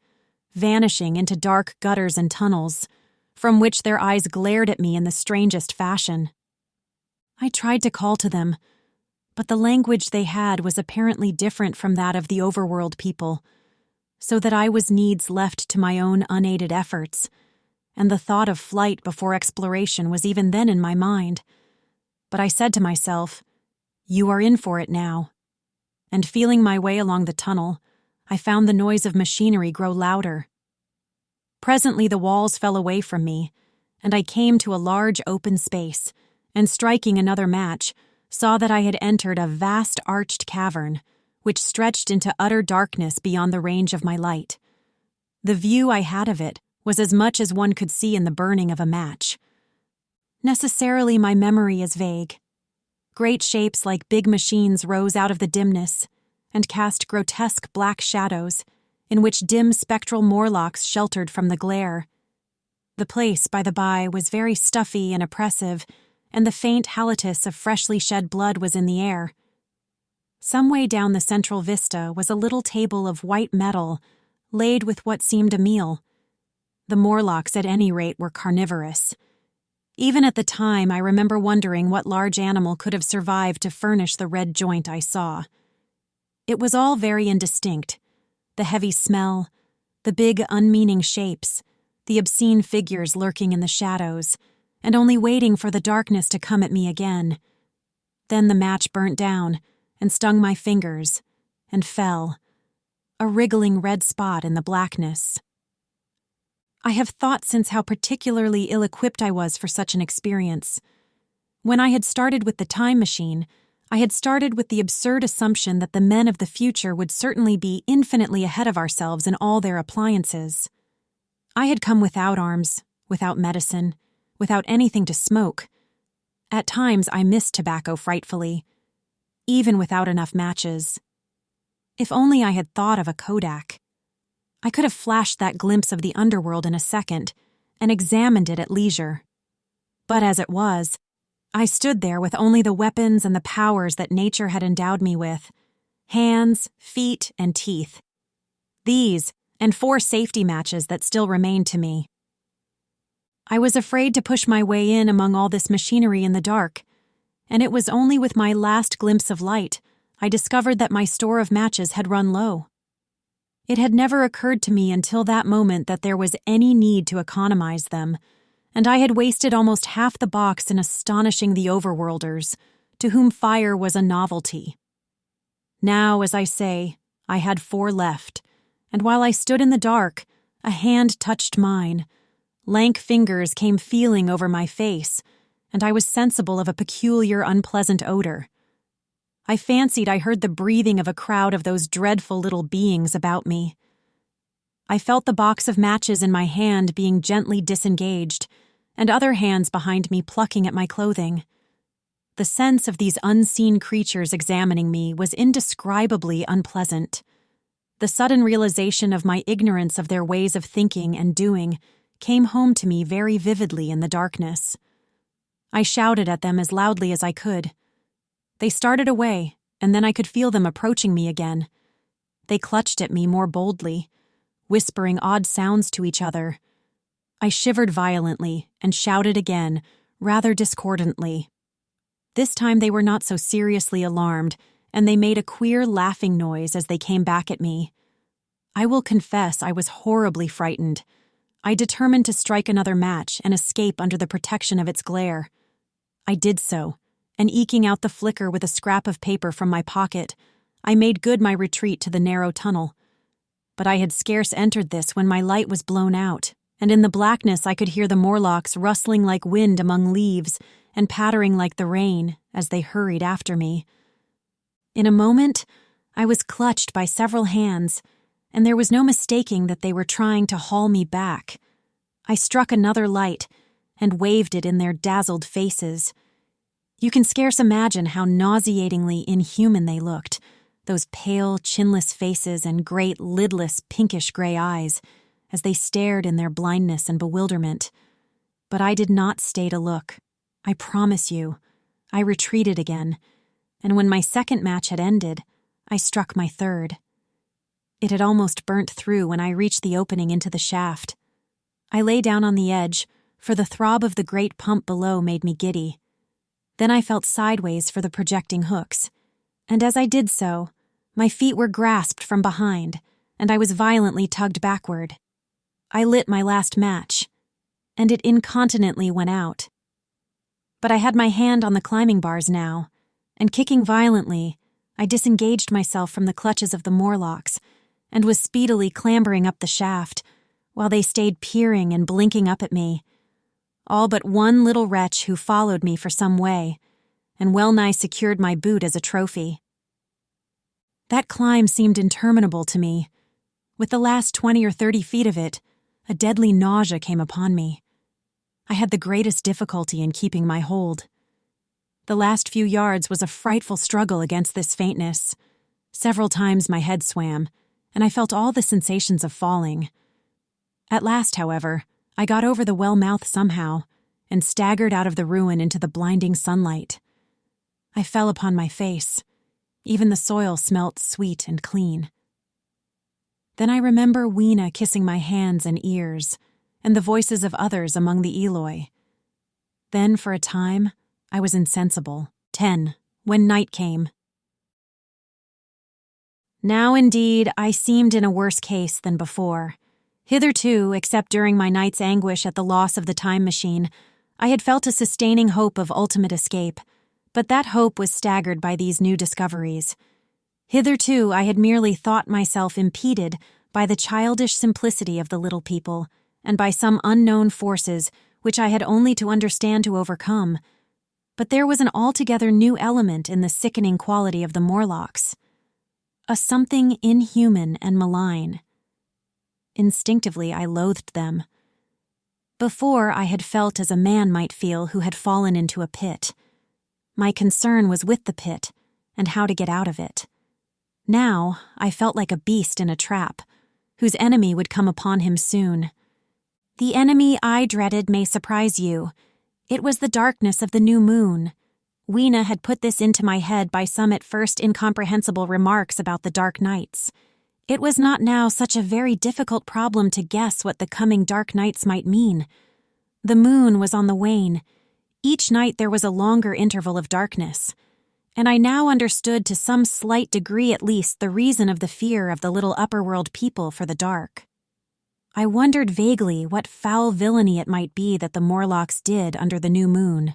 vanishing into dark gutters and tunnels, from which their eyes glared at me in the strangest fashion. I tried to call to them, but the language they had was apparently different from that of the overworld people, so that I was needs left to my own unaided efforts, and the thought of flight before exploration was even then in my mind. But I said to myself, "You are in for it now." And feeling my way along the tunnel, I found the noise of machinery grow louder. Presently the walls fell away from me, and I came to a large open space, and striking another match, saw that I had entered a vast arched cavern, which stretched into utter darkness beyond the range of my light. The view I had of it was as much as one could see in the burning of a match. Necessarily my memory is vague. Great shapes like big machines rose out of the dimness, and cast grotesque black shadows, in which dim spectral Morlocks sheltered from the glare. The place, by the by, was very stuffy and oppressive, and the faint halitus of freshly shed blood was in the air. Some way down the central vista was a little table of white metal, laid with what seemed a meal. The Morlocks, at any rate, were carnivorous. Even at the time, I remember wondering what large animal could have survived to furnish the red joint I saw. It was all very indistinct. The heavy smell, the big, unmeaning shapes, the obscene figures lurking in the shadows, and only waiting for the darkness to come at me again. Then the match burnt down and stung my fingers and fell, a wriggling red spot in the blackness. I have thought since how particularly ill-equipped I was for such an experience. When I had started with the time machine, I had started with the absurd assumption that the men of the future would certainly be infinitely ahead of ourselves in all their appliances. I had come without arms, without medicine, without anything to smoke. At times I missed tobacco frightfully, even without enough matches. If only I had thought of a Kodak. I could have flashed that glimpse of the underworld in a second and examined it at leisure. But as it was, I stood there with only the weapons and the powers that nature had endowed me with: hands, feet, and teeth. These, and 4 safety matches that still remained to me. I was afraid to push my way in among all this machinery in the dark, and it was only with my last glimpse of light I discovered that my store of matches had run low. It had never occurred to me until that moment that there was any need to economize them, and I had wasted almost half the box in astonishing the overworlders, to whom fire was a novelty. Now, as I say, I had 4 left, and while I stood in the dark, a hand touched mine. Lank fingers came feeling over my face, and I was sensible of a peculiar, unpleasant odor. I fancied I heard the breathing of a crowd of those dreadful little beings about me. I felt the box of matches in my hand being gently disengaged, and other hands behind me plucking at my clothing. The sense of these unseen creatures examining me was indescribably unpleasant. The sudden realization of my ignorance of their ways of thinking and doing came home to me very vividly in the darkness. I shouted at them as loudly as I could. They started away, and then I could feel them approaching me again. They clutched at me more boldly, whispering odd sounds to each other. I shivered violently and shouted again, rather discordantly. This time they were not so seriously alarmed, and they made a queer laughing noise as they came back at me. I will confess I was horribly frightened. I determined to strike another match and escape under the protection of its glare. I did so, and eking out the flicker with a scrap of paper from my pocket, I made good my retreat to the narrow tunnel. But I had scarce entered this when my light was blown out, and in the blackness I could hear the Morlocks rustling like wind among leaves and pattering like the rain as they hurried after me. In a moment, I was clutched by several hands, and there was no mistaking that they were trying to haul me back. I struck another light and waved it in their dazzled faces. You can scarce imagine how nauseatingly inhuman they looked, those pale, chinless faces and great, lidless, pinkish-gray eyes, as they stared in their blindness and bewilderment. But I did not stay to look. I promise you. I retreated again, and when my second match had ended, I struck my third. It had almost burnt through when I reached the opening into the shaft. I lay down on the edge, for the throb of the great pump below made me giddy. Then I felt sideways for the projecting hooks, and as I did so, my feet were grasped from behind, and I was violently tugged backward. I lit my last match, and it incontinently went out. But I had my hand on the climbing bars now, and kicking violently, I disengaged myself from the clutches of the Morlocks, and was speedily clambering up the shaft, while they stayed peering and blinking up at me, all but one little wretch who followed me for some way, and well-nigh secured my boot as a trophy. That climb seemed interminable to me. With the last 20 or 30 feet of it, a deadly nausea came upon me. I had the greatest difficulty in keeping my hold. The last few yards was a frightful struggle against this faintness. Several times my head swam, and I felt all the sensations of falling. At last, however, I got over the well mouth somehow, and staggered out of the ruin into the blinding sunlight. I fell upon my face. Even the soil smelt sweet and clean. Then I remember Weena kissing my hands and ears, and the voices of others among the Eloi. Then, for a time, I was insensible. 10. When night came. Now, indeed, I seemed in a worse case than before. Hitherto, except during my night's anguish at the loss of the time machine, I had felt a sustaining hope of ultimate escape, but that hope was staggered by these new discoveries. Hitherto, I had merely thought myself impeded by the childish simplicity of the little people, and by some unknown forces which I had only to understand to overcome. But there was an altogether new element in the sickening quality of the Morlocks. A something inhuman and malign. Instinctively, I loathed them. Before, I had felt as a man might feel who had fallen into a pit. My concern was with the pit, and how to get out of it. Now, I felt like a beast in a trap, whose enemy would come upon him soon. The enemy I dreaded may surprise you. It was the darkness of the new moon. Weena had put this into my head by some at first incomprehensible remarks about the dark nights. It was not now such a very difficult problem to guess what the coming dark nights might mean. The moon was on the wane. Each night there was a longer interval of darkness. And I now understood to some slight degree at least the reason of the fear of the little upper-world people for the dark. I wondered vaguely what foul villainy it might be that the Morlocks did under the new moon.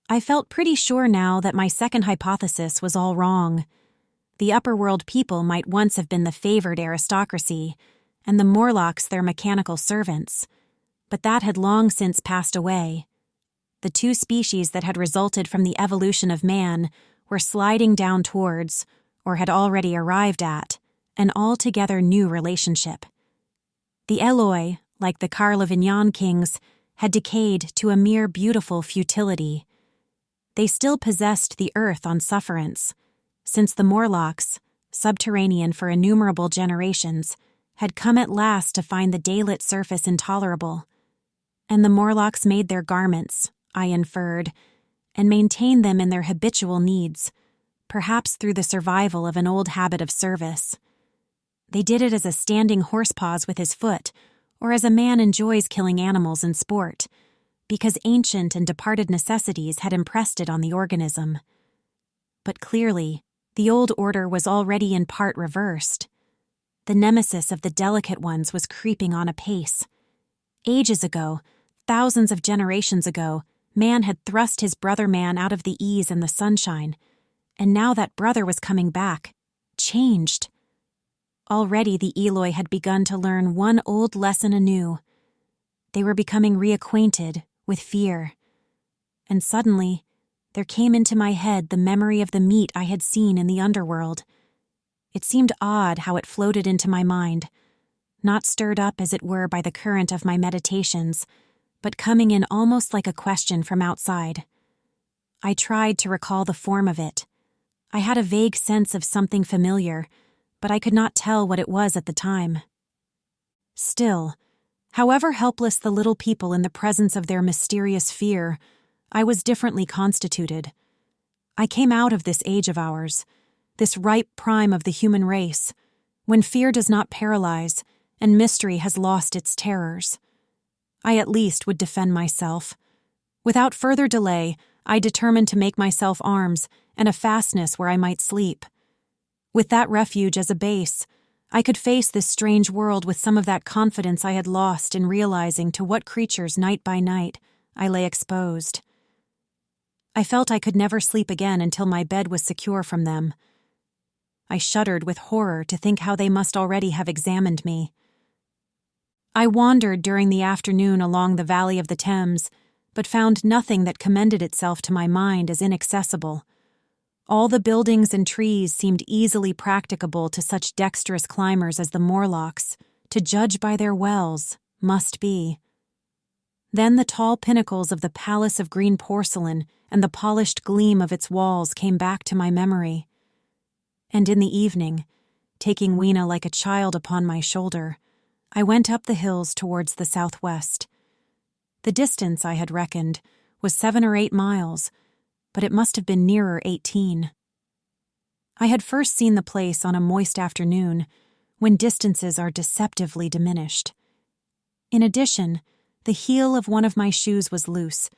I felt pretty sure now that my second hypothesis was all wrong. The upper-world people might once have been the favored aristocracy, and the Morlocks their mechanical servants, but that had long since passed away. The two species that had resulted from the evolution of man were sliding down towards, or had already arrived at, an altogether new relationship. The Eloi, like the Carlavignan kings, had decayed to a mere beautiful futility. They still possessed the earth on sufferance, since the Morlocks, subterranean for innumerable generations, had come at last to find the daylit surface intolerable. And the Morlocks made their garments, I inferred, and maintained them in their habitual needs, perhaps through the survival of an old habit of service. They did it as a standing horse paws with his foot, or as a man enjoys killing animals in sport, because ancient and departed necessities had impressed it on the organism. But clearly, the old order was already in part reversed. The nemesis of the delicate ones was creeping on apace. Ages ago, thousands of generations ago, man had thrust his brother man out of the ease and the sunshine, and now that brother was coming back, changed. Already the Eloi had begun to learn one old lesson anew. They were becoming reacquainted with fear. And suddenly, there came into my head the memory of the meat I had seen in the underworld. It seemed odd how it floated into my mind, not stirred up as it were by the current of my meditations, but coming in almost like a question from outside. I tried to recall the form of it. I had a vague sense of something familiar, but I could not tell what it was at the time. Still, however helpless the little people in the presence of their mysterious fear, I was differently constituted. I came out of this age of ours, this ripe prime of the human race, when fear does not paralyze and mystery has lost its terrors. I at least would defend myself. Without further delay, I determined to make myself arms and a fastness where I might sleep. With that refuge as a base, I could face this strange world with some of that confidence I had lost in realizing to what creatures night by night I lay exposed. I felt I could never sleep again until my bed was secure from them. I shuddered with horror to think how they must already have examined me. I wandered during the afternoon along the valley of the Thames, but found nothing that commended itself to my mind as inaccessible. All the buildings and trees seemed easily practicable to such dexterous climbers as the Morlocks, to judge by their wells, must be. Then the tall pinnacles of the palace of green porcelain and the polished gleam of its walls came back to my memory. And in the evening, taking Weena like a child upon my shoulder, I went up the hills towards the southwest. The distance, I had reckoned, was 7 or 8 miles, but it must have been nearer 18. I had first seen the place on a moist afternoon, when distances are deceptively diminished. In addition, the heel of one of my shoes was loose,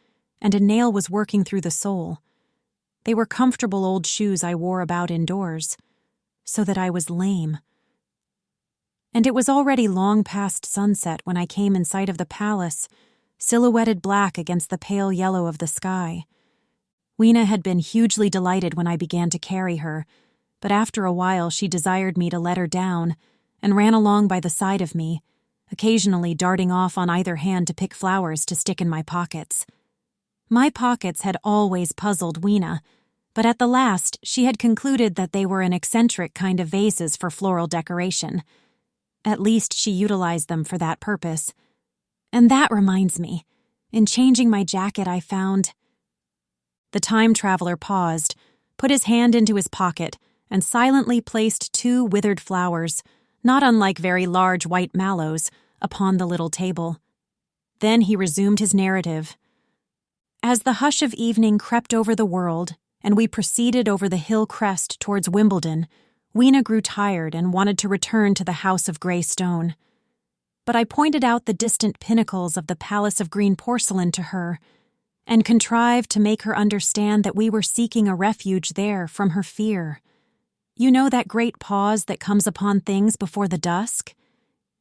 and a nail was working through the sole. They were comfortable old shoes I wore about indoors, so that I was lame. And it was already long past sunset when I came in sight of the palace, silhouetted black against the pale yellow of the sky. Weena had been hugely delighted when I began to carry her, but after a while she desired me to let her down, and ran along by the side of me, occasionally darting off on either hand to pick flowers to stick in my pockets. My pockets had always puzzled Weena, but at the last she had concluded that they were an eccentric kind of vases for floral decoration. At least she utilized them for that purpose. And that reminds me, in changing my jacket I found... The time traveler paused, put his hand into his pocket, and silently placed 2 withered flowers, not unlike very large white mallows, upon the little table. Then he resumed his narrative. As the hush of evening crept over the world, and we proceeded over the hill crest towards Wimbledon, Weena grew tired and wanted to return to the house of grey stone. But I pointed out the distant pinnacles of the palace of green porcelain to her, and contrived to make her understand that we were seeking a refuge there from her fear. You know that great pause that comes upon things before the dusk?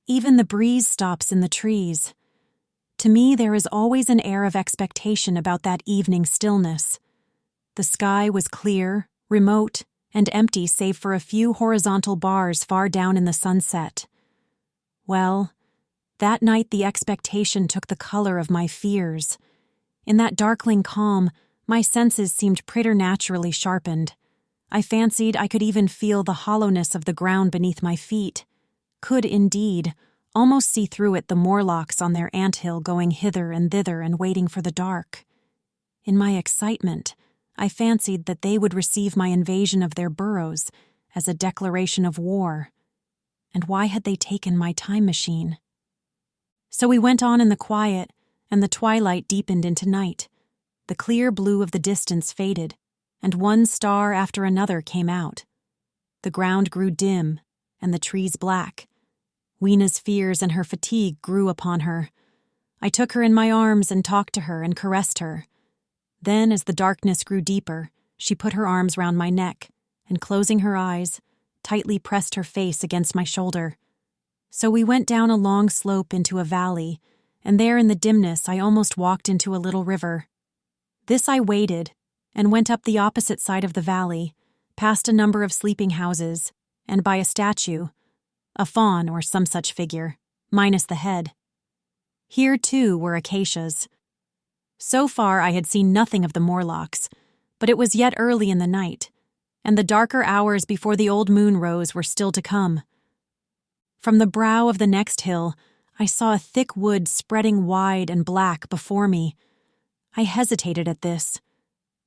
Even the breeze stops in the trees. To me, there is always an air of expectation about that evening stillness. The sky was clear, remote, and empty save for a few horizontal bars far down in the sunset. Well, that night the expectation took the color of my fears. In that darkling calm, my senses seemed preternaturally sharpened. I fancied I could even feel the hollowness of the ground beneath my feet, could indeed almost see through it the Morlocks on their anthill going hither and thither and waiting for the dark. In my excitement, I fancied that they would receive my invasion of their burrows as a declaration of war. And why had they taken my time machine? So we went on in the quiet, and the twilight deepened into night. The clear blue of the distance faded, and one star after another came out. The ground grew dim, and the trees black. Weena's fears and her fatigue grew upon her. I took her in my arms and talked to her and caressed her. Then, as the darkness grew deeper, she put her arms round my neck, and closing her eyes, tightly pressed her face against my shoulder. So we went down a long slope into a valley, and there in the dimness I almost walked into a little river. This I waded, and went up the opposite side of the valley, past a number of sleeping houses, and by a statue, a faun or some such figure, minus the head. Here, too, were acacias. So far I had seen nothing of the Morlocks, but it was yet early in the night, and the darker hours before the old moon rose were still to come. From the brow of the next hill, I saw a thick wood spreading wide and black before me. I hesitated at this.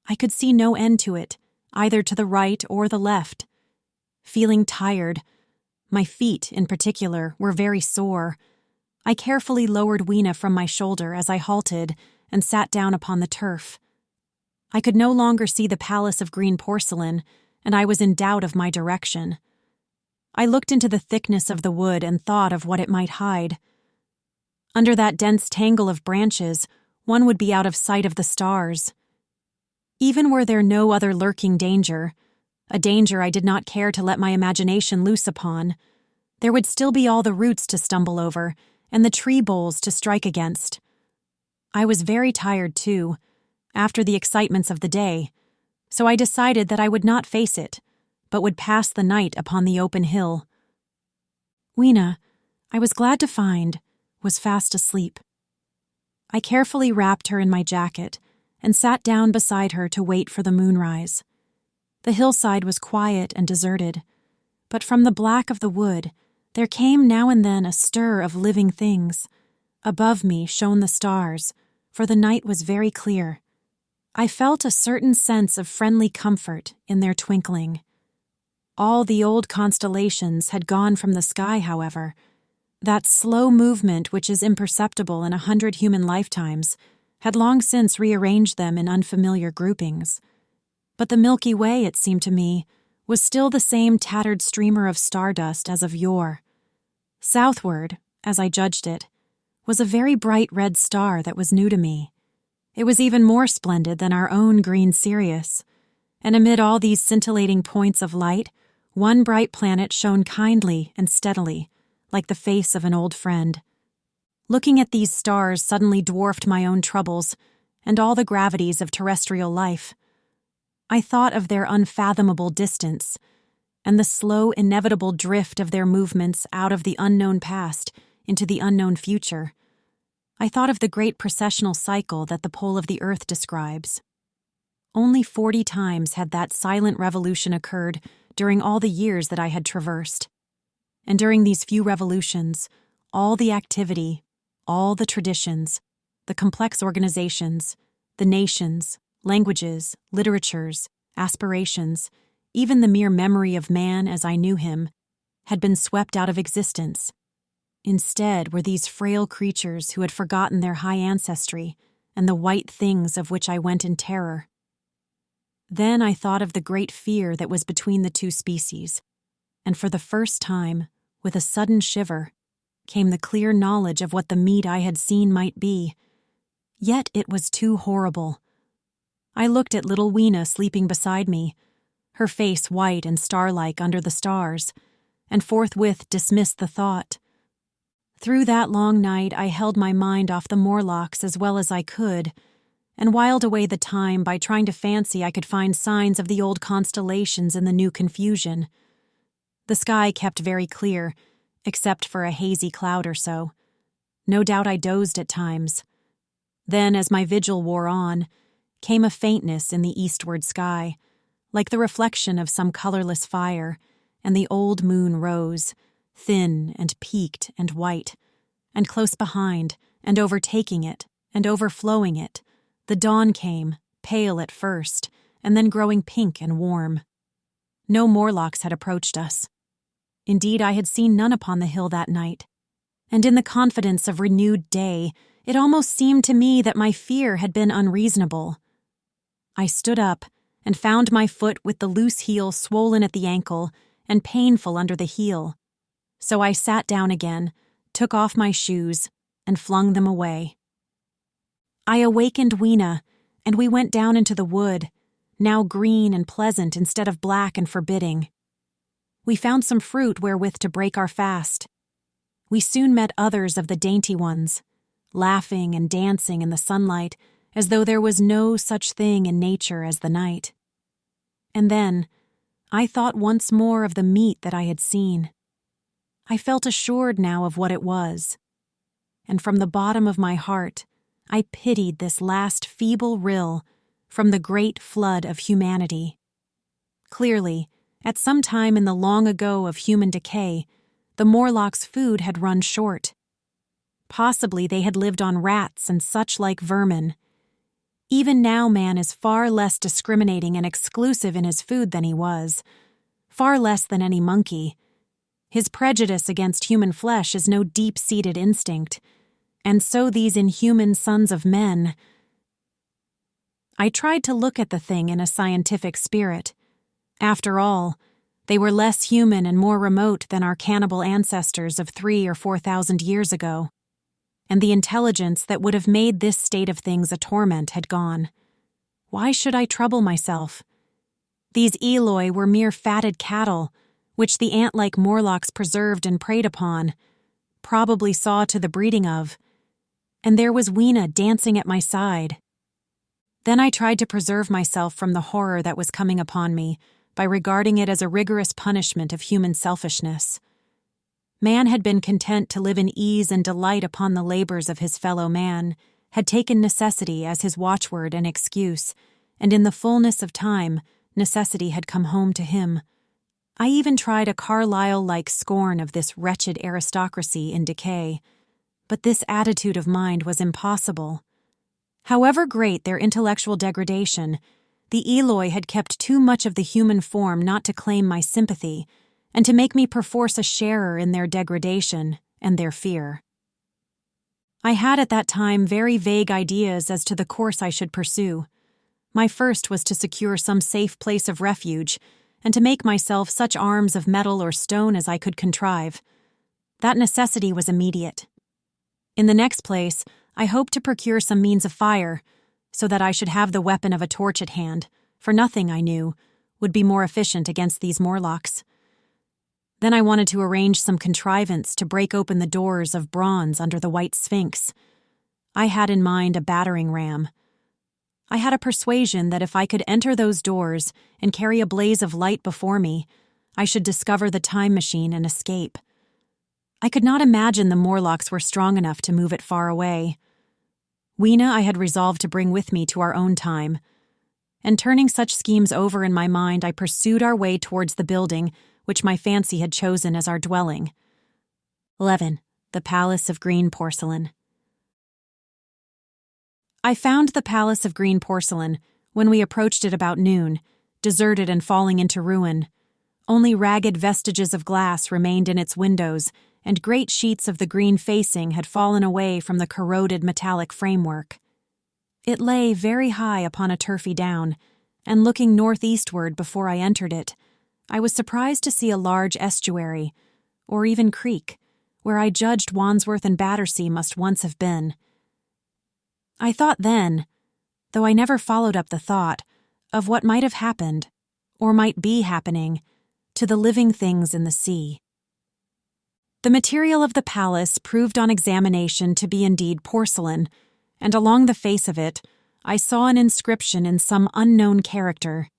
I could see no end to it, either to the right or the left. Feeling tired, my feet, in particular, were very sore. I carefully lowered Weena from my shoulder as I halted and sat down upon the turf. I could no longer see the palace of green porcelain, and I was in doubt of my direction. I looked into the thickness of the wood and thought of what it might hide. Under that dense tangle of branches, one would be out of sight of the stars. Even were there no other lurking danger, a danger I did not care to let my imagination loose upon, there would still be all the roots to stumble over and the tree boles to strike against. I was very tired, too, after the excitements of the day, so I decided that I would not face it, but would pass the night upon the open hill. Weena, I was glad to find, was fast asleep. I carefully wrapped her in my jacket and sat down beside her to wait for the moonrise. The hillside was quiet and deserted, but from the black of the wood there came now and then a stir of living things. Above me shone the stars, for the night was very clear. I felt a certain sense of friendly comfort in their twinkling. All the old constellations had gone from the sky, however. That slow movement which is imperceptible in 100 human lifetimes had long since rearranged them in unfamiliar groupings. But the Milky Way, it seemed to me, was still the same tattered streamer of stardust as of yore. Southward, as I judged it, was a very bright red star that was new to me. It was even more splendid than our own green Sirius, and amid all these scintillating points of light, one bright planet shone kindly and steadily, like the face of an old friend. Looking at these stars suddenly dwarfed my own troubles and all the gravities of terrestrial life. I thought of their unfathomable distance and the slow, inevitable drift of their movements out of the unknown past into the unknown future. I thought of the great precessional cycle that the pole of the Earth describes. Only 40 times had that silent revolution occurred during all the years that I had traversed. And during these few revolutions, all the activity, all the traditions, the complex organizations, the nations, languages, literatures, aspirations, even the mere memory of man as I knew him, had been swept out of existence. Instead were these frail creatures who had forgotten their high ancestry and the white things of which I went in terror. Then I thought of the great fear that was between the two species, and for the first time, with a sudden shiver, came the clear knowledge of what the meat I had seen might be. Yet it was too horrible. I looked at little Weena sleeping beside me, her face white and star-like under the stars, and forthwith dismissed the thought. Through that long night I held my mind off the Morlocks as well as I could, and whiled away the time by trying to fancy I could find signs of the old constellations in the new confusion. The sky kept very clear, except for a hazy cloud or so. No doubt I dozed at times. Then, as my vigil wore on, came a faintness in the eastward sky, like the reflection of some colorless fire, and the old moon rose, thin and peaked and white, and close behind, and overtaking it, and overflowing it, the dawn came, pale at first, and then growing pink and warm. No Morlocks had approached us. Indeed, I had seen none upon the hill that night, and in the confidence of renewed day, it almost seemed to me that my fear had been unreasonable. I stood up, and found my foot with the loose heel swollen at the ankle and painful under the heel. So I sat down again, took off my shoes, and flung them away. I awakened Weena, and we went down into the wood, now green and pleasant instead of black and forbidding. We found some fruit wherewith to break our fast. We soon met others of the dainty ones, laughing and dancing in the sunlight as though there was no such thing in nature as the night. And then I thought once more of the meat that I had seen. I felt assured now of what it was, and from the bottom of my heart I pitied this last feeble rill from the great flood of humanity. Clearly, at some time in the long ago of human decay, the Morlocks' food had run short. Possibly they had lived on rats and such like vermin. Even now man is far less discriminating and exclusive in his food than he was, far less than any monkey. His prejudice against human flesh is no deep-seated instinct, and so these inhuman sons of men. I tried to look at the thing in a scientific spirit. After all, they were less human and more remote than our cannibal ancestors of 3,000 or 4,000 years ago. And the intelligence that would have made this state of things a torment had gone. Why should I trouble myself? These Eloi were mere fatted cattle, which the ant-like Morlocks preserved and preyed upon, probably saw to the breeding of, and there was Weena dancing at my side. Then I tried to preserve myself from the horror that was coming upon me by regarding it as a rigorous punishment of human selfishness. Man had been content to live in ease and delight upon the labors of his fellow man, had taken necessity as his watchword and excuse, and in the fullness of time, necessity had come home to him. I even tried a Carlyle-like scorn of this wretched aristocracy in decay, but this attitude of mind was impossible. However great their intellectual degradation, the Eloi had kept too much of the human form not to claim my sympathy, and to make me perforce a sharer in their degradation and their fear. I had at that time very vague ideas as to the course I should pursue. My first was to secure some safe place of refuge, and to make myself such arms of metal or stone as I could contrive. That necessity was immediate. In the next place, I hoped to procure some means of fire, so that I should have the weapon of a torch at hand, for nothing, I knew, would be more efficient against these Morlocks. Then I wanted to arrange some contrivance to break open the doors of bronze under the White Sphinx. I had in mind a battering ram. I had a persuasion that if I could enter those doors and carry a blaze of light before me, I should discover the time machine and escape. I could not imagine the Morlocks were strong enough to move it far away. Weena I had resolved to bring with me to our own time. And turning such schemes over in my mind, I pursued our way towards the building which my fancy had chosen as our dwelling. 11. The Palace of Green Porcelain. I found the Palace of Green Porcelain when we approached it about noon, deserted and falling into ruin. Only ragged vestiges of glass remained in its windows, and great sheets of the green facing had fallen away from the corroded metallic framework. It lay very high upon a turfy down, and looking northeastward before I entered it, I was surprised to see a large estuary, or even creek, where I judged Wandsworth and Battersea must once have been. I thought then, though I never followed up the thought, of what might have happened, or might be happening, to the living things in the sea. The material of the palace proved on examination to be indeed porcelain, and along the face of it I saw an inscription in some unknown character.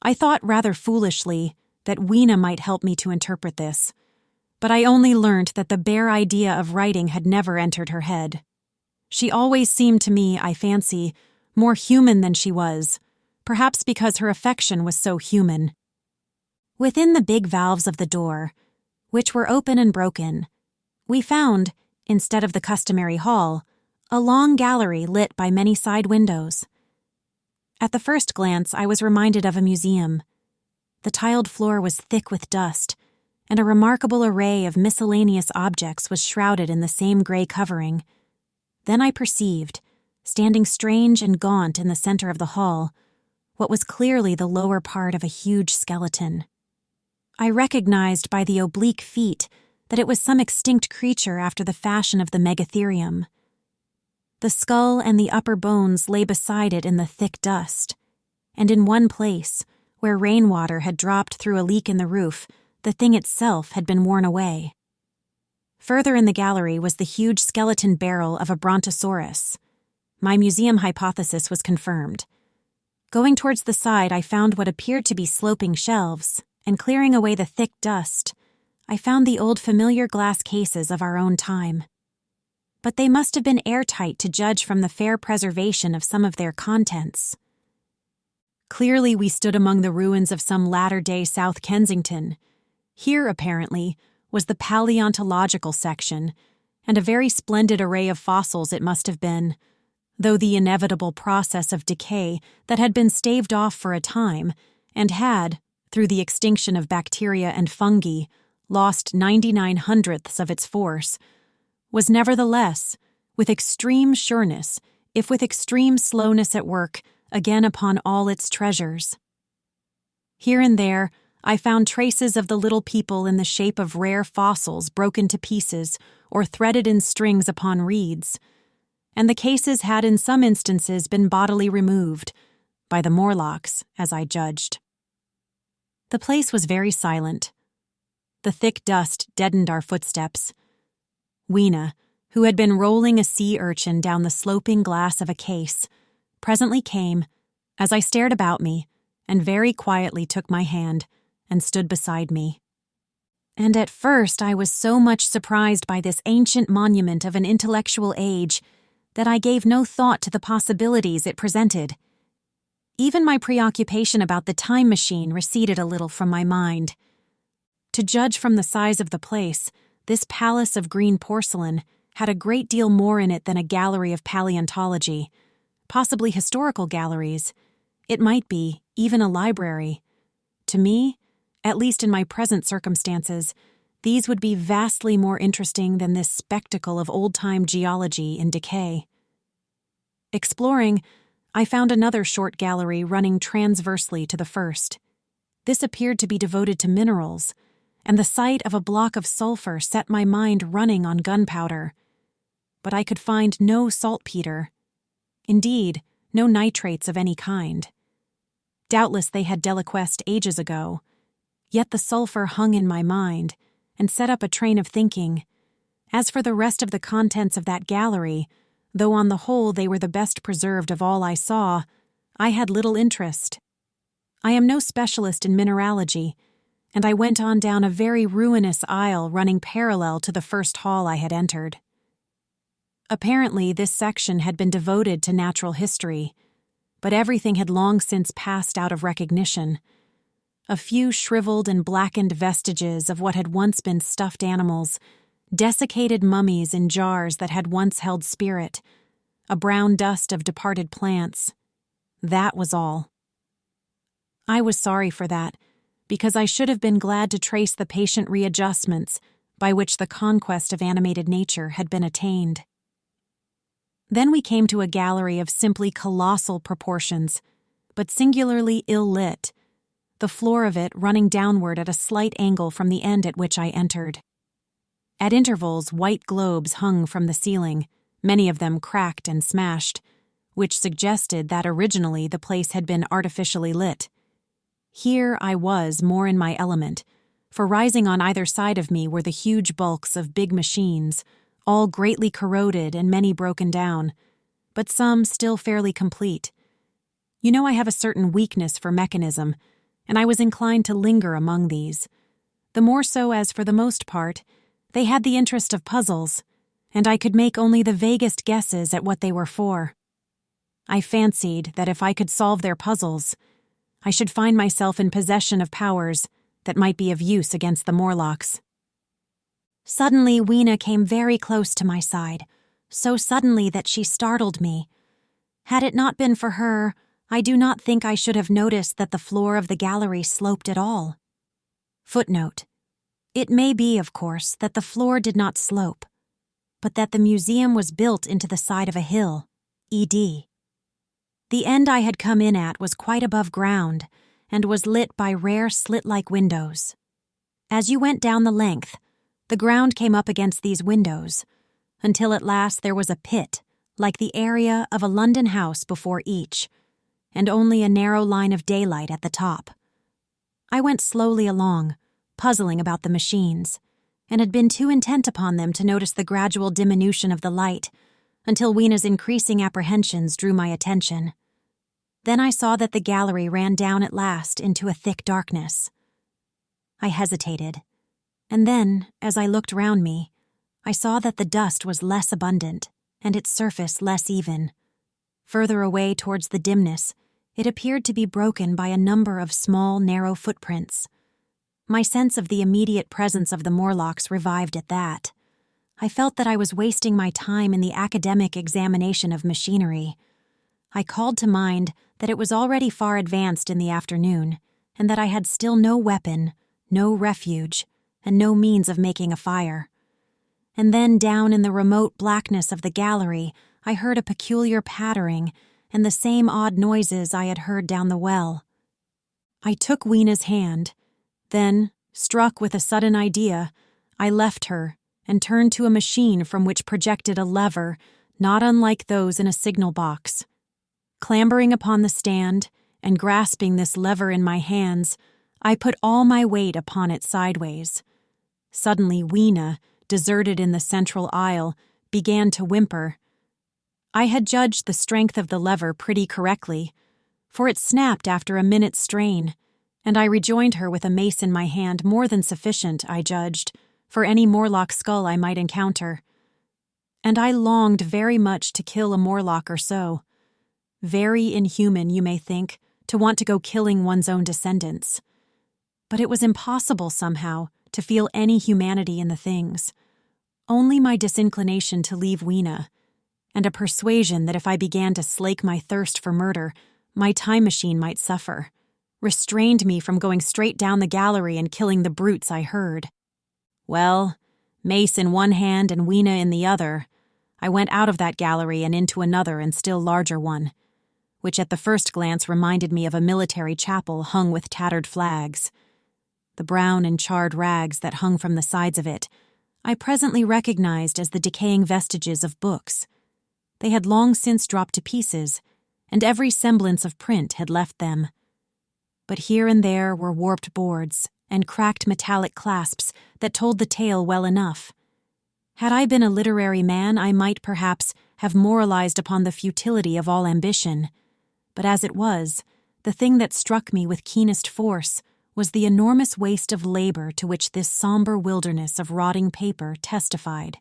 I thought rather foolishly that Weena might help me to interpret this, but I only learnt that the bare idea of writing had never entered her head. She always seemed to me, I fancy, more human than she was, perhaps because her affection was so human. Within the big valves of the door, which were open and broken, we found, instead of the customary hall, a long gallery lit by many side windows. At the first glance, I was reminded of a museum. The tiled floor was thick with dust, and a remarkable array of miscellaneous objects was shrouded in the same gray covering. Then I perceived, standing strange and gaunt in the center of the hall, what was clearly the lower part of a huge skeleton. I recognized by the oblique feet that it was some extinct creature after the fashion of the megatherium. The skull and the upper bones lay beside it in the thick dust, and in one place, where rainwater had dropped through a leak in the roof, the thing itself had been worn away. Further in the gallery was the huge skeleton barrel of a brontosaurus. My museum hypothesis was confirmed. Going towards the side, I found what appeared to be sloping shelves, and clearing away the thick dust, I found the old familiar glass cases of our own time. But they must have been airtight to judge from the fair preservation of some of their contents. Clearly we stood among the ruins of some latter-day South Kensington. Here, apparently, was the paleontological section, and a very splendid array of fossils it must have been, though the inevitable process of decay that had been staved off for a time, and had, through the extinction of bacteria and fungi, lost 99/100ths of its force, was nevertheless, with extreme sureness, if with extreme slowness at work, again upon all its treasures. Here and there, I found traces of the little people in the shape of rare fossils broken to pieces or threaded in strings upon reeds, and the cases had in some instances been bodily removed, by the Morlocks, as I judged. The place was very silent. The thick dust deadened our footsteps. Weena, who had been rolling a sea urchin down the sloping glass of a case, presently came, as I stared about me, and very quietly took my hand and stood beside me. And at first I was so much surprised by this ancient monument of an intellectual age that I gave no thought to the possibilities it presented. Even my preoccupation about the time machine receded a little from my mind. To judge from the size of the place, this palace of green porcelain had a great deal more in it than a gallery of paleontology, possibly historical galleries. It might be even a library. To me, at least in my present circumstances, these would be vastly more interesting than this spectacle of old-time geology in decay. Exploring, I found another short gallery running transversely to the first. This appeared to be devoted to minerals, and the sight of a block of sulfur set my mind running on gunpowder. but I could find no saltpeter. Indeed, no nitrates of any kind. Doubtless they had deliquesced ages ago, yet the sulfur hung in my mind and set up a train of thinking. As for the rest of the contents of that gallery, though on the whole they were the best preserved of all I saw, I had little interest. I am no specialist in mineralogy, and I went on down a very ruinous aisle running parallel to the first hall I had entered. Apparently, this section had been devoted to natural history, but everything had long since passed out of recognition. A few shriveled and blackened vestiges of what had once been stuffed animals, desiccated mummies in jars that had once held spirit, a brown dust of departed plants. That was all. I was sorry for that, because I should have been glad to trace the patient readjustments by which the conquest of animated nature had been attained. Then we came to a gallery of simply colossal proportions, but singularly ill-lit, the floor of it running downward at a slight angle from the end at which I entered. At intervals, white globes hung from the ceiling, many of them cracked and smashed, which suggested that originally the place had been artificially lit. Here I was more in my element, for rising on either side of me were the huge bulks of big machines, all greatly corroded and many broken down, but some still fairly complete. You know I have a certain weakness for mechanism, and I was inclined to linger among these, the more so as, for the most part, they had the interest of puzzles, and I could make only the vaguest guesses at what they were for. I fancied that if I could solve their puzzles, I should find myself in possession of powers that might be of use against the Morlocks. Suddenly, Weena came very close to my side, so suddenly that she startled me. Had it not been for her, I do not think I should have noticed that the floor of the gallery sloped at all. Footnote: it may be, of course, that the floor did not slope, but that the museum was built into the side of a hill, ed. The end I had come in at was quite above ground and was lit by rare slit-like windows. As you went down the length, the ground came up against these windows, until at last there was a pit, like the area of a London house before each, and only a narrow line of daylight at the top. I went slowly along, puzzling about the machines, and had been too intent upon them to notice the gradual diminution of the light, until Weena's increasing apprehensions drew my attention. Then I saw that the gallery ran down at last into a thick darkness. I hesitated, and then, as I looked round me, I saw that the dust was less abundant, and its surface less even. Further away towards the dimness, it appeared to be broken by a number of small, narrow footprints. My sense of the immediate presence of the Morlocks revived at that. I felt that I was wasting my time in the academic examination of machinery. I called to mind that it was already far advanced in the afternoon, and that I had still no weapon, no refuge, and no means of making a fire. And then down in the remote blackness of the gallery, I heard a peculiar pattering and the same odd noises I had heard down the well. I took Weena's hand. Then, struck with a sudden idea, I left her and turned to a machine from which projected a lever not unlike those in a signal box. Clambering upon the stand and grasping this lever in my hands, I put all my weight upon it sideways. Suddenly Weena, deserted in the central aisle, began to whimper. I had judged the strength of the lever pretty correctly, for it snapped after a minute's strain, and I rejoined her with a mace in my hand more than sufficient, I judged, for any Morlock skull I might encounter. And I longed very much to kill a Morlock or so. Very inhuman, you may think, to want to go killing one's own descendants. But it was impossible, somehow, to feel any humanity in the things. Only my disinclination to leave Weena, and a persuasion that if I began to slake my thirst for murder, my time machine might suffer, restrained me from going straight down the gallery and killing the brutes I heard. Well, mace in one hand and Weena in the other, I went out of that gallery and into another and still larger one, which at the first glance reminded me of a military chapel hung with tattered flags. The brown and charred rags that hung from the sides of it, I presently recognized as the decaying vestiges of books. They had long since dropped to pieces, and every semblance of print had left them. But here and there were warped boards and cracked metallic clasps that told the tale well enough. Had I been a literary man, I might perhaps have moralized upon the futility of all ambition. But as it was, the thing that struck me with keenest force was the enormous waste of labor to which this somber wilderness of rotting paper testified.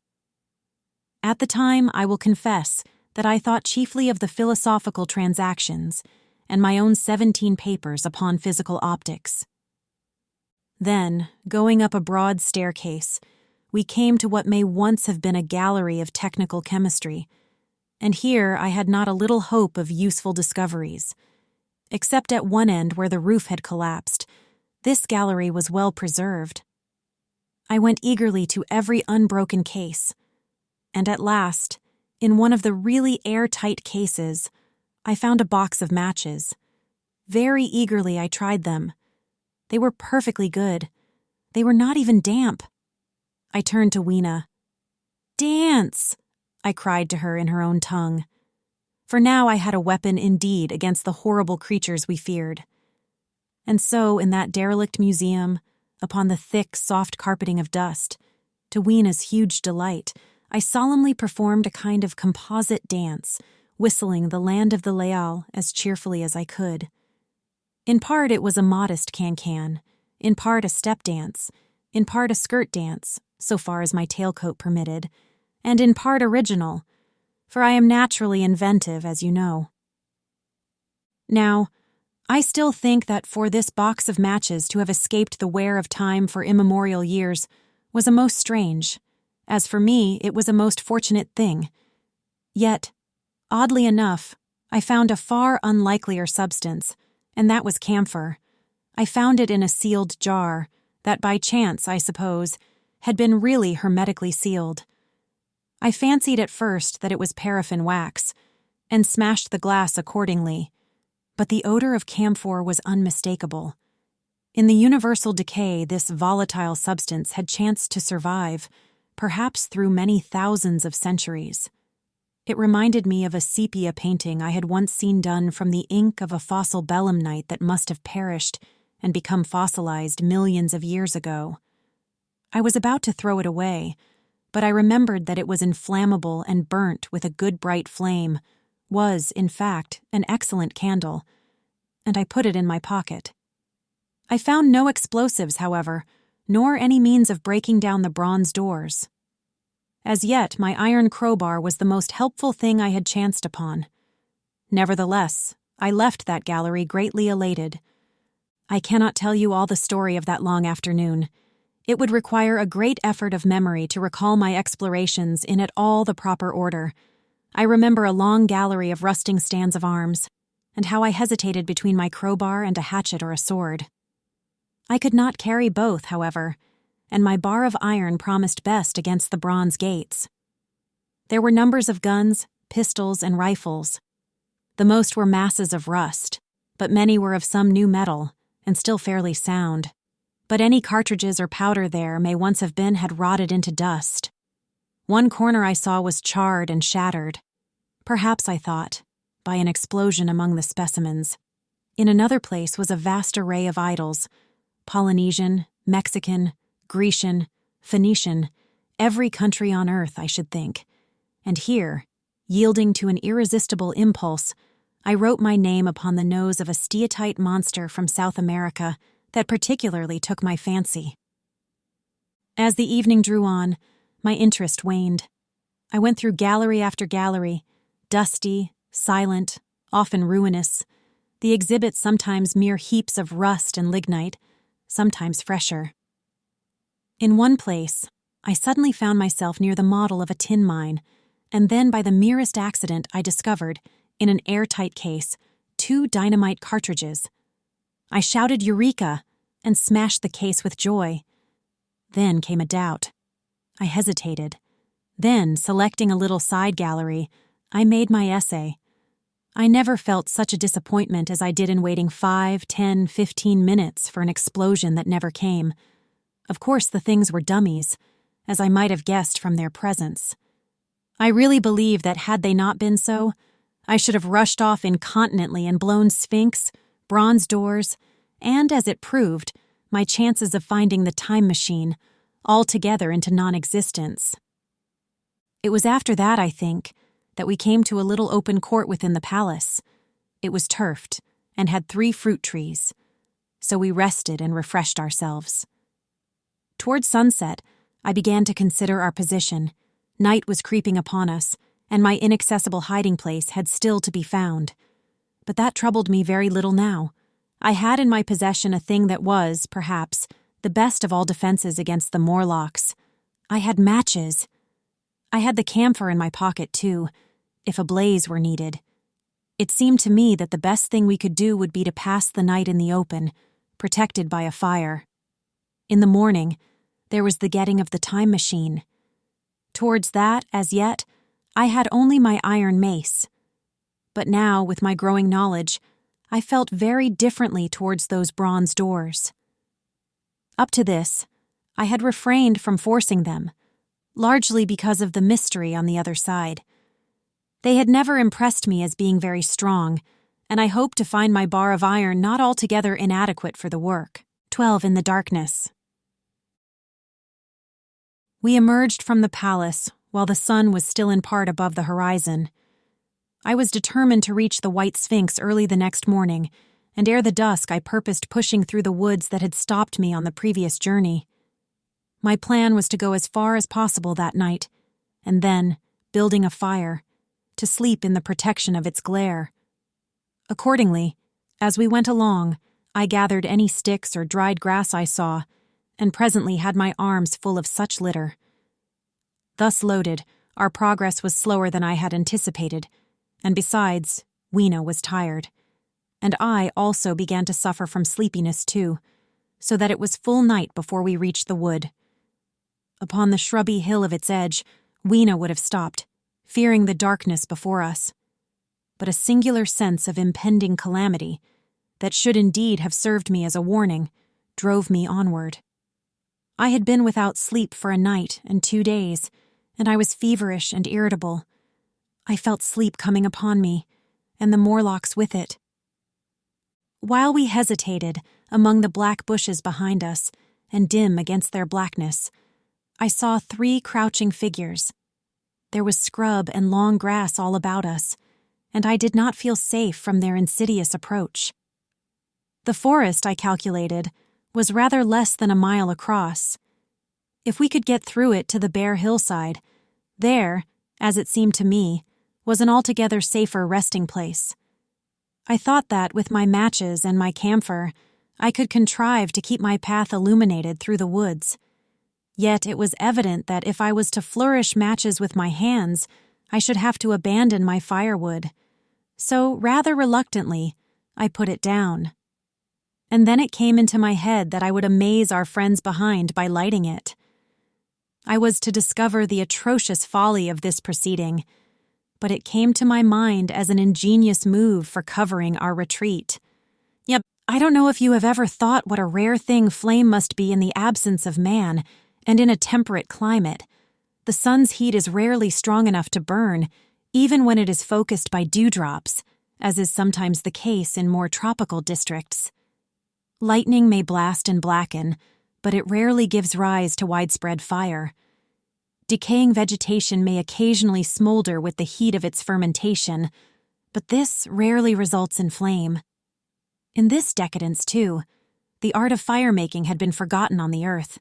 At the time, I will confess that I thought chiefly of the philosophical transactions and my own 17 papers upon physical optics. Then, going up a broad staircase, we came to what may once have been a gallery of technical chemistry, and here I had not a little hope of useful discoveries. Except at one end where the roof had collapsed, this gallery was well preserved. I went eagerly to every unbroken case, and at last, in one of the really airtight cases, I found a box of matches. Very eagerly I tried them. They were perfectly good. They were not even damp. I turned to Weena. "Dance!" I cried to her in her own tongue. For now I had a weapon indeed against the horrible creatures we feared. And so, in that derelict museum, upon the thick, soft carpeting of dust, to Weena's huge delight, I solemnly performed a kind of composite dance, whistling The Land of the Leal as cheerfully as I could. In part it was a modest can-can, in part a step dance, in part a skirt dance, so far as my tailcoat permitted, and in part original, for I am naturally inventive, as you know. Now, I still think that for this box of matches to have escaped the wear of time for immemorial years was a most strange. As for me, it was a most fortunate thing. Yet, oddly enough, I found a far unlikelier substance, and that was camphor. I found it in a sealed jar that by chance, I suppose, had been really hermetically sealed. I fancied at first that it was paraffin wax, and smashed the glass accordingly, but the odor of camphor was unmistakable. In the universal decay, this volatile substance had chanced to survive, perhaps through many thousands of centuries. It reminded me of a sepia painting I had once seen done from the ink of a fossil belemnite that must have perished and become fossilized millions of years ago. I was about to throw it away, but I remembered that it was inflammable and burnt with a good bright flame, was, in fact, an excellent candle, and I put it in my pocket. I found no explosives, however, nor any means of breaking down the bronze doors. As yet, my iron crowbar was the most helpful thing I had chanced upon. Nevertheless, I left that gallery greatly elated. I cannot tell you all the story of that long afternoon. It would require a great effort of memory to recall my explorations in at all the proper order. I remember a long gallery of rusting stands of arms, and how I hesitated between my crowbar and a hatchet or a sword. I could not carry both, however, and my bar of iron promised best against the bronze gates. There were numbers of guns, pistols, and rifles. The most were masses of rust, but many were of some new metal, and still fairly sound. But any cartridges or powder there may once have been had rotted into dust. One corner I saw was charred and shattered. Perhaps, I thought, by an explosion among the specimens. In another place was a vast array of idols, Polynesian, Mexican, Grecian, Phoenician, every country on earth, I should think. And here, yielding to an irresistible impulse, I wrote my name upon the nose of a steatite monster from South America that particularly took my fancy. As the evening drew on, my interest waned. I went through gallery after gallery, dusty, silent, often ruinous, the exhibits sometimes mere heaps of rust and lignite, sometimes fresher. In one place, I suddenly found myself near the model of a tin mine, and then by the merest accident I discovered, in an airtight case, 2 dynamite cartridges. I shouted "Eureka!" and smashed the case with joy. Then came a doubt. I hesitated. Then, selecting a little side gallery, I made my essay. I never felt such a disappointment as I did in waiting 5, 10, 15 minutes for an explosion that never came. Of course, the things were dummies, as I might have guessed from their presence. I really believe that had they not been so, I should have rushed off incontinently and blown Sphinx, bronze doors, and, as it proved, my chances of finding the time machine altogether into non-existence. It was after that, I think, that we came to a little open court within the palace. It was turfed and had 3 fruit trees, so we rested and refreshed ourselves. Toward sunset, I began to consider our position. Night was creeping upon us, and my inaccessible hiding place had still to be found. But that troubled me very little now. I had in my possession a thing that was, perhaps, the best of all defenses against the Morlocks. I had matches. I had the camphor in my pocket, too, if a blaze were needed. It seemed to me that the best thing we could do would be to pass the night in the open, protected by a fire. In the morning, there was the getting of the time machine. Towards that, as yet, I had only my iron mace. But now, with my growing knowledge, I felt very differently towards those bronze doors. Up to this, I had refrained from forcing them, largely because of the mystery on the other side. They had never impressed me as being very strong, and I hoped to find my bar of iron not altogether inadequate for the work. 12 in the darkness. We emerged from the palace while the sun was still in part above the horizon. I was determined to reach the White Sphinx early the next morning, and ere the dusk I purposed pushing through the woods that had stopped me on the previous journey. My plan was to go as far as possible that night, and then, building a fire, to sleep in the protection of its glare. Accordingly, as we went along, I gathered any sticks or dried grass I saw, and presently had my arms full of such litter. Thus loaded, our progress was slower than I had anticipated, and besides, Weena was tired. And I also began to suffer from sleepiness too, so that it was full night before we reached the wood. Upon the shrubby hill of its edge, Weena would have stopped, fearing the darkness before us. But a singular sense of impending calamity, that should indeed have served me as a warning, drove me onward. I had been without sleep for a night and 2 days, and I was feverish and irritable. I felt sleep coming upon me, and the Morlocks with it. While we hesitated among the black bushes behind us, and dim against their blackness, I saw 3 crouching figures. There was scrub and long grass all about us, and I did not feel safe from their insidious approach. The forest, I calculated, was rather less than a mile across. If we could get through it to the bare hillside, there, as it seemed to me, was an altogether safer resting place. I thought that, with my matches and my camphor, I could contrive to keep my path illuminated through the woods. Yet it was evident that if I was to flourish matches with my hands, I should have to abandon my firewood. So, rather reluctantly, I put it down. And then it came into my head that I would amaze our friends behind by lighting it. I was to discover the atrocious folly of this proceeding, but it came to my mind as an ingenious move for covering our retreat. Yep, I don't know if you have ever thought what a rare thing flame must be in the absence of man, and in a temperate climate. The sun's heat is rarely strong enough to burn, even when it is focused by dewdrops, as is sometimes the case in more tropical districts. Lightning may blast and blacken, but it rarely gives rise to widespread fire. Decaying vegetation may occasionally smolder with the heat of its fermentation, but this rarely results in flame. In this decadence, too, the art of fire-making had been forgotten on the earth.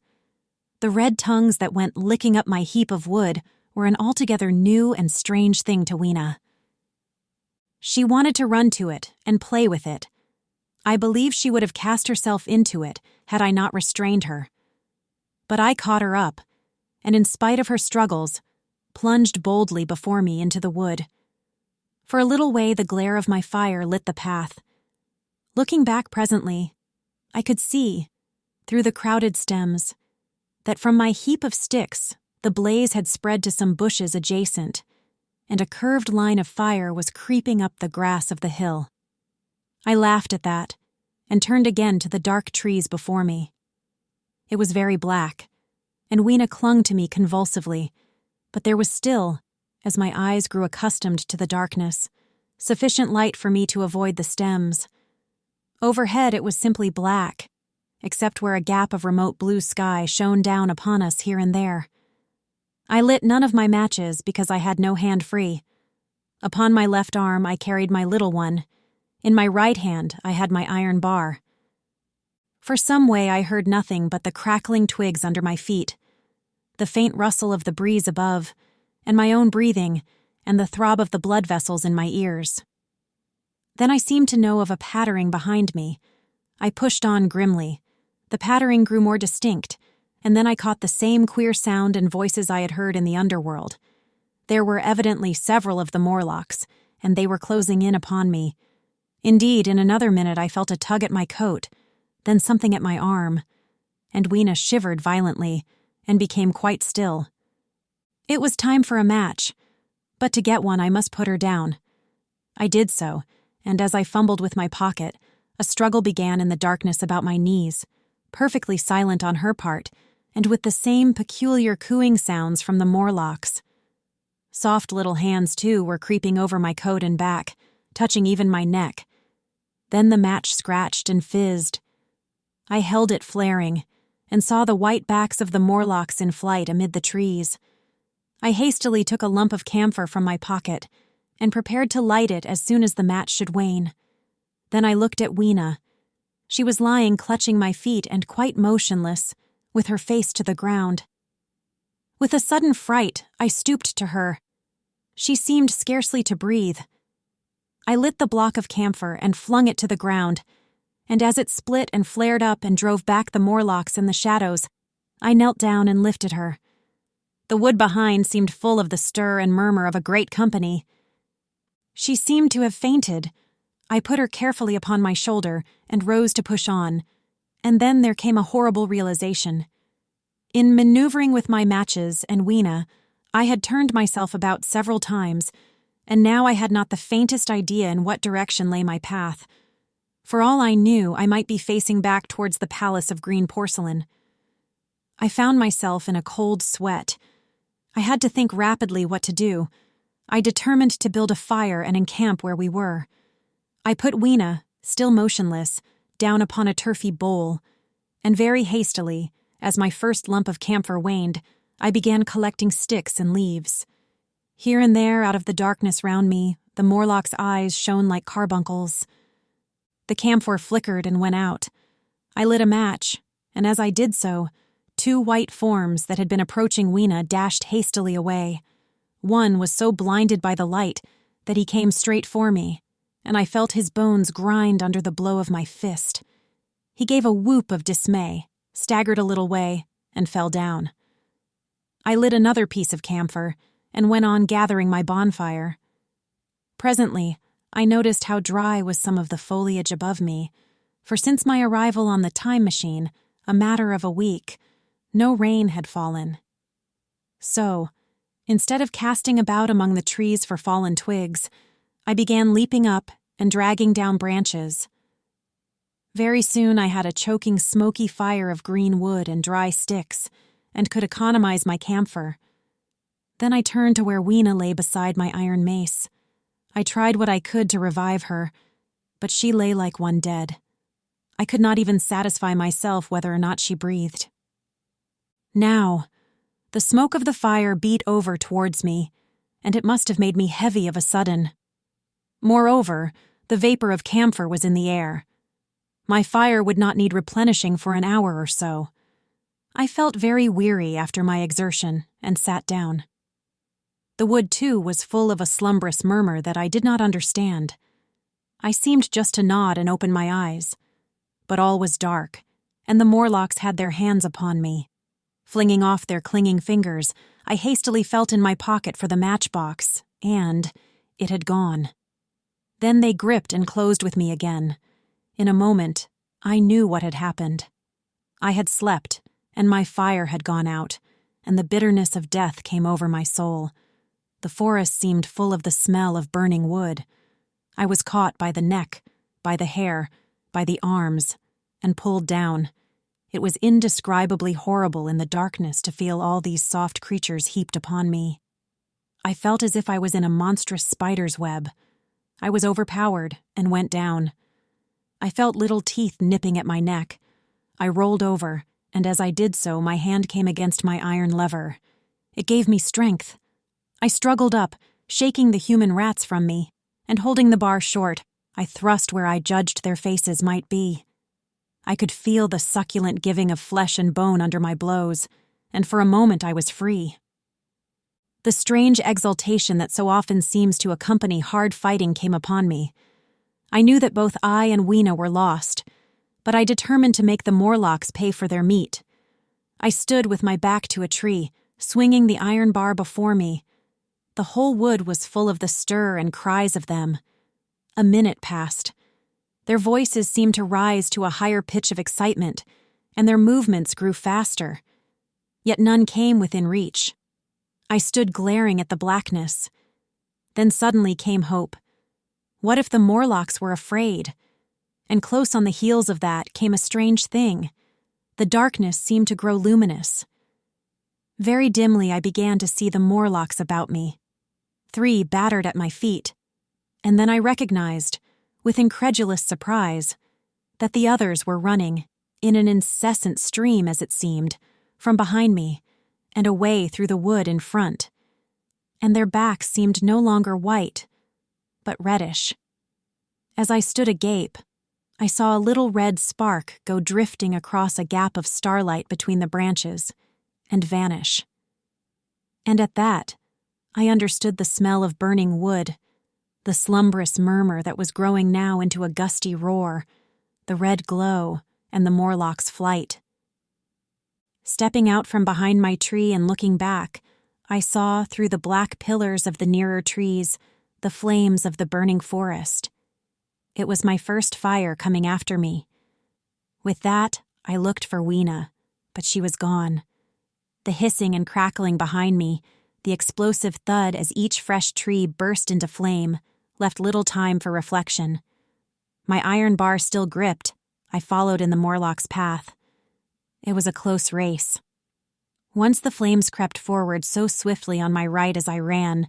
The red tongues that went licking up my heap of wood were an altogether new and strange thing to Weena. She wanted to run to it and play with it. I believe she would have cast herself into it had I not restrained her. But I caught her up, and in spite of her struggles, plunged boldly before me into the wood. For a little way the glare of my fire lit the path. Looking back presently, I could see, through the crowded stems, that from my heap of sticks the blaze had spread to some bushes adjacent, and a curved line of fire was creeping up the grass of the hill. I laughed at that, and turned again to the dark trees before me. It was very black, and Weena clung to me convulsively, but there was still, as my eyes grew accustomed to the darkness, sufficient light for me to avoid the stems. Overhead it was simply black, except where a gap of remote blue sky shone down upon us here and there. I lit none of my matches because I had no hand free. Upon my left arm I carried my little one. In my right hand I had my iron bar. For some way I heard nothing but the crackling twigs under my feet, the faint rustle of the breeze above, and my own breathing, and the throb of the blood vessels in my ears. Then I seemed to know of a pattering behind me. I pushed on grimly. The pattering grew more distinct, and then I caught the same queer sound and voices I had heard in the underworld. There were evidently several of the Morlocks, and they were closing in upon me. Indeed, in another minute I felt a tug at my coat, then something at my arm, and Weena shivered violently and became quite still. It was time for a match, but to get one I must put her down. I did so, and as I fumbled with my pocket, a struggle began in the darkness about my knees, perfectly silent on her part, and with the same peculiar cooing sounds from the Morlocks. Soft little hands, too, were creeping over my coat and back, touching even my neck. Then the match scratched and fizzed. I held it flaring, and saw the white backs of the Morlocks in flight amid the trees. I hastily took a lump of camphor from my pocket, and prepared to light it as soon as the match should wane. Then I looked at Weena. She was lying clutching my feet and quite motionless, with her face to the ground. With a sudden fright, I stooped to her. She seemed scarcely to breathe. I lit the block of camphor and flung it to the ground, and as it split and flared up and drove back the Morlocks in the shadows, I knelt down and lifted her. The wood behind seemed full of the stir and murmur of a great company. She seemed to have fainted. I put her carefully upon my shoulder and rose to push on, and then there came a horrible realization. In maneuvering with my matches and Weena, I had turned myself about several times, and now I had not the faintest idea in what direction lay my path. For all I knew, I might be facing back towards the palace of green porcelain. I found myself in a cold sweat. I had to think rapidly what to do. I determined to build a fire and encamp where we were. I put Weena, still motionless, down upon a turfy bowl, and very hastily, as my first lump of camphor waned, I began collecting sticks and leaves. Here and there, out of the darkness round me, the Morlock's eyes shone like carbuncles. The camphor flickered and went out. I lit a match, and as I did so, 2 white forms that had been approaching Weena dashed hastily away. One was so blinded by the light that he came straight for me, and I felt his bones grind under the blow of my fist. He gave a whoop of dismay, staggered a little way, and fell down. I lit another piece of camphor and went on gathering my bonfire. Presently, I noticed how dry was some of the foliage above me, for since my arrival on the time machine, a matter of a week, no rain had fallen. So, instead of casting about among the trees for fallen twigs, I began leaping up and dragging down branches. Very soon I had a choking, smoky fire of green wood and dry sticks, and could economize my camphor. Then I turned to where Weena lay beside my iron mace. I tried what I could to revive her, but she lay like one dead. I could not even satisfy myself whether or not she breathed. Now, the smoke of the fire beat over towards me, and it must have made me heavy of a sudden. Moreover, the vapor of camphor was in the air. My fire would not need replenishing for an hour or so. I felt very weary after my exertion and sat down. The wood, too, was full of a slumbrous murmur that I did not understand. I seemed just to nod and open my eyes. But all was dark, and the Morlocks had their hands upon me. Flinging off their clinging fingers, I hastily felt in my pocket for the matchbox, and it had gone. Then they gripped and closed with me again. In a moment, I knew what had happened. I had slept, and my fire had gone out, and the bitterness of death came over my soul. The forest seemed full of the smell of burning wood. I was caught by the neck, by the hair, by the arms, and pulled down. It was indescribably horrible in the darkness to feel all these soft creatures heaped upon me. I felt as if I was in a monstrous spider's web. I was overpowered and went down. I felt little teeth nipping at my neck. I rolled over, and as I did so, my hand came against my iron lever. It gave me strength. I struggled up, shaking the human rats from me, and holding the bar short, I thrust where I judged their faces might be. I could feel the succulent giving of flesh and bone under my blows, and for a moment I was free. The strange exultation that so often seems to accompany hard fighting came upon me. I knew that both I and Weena were lost, but I determined to make the Morlocks pay for their meat. I stood with my back to a tree, swinging the iron bar before me. The whole wood was full of the stir and cries of them. A minute passed. Their voices seemed to rise to a higher pitch of excitement, and their movements grew faster. Yet none came within reach. I stood glaring at the blackness. Then suddenly came hope. What if the Morlocks were afraid? And close on the heels of that came a strange thing. The darkness seemed to grow luminous. Very dimly I began to see the Morlocks about me. 3 battered at my feet. And then I recognized, with incredulous surprise, that the others were running, in an incessant stream as it seemed, from behind me, and away through the wood in front. And their backs seemed no longer white, but reddish. As I stood agape, I saw a little red spark go drifting across a gap of starlight between the branches, and vanish. And at that, I understood the smell of burning wood, the slumberous murmur that was growing now into a gusty roar, the red glow, and the Morlock's flight. Stepping out from behind my tree and looking back, I saw, through the black pillars of the nearer trees, the flames of the burning forest. It was my first fire coming after me. With that, I looked for Weena, but she was gone. The hissing and crackling behind me, the explosive thud as each fresh tree burst into flame, left little time for reflection. My iron bar still gripped, I followed in the Morlock's path. It was a close race. Once the flames crept forward so swiftly on my right as I ran,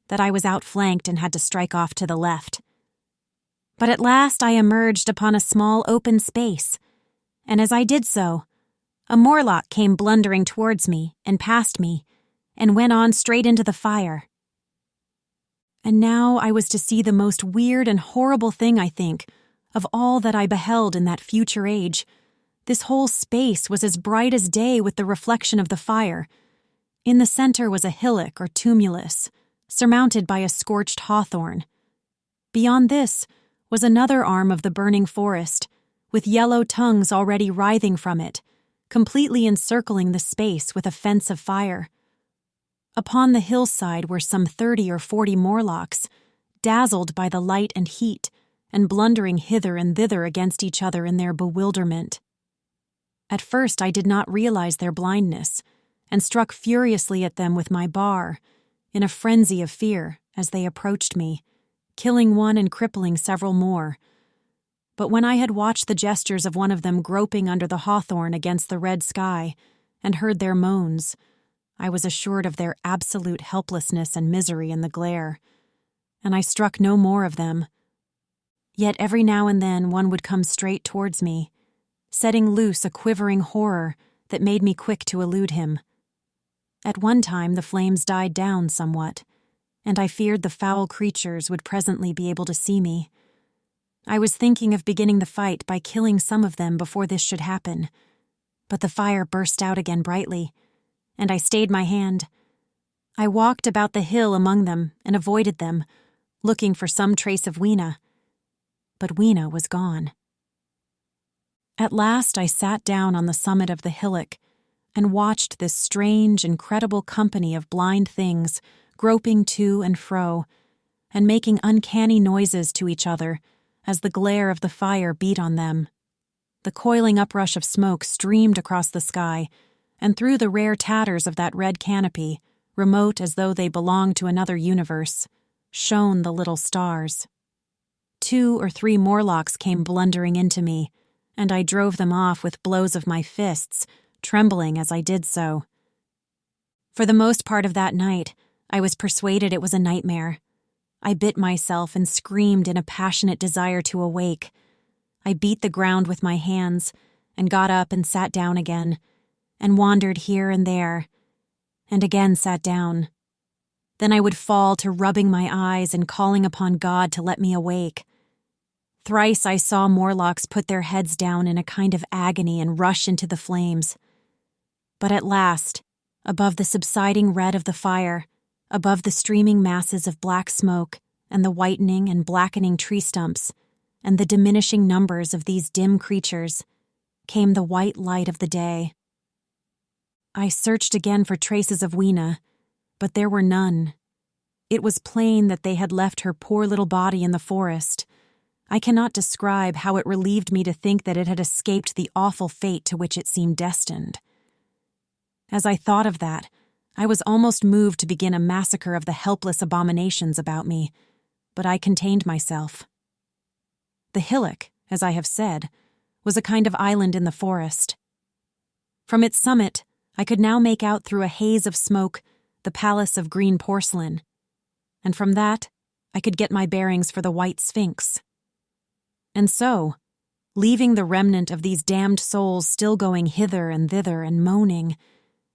that I was outflanked and had to strike off to the left. But at last I emerged upon a small open space, and as I did so, a Morlock came blundering towards me and past me, and went on straight into the fire. And now I was to see the most weird and horrible thing, I think, of all that I beheld in that future age. This whole space was as bright as day with the reflection of the fire. In the center was a hillock or tumulus, surmounted by a scorched hawthorn. Beyond this was another arm of the burning forest, with yellow tongues already writhing from it, completely encircling the space with a fence of fire. Upon the hillside were some 30 or 40 Morlocks, dazzled by the light and heat, and blundering hither and thither against each other in their bewilderment. At first I did not realize their blindness, and struck furiously at them with my bar, in a frenzy of fear as they approached me, killing one and crippling several more. But when I had watched the gestures of one of them groping under the hawthorn against the red sky, and heard their moans, I was assured of their absolute helplessness and misery in the glare, and I struck no more of them. Yet every now and then one would come straight towards me, setting loose a quivering horror that made me quick to elude him. At one time the flames died down somewhat, and I feared the foul creatures would presently be able to see me. I was thinking of beginning the fight by killing some of them before this should happen, but the fire burst out again brightly, and I stayed my hand. I walked about the hill among them and avoided them, looking for some trace of Weena. But Weena was gone. At last I sat down on the summit of the hillock and watched this strange, incredible company of blind things groping to and fro, and making uncanny noises to each other as the glare of the fire beat on them. The coiling uprush of smoke streamed across the sky, and through the rare tatters of that red canopy, remote as though they belonged to another universe, shone the little stars. 2 or 3 Morlocks came blundering into me, and I drove them off with blows of my fists, trembling as I did so. For the most part of that night, I was persuaded it was a nightmare. I bit myself and screamed in a passionate desire to awake. I beat the ground with my hands and got up and sat down again, and wandered here and there, and again sat down. Then I would fall to rubbing my eyes and calling upon God to let me awake. Thrice I saw Morlocks put their heads down in a kind of agony and rush into the flames. But at last, above the subsiding red of the fire, above the streaming masses of black smoke and the whitening and blackening tree stumps, and the diminishing numbers of these dim creatures, came the white light of the day. I searched again for traces of Weena, but there were none. It was plain that they had left her poor little body in the forest. I cannot describe how it relieved me to think that it had escaped the awful fate to which it seemed destined. As I thought of that, I was almost moved to begin a massacre of the helpless abominations about me, but I contained myself. The hillock, as I have said, was a kind of island in the forest. From its summit, I could now make out through a haze of smoke the palace of green porcelain, and from that I could get my bearings for the White Sphinx. And so, leaving the remnant of these damned souls still going hither and thither and moaning,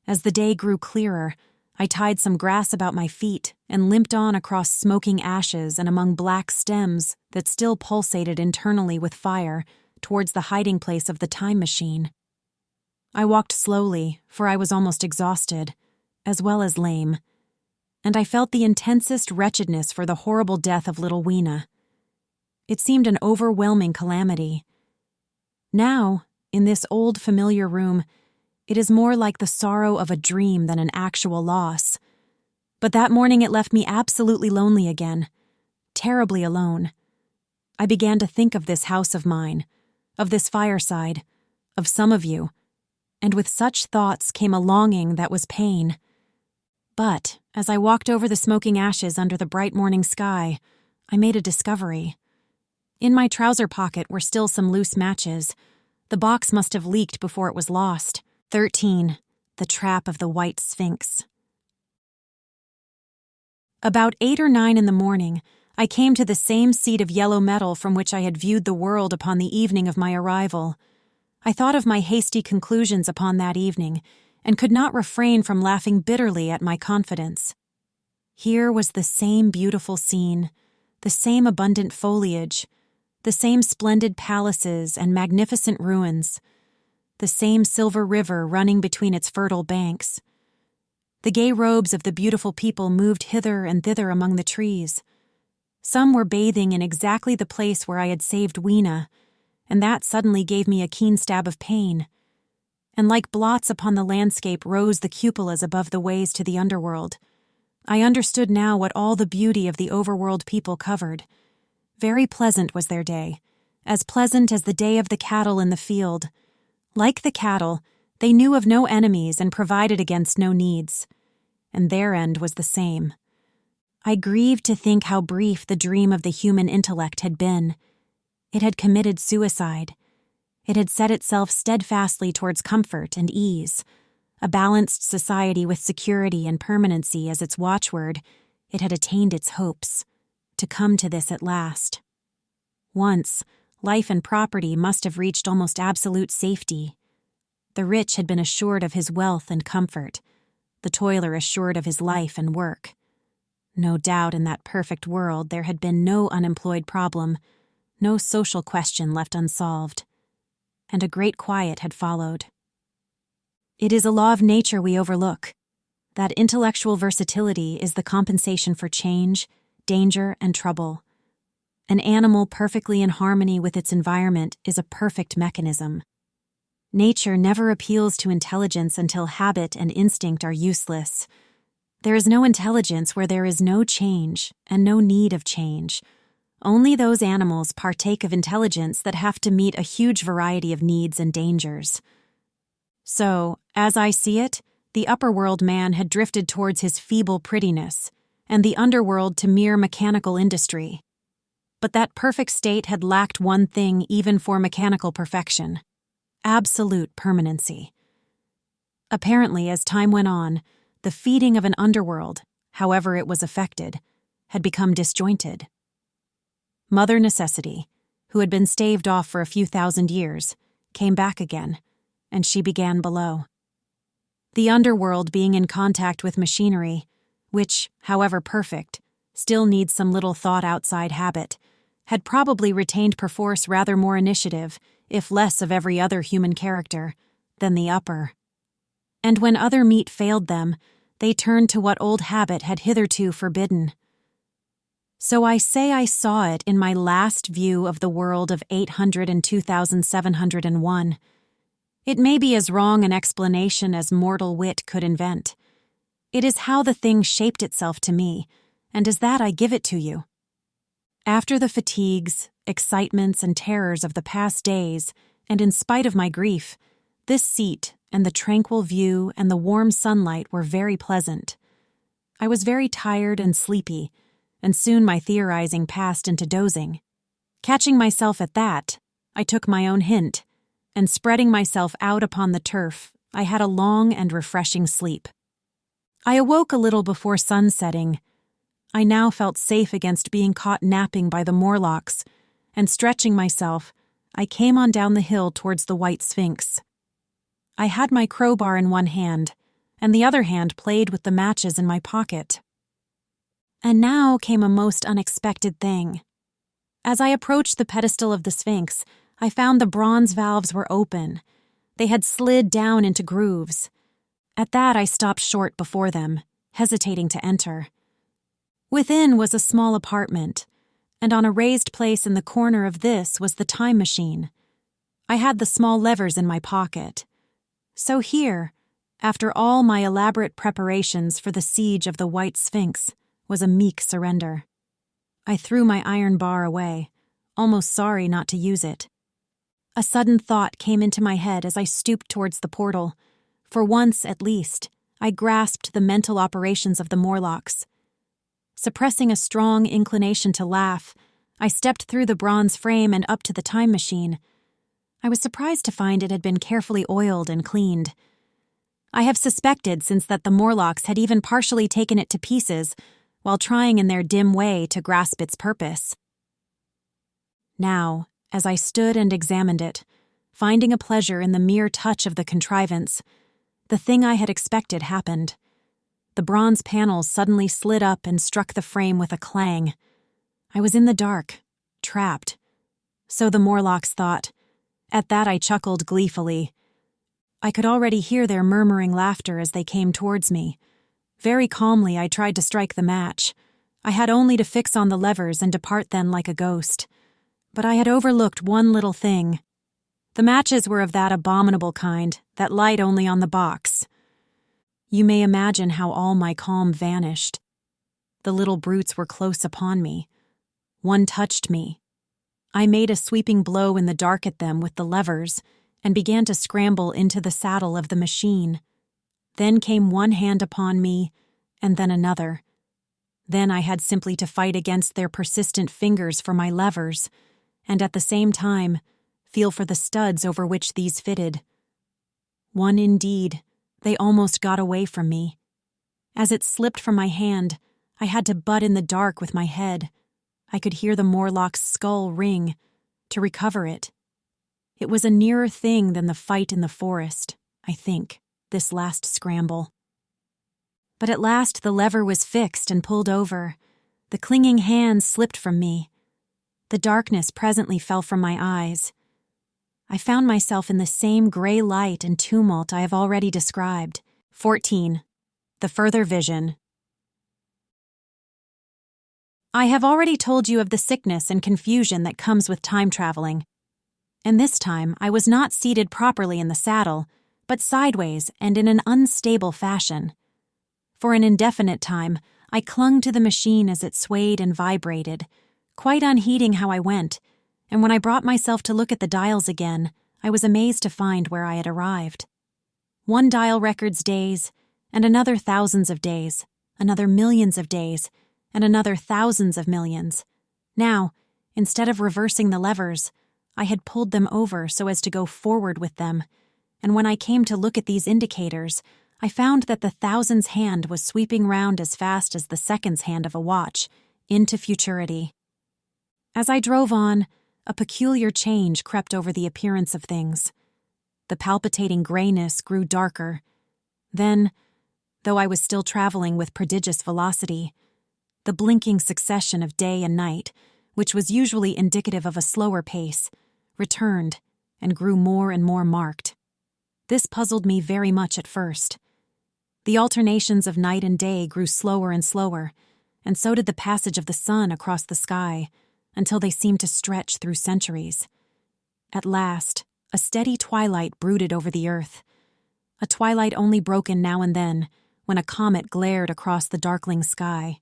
as the day grew clearer, I tied some grass about my feet and limped on across smoking ashes and among black stems that still pulsated internally with fire towards the hiding place of the time machine. I walked slowly, for I was almost exhausted, as well as lame, and I felt the intensest wretchedness for the horrible death of little Weena. It seemed an overwhelming calamity. Now, in this old familiar room, it is more like the sorrow of a dream than an actual loss. But that morning it left me absolutely lonely again, terribly alone. I began to think of this house of mine, of this fireside, of some of you, and with such thoughts came a longing that was pain. But, as I walked over the smoking ashes under the bright morning sky, I made a discovery. In my trouser pocket were still some loose matches. The box must have leaked before it was lost. 13. The Trap of the White Sphinx. About 8 or 9 in the morning, I came to the same seat of yellow metal from which I had viewed the world upon the evening of my arrival. I thought of my hasty conclusions upon that evening, and could not refrain from laughing bitterly at my confidence. Here was the same beautiful scene, the same abundant foliage, the same splendid palaces and magnificent ruins, the same silver river running between its fertile banks. The gay robes of the beautiful people moved hither and thither among the trees. Some were bathing in exactly the place where I had saved Weena, and that suddenly gave me a keen stab of pain. And like blots upon the landscape rose the cupolas above the ways to the underworld. I understood now what all the beauty of the overworld people covered. Very pleasant was their day, as pleasant as the day of the cattle in the field. Like the cattle, they knew of no enemies and provided against no needs. And their end was the same. I grieved to think how brief the dream of the human intellect had been. It had committed suicide. It had set itself steadfastly towards comfort and ease. A balanced society with security and permanency as its watchword, it had attained its hopes. To come to this at last. Once, life and property must have reached almost absolute safety. The rich had been assured of his wealth and comfort, the toiler assured of his life and work. No doubt in that perfect world there had been no unemployed problem, no social question left unsolved, and a great quiet had followed. It is a law of nature we overlook, that intellectual versatility is the compensation for change, danger, and trouble. An animal perfectly in harmony with its environment is a perfect mechanism. Nature never appeals to intelligence until habit and instinct are useless. There is no intelligence where there is no change and no need of change. Only those animals partake of intelligence that have to meet a huge variety of needs and dangers. So, as I see it, the upper-world man had drifted towards his feeble prettiness, and the underworld to mere mechanical industry. But that perfect state had lacked one thing even for mechanical perfection: absolute permanency. Apparently, as time went on, the feeding of an underworld, however it was affected, had become disjointed. Mother Necessity, who had been staved off for a few thousand years, came back again, and she began below. The underworld being in contact with machinery, which, however perfect, still needs some little thought-outside habit, had probably retained perforce rather more initiative, if less of every other human character, than the upper. And when other meat failed them, they turned to what old habit had hitherto forbidden. So I say I saw it in my last view of the world of 802,701. It may be as wrong an explanation as mortal wit could invent. It is how the thing shaped itself to me, and as that I give it to you. After the fatigues, excitements, and terrors of the past days, and in spite of my grief, this seat and the tranquil view and the warm sunlight were very pleasant. I was very tired and sleepy, and soon my theorizing passed into dozing. Catching myself at that, I took my own hint, and spreading myself out upon the turf, I had a long and refreshing sleep. I awoke a little before sunsetting. I now felt safe against being caught napping by the Morlocks, and stretching myself, I came on down the hill towards the White Sphinx. I had my crowbar in one hand, and the other hand played with the matches in my pocket. And now came a most unexpected thing. As I approached the pedestal of the Sphinx, I found the bronze valves were open. They had slid down into grooves. At that I stopped short before them, hesitating to enter. Within was a small apartment, and on a raised place in the corner of this was the time machine. I had the small levers in my pocket. So here, after all my elaborate preparations for the siege of the White Sphinx, was a meek surrender. I threw my iron bar away, almost sorry not to use it. A sudden thought came into my head as I stooped towards the portal. For once, at least, I grasped the mental operations of the Morlocks. Suppressing a strong inclination to laugh, I stepped through the bronze frame and up to the time machine. I was surprised to find it had been carefully oiled and cleaned. I have suspected since that the Morlocks had even partially taken it to pieces, while trying in their dim way to grasp its purpose. Now, as I stood and examined it, finding a pleasure in the mere touch of the contrivance, the thing I had expected happened. The bronze panels suddenly slid up and struck the frame with a clang. I was in the dark, trapped. So the Morlocks thought. At that I chuckled gleefully. I could already hear their murmuring laughter as they came towards me. Very calmly I tried to strike the match. I had only to fix on the levers and depart then like a ghost. But I had overlooked one little thing. The matches were of that abominable kind that light only on the box. You may imagine how all my calm vanished. The little brutes were close upon me. One touched me. I made a sweeping blow in the dark at them with the levers and began to scramble into the saddle of the machine. Then came one hand upon me, and then another. Then I had simply to fight against their persistent fingers for my levers, and at the same time feel for the studs over which these fitted. One indeed, they almost got away from me. As it slipped from my hand, I had to butt in the dark with my head. I could hear the Morlock's skull ring. To recover it. It was a nearer thing than the fight in the forest, I think, this last scramble. But at last the lever was fixed and pulled over. The clinging hands slipped from me. The darkness presently fell from my eyes. I found myself in the same gray light and tumult I have already described. 14. The further vision. I have already told you of the sickness and confusion that comes with time traveling. And this time I was not seated properly in the saddle, but sideways and in an unstable fashion. For an indefinite time, I clung to the machine as it swayed and vibrated, quite unheeding how I went, and when I brought myself to look at the dials again, I was amazed to find where I had arrived. One dial records days, and another thousands of days, another millions of days, and another thousands of millions. Now, Instead of reversing the levers, I had pulled them over so as to go forward with them, and when I came to look at these indicators, I found that the thousand's hand was sweeping round as fast as the second's hand of a watch, into futurity. As I drove on, a peculiar change crept over the appearance of things. The palpitating grayness grew darker. Then, though I was still traveling with prodigious velocity, the blinking succession of day and night, which was usually indicative of a slower pace, returned and grew more and more marked. This puzzled me very much at first. The alternations of night and day grew slower and slower, and so did the passage of the sun across the sky, until they seemed to stretch through centuries. At last, a steady twilight brooded over the earth, a twilight only broken now and then when a comet glared across the darkling sky.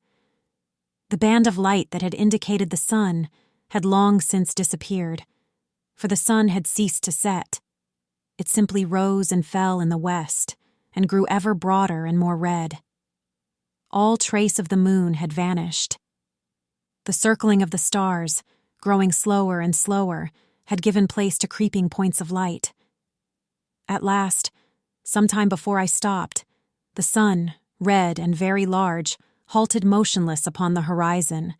The band of light that had indicated the sun had long since disappeared, for the sun had ceased to set. It simply rose and fell in the west, and grew ever broader and more red. All trace of the moon had vanished. The circling of the stars, growing slower and slower, had given place to creeping points of light. At last, some time before I stopped, the sun, red and very large, halted motionless upon the horizon,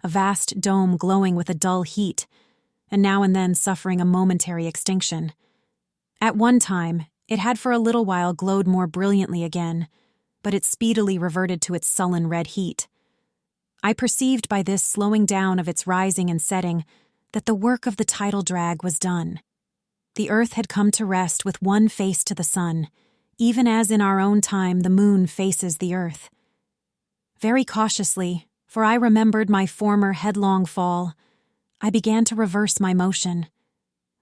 a vast dome glowing with a dull heat, and now and then suffering a momentary extinction. At one time, it had for a little while glowed more brilliantly again, but it speedily reverted to its sullen red heat. I perceived by this slowing down of its rising and setting that the work of the tidal drag was done. The earth had come to rest with one face to the sun, even as in our own time the moon faces the earth. Very cautiously, for I remembered my former headlong fall, I began to reverse my motion.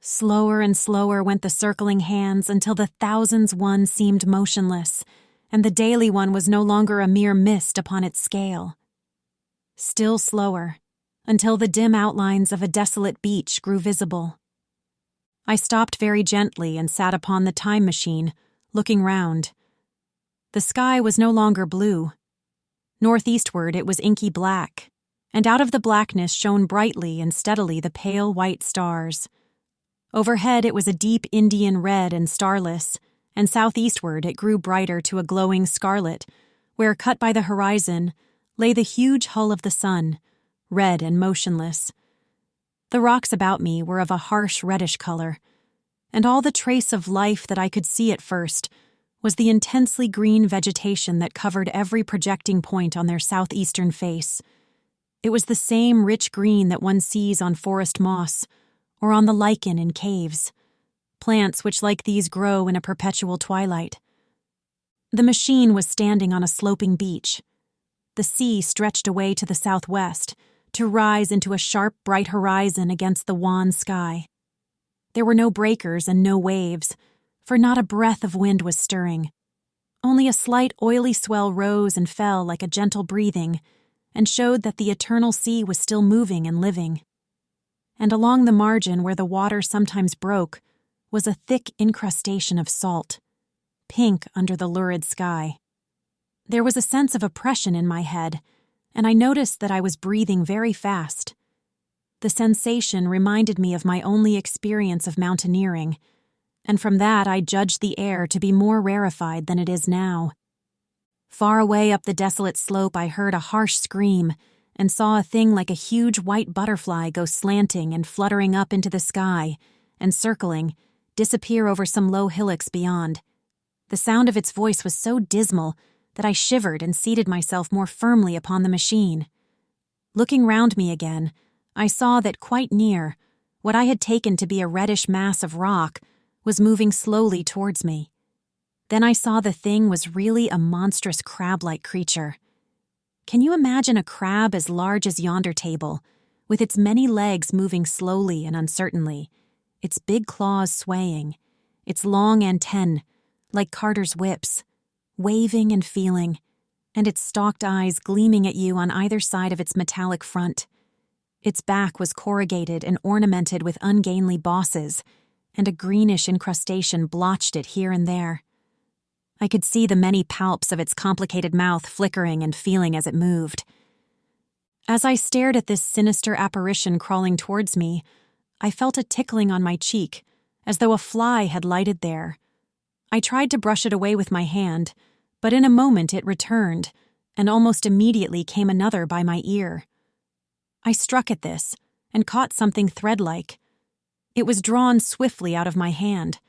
Slower and slower went the circling hands until the thousand's one seemed motionless, and the daily one was no longer a mere mist upon its scale. Still slower, until the dim outlines of a desolate beach grew visible. I stopped very gently and sat upon the time machine, looking round. The sky was no longer blue. Northeastward it was inky black, and out of the blackness shone brightly and steadily the pale white stars. Overhead it was a deep Indian red and starless, and southeastward it grew brighter to a glowing scarlet, where, cut by the horizon, lay the huge hull of the sun, red and motionless. The rocks about me were of a harsh reddish color, and all the trace of life that I could see at first was the intensely green vegetation that covered every projecting point on their southeastern face. It was the same rich green that one sees on forest moss, or on the lichen in caves, plants which like these grow in a perpetual twilight. The machine was standing on a sloping beach. The sea stretched away to the southwest, to rise into a sharp, bright horizon against the wan sky. There were no breakers and no waves, for not a breath of wind was stirring. Only a slight oily swell rose and fell like a gentle breathing, and showed that the eternal sea was still moving and living. And along the margin where the water sometimes broke was a thick incrustation of salt, pink under the lurid sky. There was a sense of oppression in my head, and I noticed that I was breathing very fast. The sensation reminded me of my only experience of mountaineering, and from that I judged the air to be more rarefied than it is now. Far away up the desolate slope I heard a harsh scream, and saw a thing like a huge white butterfly go slanting and fluttering up into the sky, and circling, disappear over some low hillocks beyond. The sound of its voice was so dismal that I shivered and seated myself more firmly upon the machine. Looking round me again, I saw that quite near, what I had taken to be a reddish mass of rock was moving slowly towards me. Then I saw the thing was really a monstrous crab-like creature. Can you imagine a crab as large as yonder table, with its many legs moving slowly and uncertainly, its big claws swaying, its long antennae, like carters' whips, waving and feeling, and its stalked eyes gleaming at you on either side of its metallic front. Its back was corrugated and ornamented with ungainly bosses, and a greenish incrustation blotched it here and there. I could see the many palps of its complicated mouth flickering and feeling as it moved. As I stared at this sinister apparition crawling towards me, I felt a tickling on my cheek, as though a fly had lighted there. I tried to brush it away with my hand, but in a moment it returned, and almost immediately came another by my ear. I struck at this, and caught something thread-like. It was drawn swiftly out of my hand.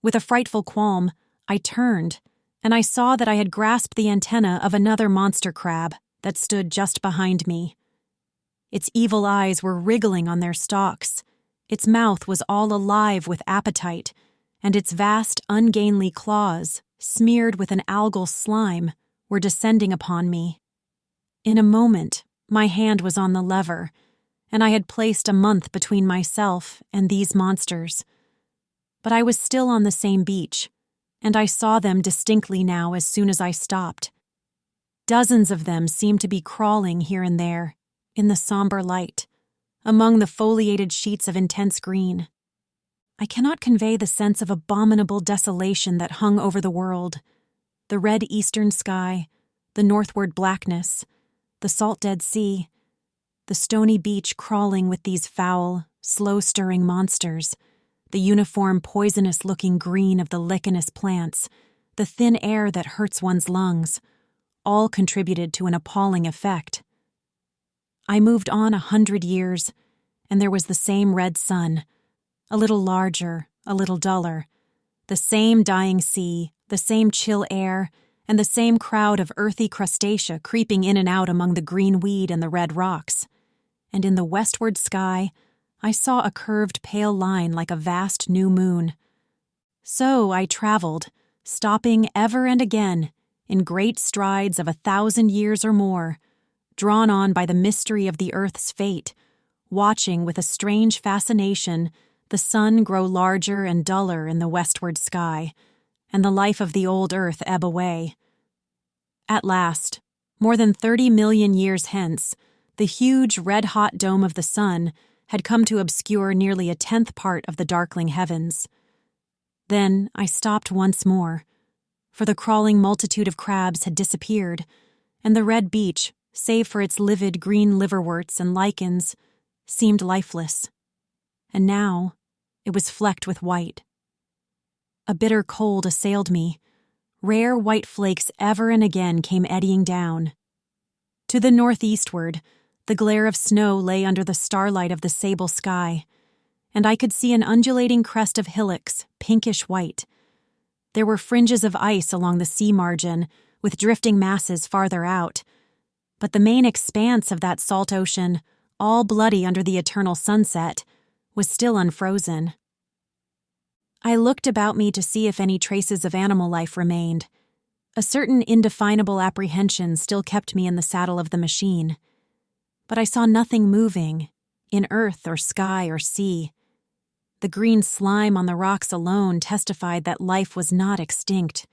With a frightful qualm, I turned, and I saw that I had grasped the antenna of another monster crab that stood just behind me. Its evil eyes were wriggling on their stalks, its mouth was all alive with appetite, and its vast, ungainly claws, smeared with an algal slime, were descending upon me. In a moment, my hand was on the lever, and I had placed a month between myself and these monsters. But I was still on the same beach, and I saw them distinctly now as soon as I stopped. Dozens of them seemed to be crawling here and there, in the somber light, among the foliated sheets of intense green. I cannot convey the sense of abominable desolation that hung over the world. The red eastern sky, the northward blackness, the salt Dead Sea, the stony beach crawling with these foul, slow-stirring monsters, the uniform poisonous-looking green of the lichenous plants, the thin air that hurts one's lungs, all contributed to an appalling effect. I moved on 100 years, and there was the same red sun, a little larger, a little duller, the same dying sea, the same chill air, and the same crowd of earthy crustacea creeping in and out among the green weed and the red rocks. And in the westward sky, I saw a curved pale line like a vast new moon. So I traveled, stopping ever and again, in great strides of 1,000 years or more, drawn on by the mystery of the earth's fate, watching with a strange fascination the sun grow larger and duller in the westward sky, and the life of the old earth ebb away. At last, more than 30 million years hence, the huge red-hot dome of the sun had come to obscure nearly 1/10 part of the darkling heavens. Then I stopped once more, for the crawling multitude of crabs had disappeared, and the red beach, save for its livid green liverworts and lichens, seemed lifeless. And now it was flecked with white. A bitter cold assailed me. Rare white flakes ever and again came eddying down. To the northeastward, the glare of snow lay under the starlight of the sable sky, and I could see an undulating crest of hillocks, pinkish white. There were fringes of ice along the sea margin, with drifting masses farther out, but the main expanse of that salt ocean, all bloody under the eternal sunset, was still unfrozen. I looked about me to see if any traces of animal life remained. A certain indefinable apprehension still kept me in the saddle of the machine. But I saw nothing moving, in earth or sky or sea. The green slime on the rocks alone testified that life was not extinct.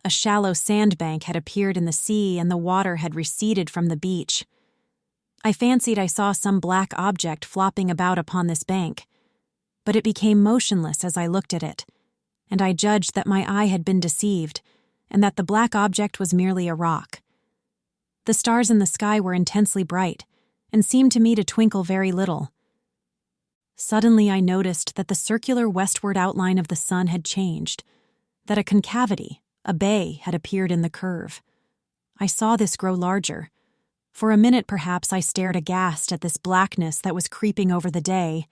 A shallow sandbank had appeared in the sea, and the water had receded from the beach. I fancied I saw some black object flopping about upon this bank, but it became motionless as I looked at it, and I judged that my eye had been deceived, and that the black object was merely a rock. The stars in the sky were intensely bright, and seemed to me to twinkle very little. Suddenly I noticed that the circular westward outline of the sun had changed, that a concavity, a bay, had appeared in the curve. I saw this grow larger. For a minute perhaps I stared aghast at this blackness that was creeping over the day,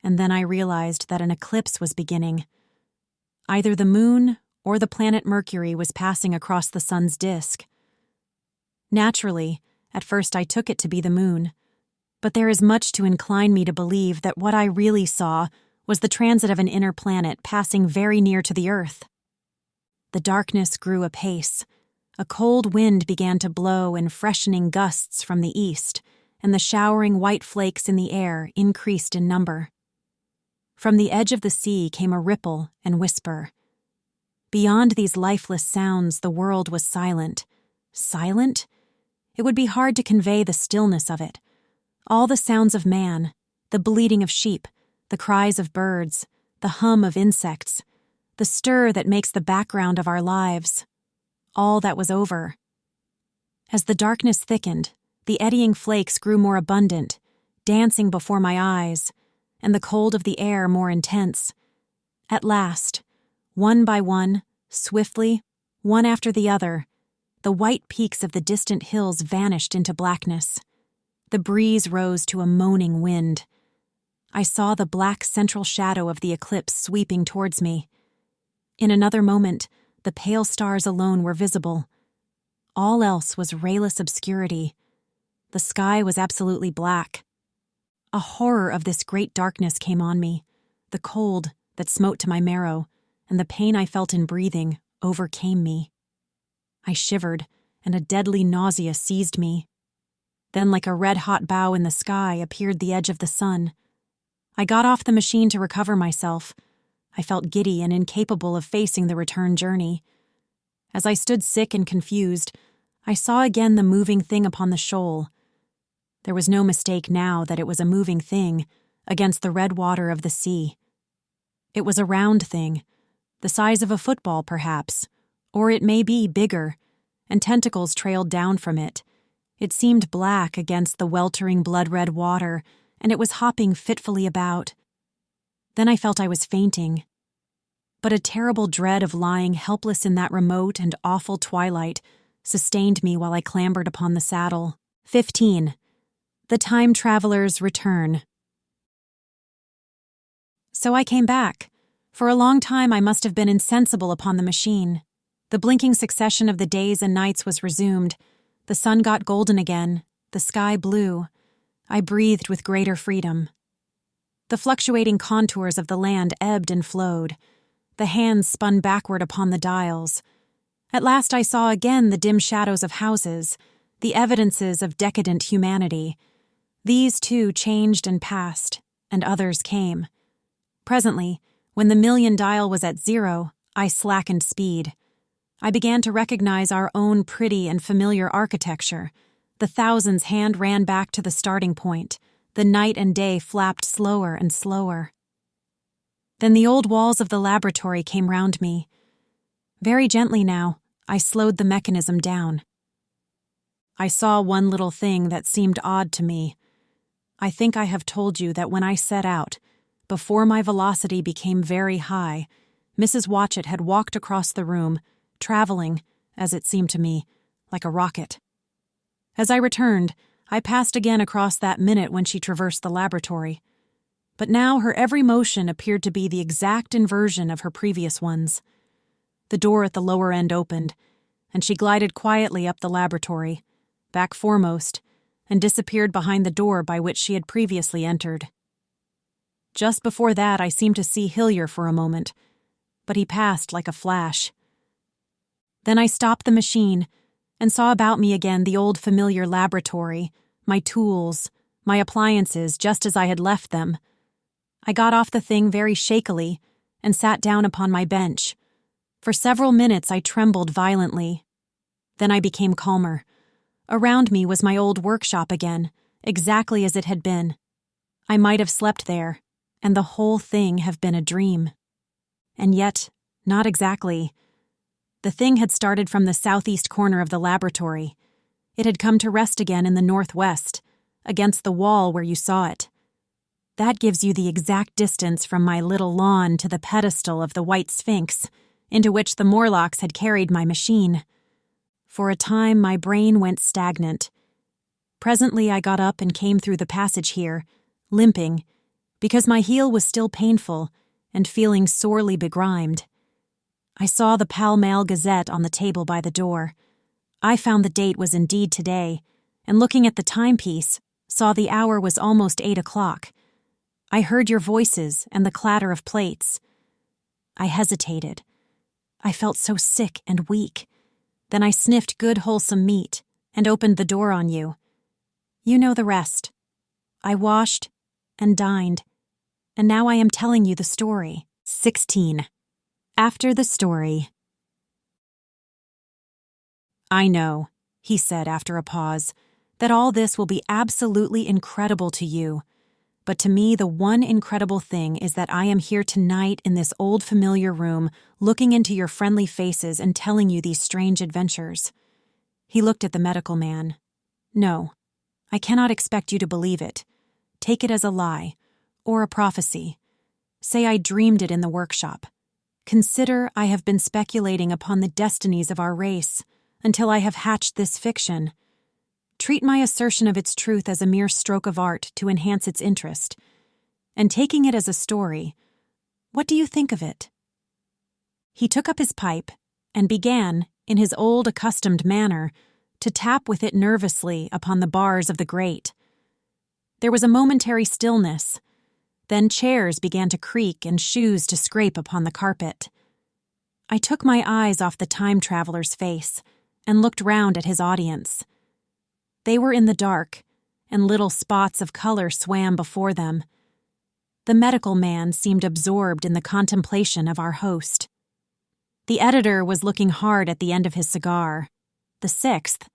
and then I realized that an eclipse was beginning. Either the moon or the planet Mercury was passing across the sun's disk. Naturally, at first I took it to be the moon, but there is much to incline me to believe that what I really saw was the transit of an inner planet passing very near to the Earth. The darkness grew apace. A cold wind began to blow in freshening gusts from the east, and the showering white flakes in the air increased in number. From the edge of the sea came a ripple and whisper. Beyond these lifeless sounds, the world was silent. Silent? It would be hard to convey the stillness of it. All the sounds of man, the bleating of sheep, the cries of birds, the hum of insects, the stir that makes the background of our lives, all that was over. As the darkness thickened, The eddying flakes grew more abundant, dancing before my eyes, and the cold of the air more intense. At last, one by one, swiftly, one after the other, the white peaks of the distant hills vanished into blackness. The breeze rose to a moaning wind. I saw the black central shadow of the eclipse sweeping towards me. In another moment, the pale stars alone were visible. All else was rayless obscurity. The sky was absolutely black. A horror of this great darkness came on me. The cold that smote to my marrow, and the pain I felt in breathing, overcame me. I shivered, and a deadly nausea seized me. Then, like a red-hot bow in the sky, appeared the edge of the sun. I got off the machine to recover myself. I felt giddy and incapable of facing the return journey. As I stood sick and confused, I saw again the moving thing upon the shoal. There was no mistake now that it was a moving thing against the red water of the sea. It was a round thing, the size of a football perhaps, or it may be bigger, and tentacles trailed down from it. It seemed black against the weltering blood-red water, and it was hopping fitfully about. Then I felt I was fainting. But a terrible dread of lying helpless in that remote and awful twilight sustained me while I clambered upon the saddle. 15. The Time Traveler's Return. So I came back. For a long time I must have been insensible upon the machine. The blinking succession of the days and nights was resumed. The sun got golden again, the sky blue. I breathed with greater freedom. The fluctuating contours of the land ebbed and flowed. The hands spun backward upon the dials. At last I saw again the dim shadows of houses, the evidences of decadent humanity. These too changed and passed, and others came. Presently, when the million dial was at 0, I slackened speed. I began to recognize our own pretty and familiar architecture. The thousands hand ran back to the starting point. The night and day flapped slower and slower. Then the old walls of the laboratory came round me. Very gently now, I slowed the mechanism down. I saw one little thing that seemed odd to me. I think I have told you that when I set out, before my velocity became very high, Mrs. Watchett had walked across the room, traveling, as it seemed to me, like a rocket. As I returned, I passed again across that minute when she traversed the laboratory. But now her every motion appeared to be the exact inversion of her previous ones. The door at the lower end opened, and she glided quietly up the laboratory, back foremost, and disappeared behind the door by which she had previously entered. Just before that I seemed to see Hillier for a moment, but he passed like a flash. Then I stopped the machine and saw about me again the old familiar laboratory, my tools, my appliances just as I had left them. I got off the thing very shakily and sat down upon my bench. For several minutes I trembled violently. Then I became calmer. Around me was my old workshop again, exactly as it had been. I might have slept there, and the whole thing have been a dream. And yet, not exactly. The thing had started from the southeast corner of the laboratory. It had come to rest again in the northwest, against the wall where you saw it. That gives you the exact distance from my little lawn to the pedestal of the White Sphinx, into which the Morlocks had carried my machine. For a time my brain went stagnant. Presently I got up and came through the passage here, limping, because my heel was still painful and feeling sorely begrimed. I saw the Pall Mall Gazette on the table by the door. I found the date was indeed today, and looking at the timepiece, saw the hour was almost 8 o'clock. I heard your voices and the clatter of plates. I hesitated. I felt so sick and weak. Then I sniffed good wholesome meat and opened the door on you. You know the rest. I washed and dined, and now I am telling you the story. 16. After the story. I know, he said after a pause, that all this will be absolutely incredible to you. But to me the one incredible thing is that I am here tonight in this old familiar room, looking into your friendly faces and telling you these strange adventures. He looked at the medical man. No, I cannot expect you to believe it. Take it as a lie, or a prophecy. Say I dreamed it in the workshop. Consider I have been speculating upon the destinies of our race until I have hatched this fiction. Treat my assertion of its truth as a mere stroke of art to enhance its interest. And taking it as a story, what do you think of it?" He took up his pipe and began, in his old accustomed manner, to tap with it nervously upon the bars of the grate. There was a momentary stillness. Then chairs began to creak and shoes to scrape upon the carpet. I took my eyes off the time traveler's face and looked round at his audience. They were in the dark, and little spots of color swam before them. The medical man seemed absorbed in the contemplation of our host. The editor was looking hard at the end of his cigar. The sixth.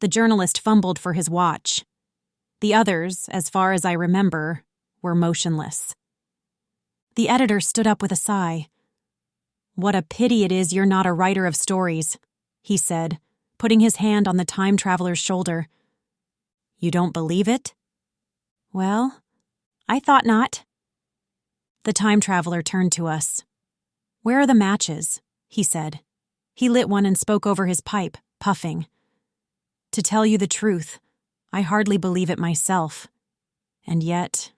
The journalist fumbled for his watch. The others, as far as I remember, were motionless. The editor stood up with a sigh. "What a pity it is you're not a writer of stories," he said, putting his hand on the time traveler's shoulder. "You don't believe it?" "Well, I thought not." The time traveler turned to us. "Where are the matches?" he said. He lit one and spoke over his pipe, puffing. "To tell you the truth, I hardly believe it myself. And yet—"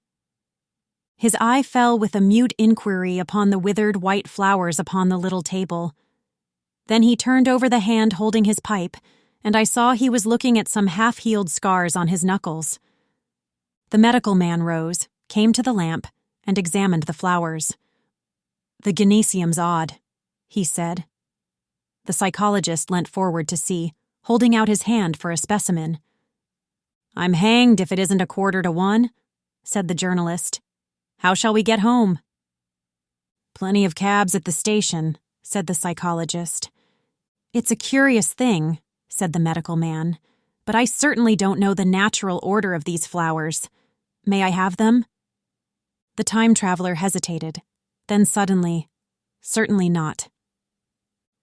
His eye fell with a mute inquiry upon the withered white flowers upon the little table. Then he turned over the hand holding his pipe, and I saw he was looking at some half-healed scars on his knuckles. The medical man rose, came to the lamp, and examined the flowers. "The gynoecium's odd," he said. The psychologist leant forward to see, holding out his hand for a specimen. "I'm hanged if it isn't 1:15, said the journalist. "How shall we get home?" "Plenty of cabs at the station," said the psychologist. "It's a curious thing," said the medical man, "but I certainly don't know the natural order of these flowers. May I have them?" The time traveler hesitated. Then suddenly, "Certainly not."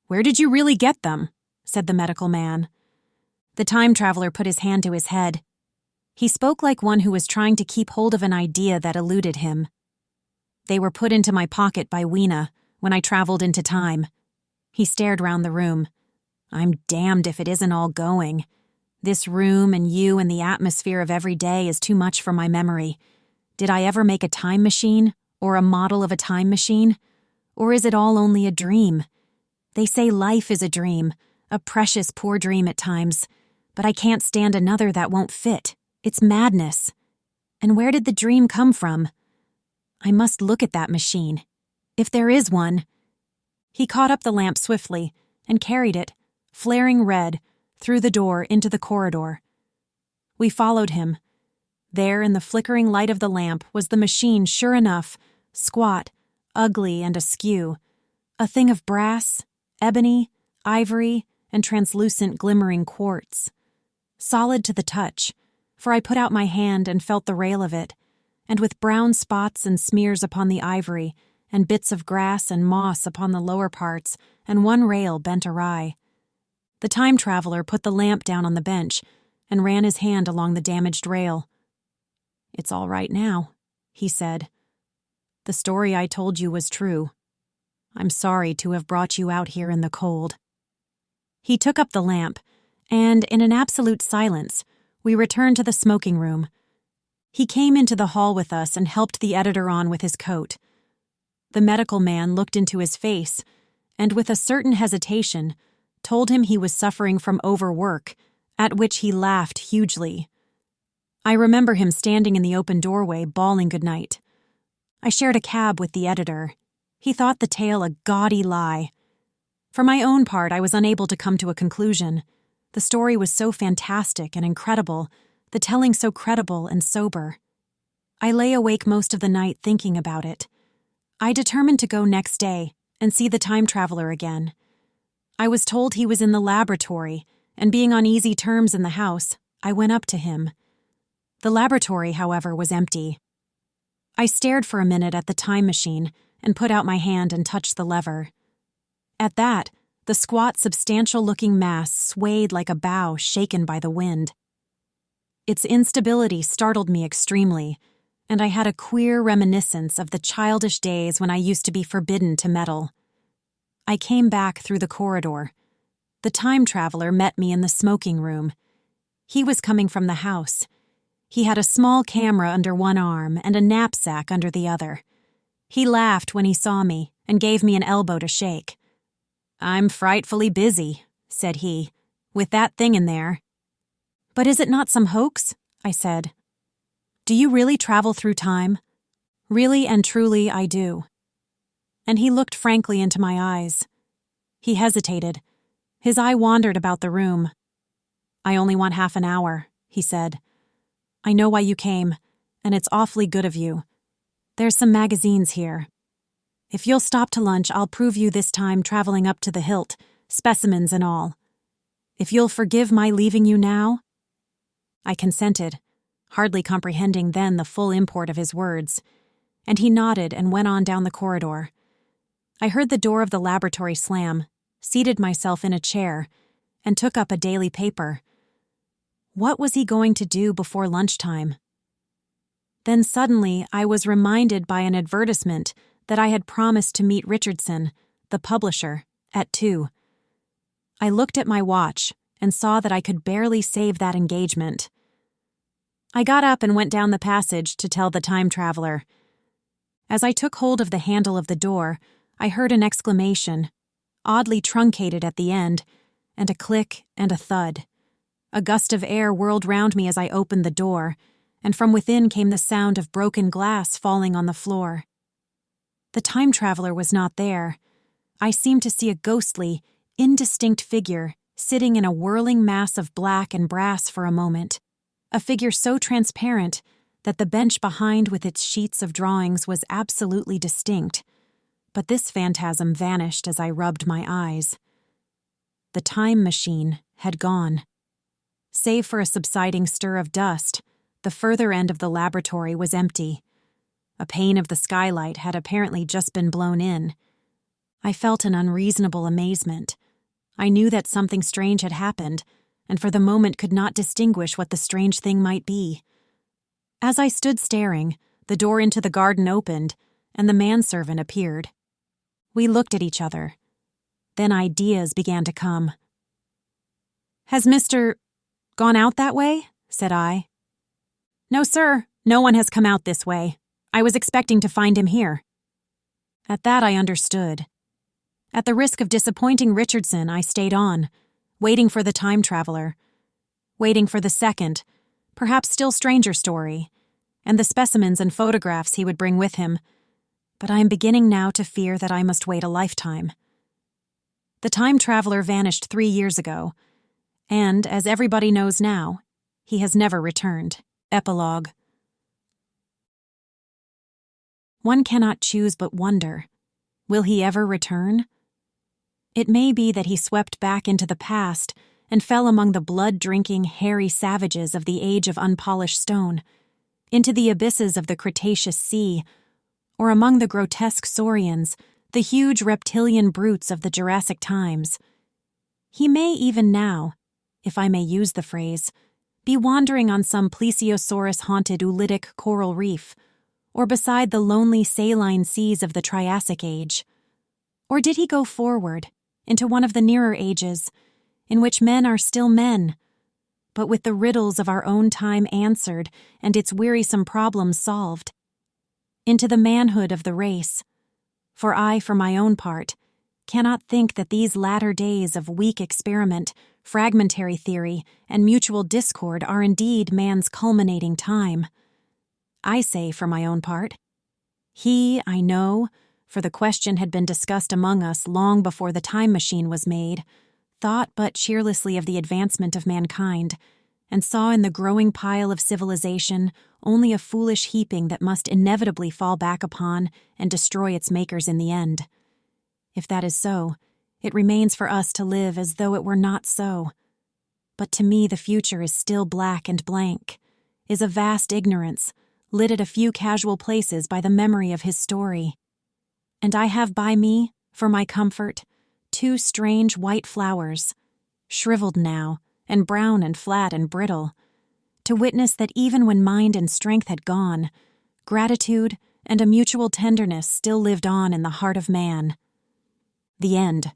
"Where did you really get them?" said the medical man. The time traveler put his hand to his head. He spoke like one who was trying to keep hold of an idea that eluded him. "They were put into my pocket by Weena when I traveled into time." He stared round the room. "I'm damned if it isn't all going. This room and you and the atmosphere of every day is too much for my memory. Did I ever make a time machine, or a model of a time machine? Or is it all only a dream? They say life is a dream, a precious poor dream at times, but I can't stand another that won't fit. It's madness. And where did the dream come from? I must look at that machine. If there is one." He caught up the lamp swiftly and carried it, flaring red, through the door into the corridor. We followed him. There in the flickering light of the lamp was the machine, sure enough, squat, ugly and askew, a thing of brass, ebony, ivory, and translucent glimmering quartz. Solid to the touch, for I put out my hand and felt the rail of it, and with brown spots and smears upon the ivory, and bits of grass and moss upon the lower parts, and one rail bent awry. The time traveler put the lamp down on the bench and ran his hand along the damaged rail. "It's all right now," he said. "The story I told you was true. I'm sorry to have brought you out here in the cold." He took up the lamp, and in an absolute silence, we returned to the smoking room. He came into the hall with us and helped the editor on with his coat. The medical man looked into his face, and with a certain hesitation, told him he was suffering from overwork, at which he laughed hugely. I remember him standing in the open doorway, bawling goodnight. I shared a cab with the editor. He thought the tale a gaudy lie. For my own part, I was unable to come to a conclusion. The story was so fantastic and incredible, the telling so credible and sober. I lay awake most of the night thinking about it. I determined to go next day and see the time traveler again. I was told he was in the laboratory, and being on easy terms in the house, I went up to him. The laboratory, however, was empty. I stared for a minute at the time machine and put out my hand and touched the lever. At that, the squat, substantial-looking mass swayed like a bough shaken by the wind. Its instability startled me extremely, and I had a queer reminiscence of the childish days when I used to be forbidden to meddle. I came back through the corridor. The time traveler met me in the smoking room. He was coming from the house. He had a small camera under one arm and a knapsack under the other. He laughed when he saw me and gave me an elbow to shake. "I'm frightfully busy," said he, "with that thing in there." "But is it not some hoax?" I said. "Do you really travel through time?" "Really and truly I do." And he looked frankly into my eyes. He hesitated. His eye wandered about the room. "I only want half an hour," he said. "I know why you came, and it's awfully good of you. There's some magazines here. If you'll stop to lunch, I'll prove you this time traveling up to the hilt, specimens and all. If you'll forgive my leaving you now?" I consented, hardly comprehending then the full import of his words, and he nodded and went on down the corridor. I heard the door of the laboratory slam, seated myself in a chair, and took up a daily paper. What was he going to do before lunchtime? Then suddenly I was reminded by an advertisement that I had promised to meet Richardson, the publisher, at 2. I looked at my watch and saw that I could barely save that engagement. I got up and went down the passage to tell the time traveler. As I took hold of the handle of the door, I heard an exclamation, oddly truncated at the end, and a click and a thud. A gust of air whirled round me as I opened the door, and from within came the sound of broken glass falling on the floor. The time traveler was not there. I seemed to see a ghostly, indistinct figure sitting in a whirling mass of black and brass for a moment, a figure so transparent that the bench behind with its sheets of drawings was absolutely distinct. But this phantasm vanished as I rubbed my eyes. The time machine had gone. Save for a subsiding stir of dust, the further end of the laboratory was empty. A pane of the skylight had apparently just been blown in. I felt an unreasonable amazement. I knew that something strange had happened, and for the moment could not distinguish what the strange thing might be. As I stood staring, the door into the garden opened, and the manservant appeared. We looked at each other. Then ideas began to come. "Has Mr. gone out that way?" said I. "No, sir. No one has come out this way. I was expecting to find him here." At that I understood. At the risk of disappointing Richardson, I stayed on, waiting for the time traveler, waiting for the second, perhaps still stranger story, and the specimens and photographs he would bring with him. But I am beginning now to fear that I must wait a lifetime. The time traveler vanished 3 years ago, and, as everybody knows now, he has never returned. Epilogue. One cannot choose but wonder, will he ever return? It may be that he swept back into the past and fell among the blood-drinking, hairy savages of the age of unpolished stone, into the abysses of the Cretaceous Sea, or among the grotesque saurians, the huge reptilian brutes of the Jurassic times. He may even now, if I may use the phrase, be wandering on some plesiosaurus-haunted oolitic coral reef, or beside the lonely saline seas of the Triassic Age. Or did he go forward, into one of the nearer ages, in which men are still men, but with the riddles of our own time answered and its wearisome problems solved? Into the manhood of the race. For I, for my own part, cannot think that these latter days of weak experiment, fragmentary theory, and mutual discord are indeed man's culminating time. I say, for my own part, he, I know, for the question had been discussed among us long before the time machine was made, thought but cheerlessly of the advancement of mankind, and saw in the growing pile of civilization only a foolish heaping that must inevitably fall back upon and destroy its makers in the end. If that is so, it remains for us to live as though it were not so. But to me the future is still black and blank, is a vast ignorance, lit at a few casual places by the memory of his story. And I have by me, for my comfort, 2 strange white flowers, shriveled now, and brown and flat and brittle, to witness that even when mind and strength had gone, gratitude and a mutual tenderness still lived on in the heart of man. The end.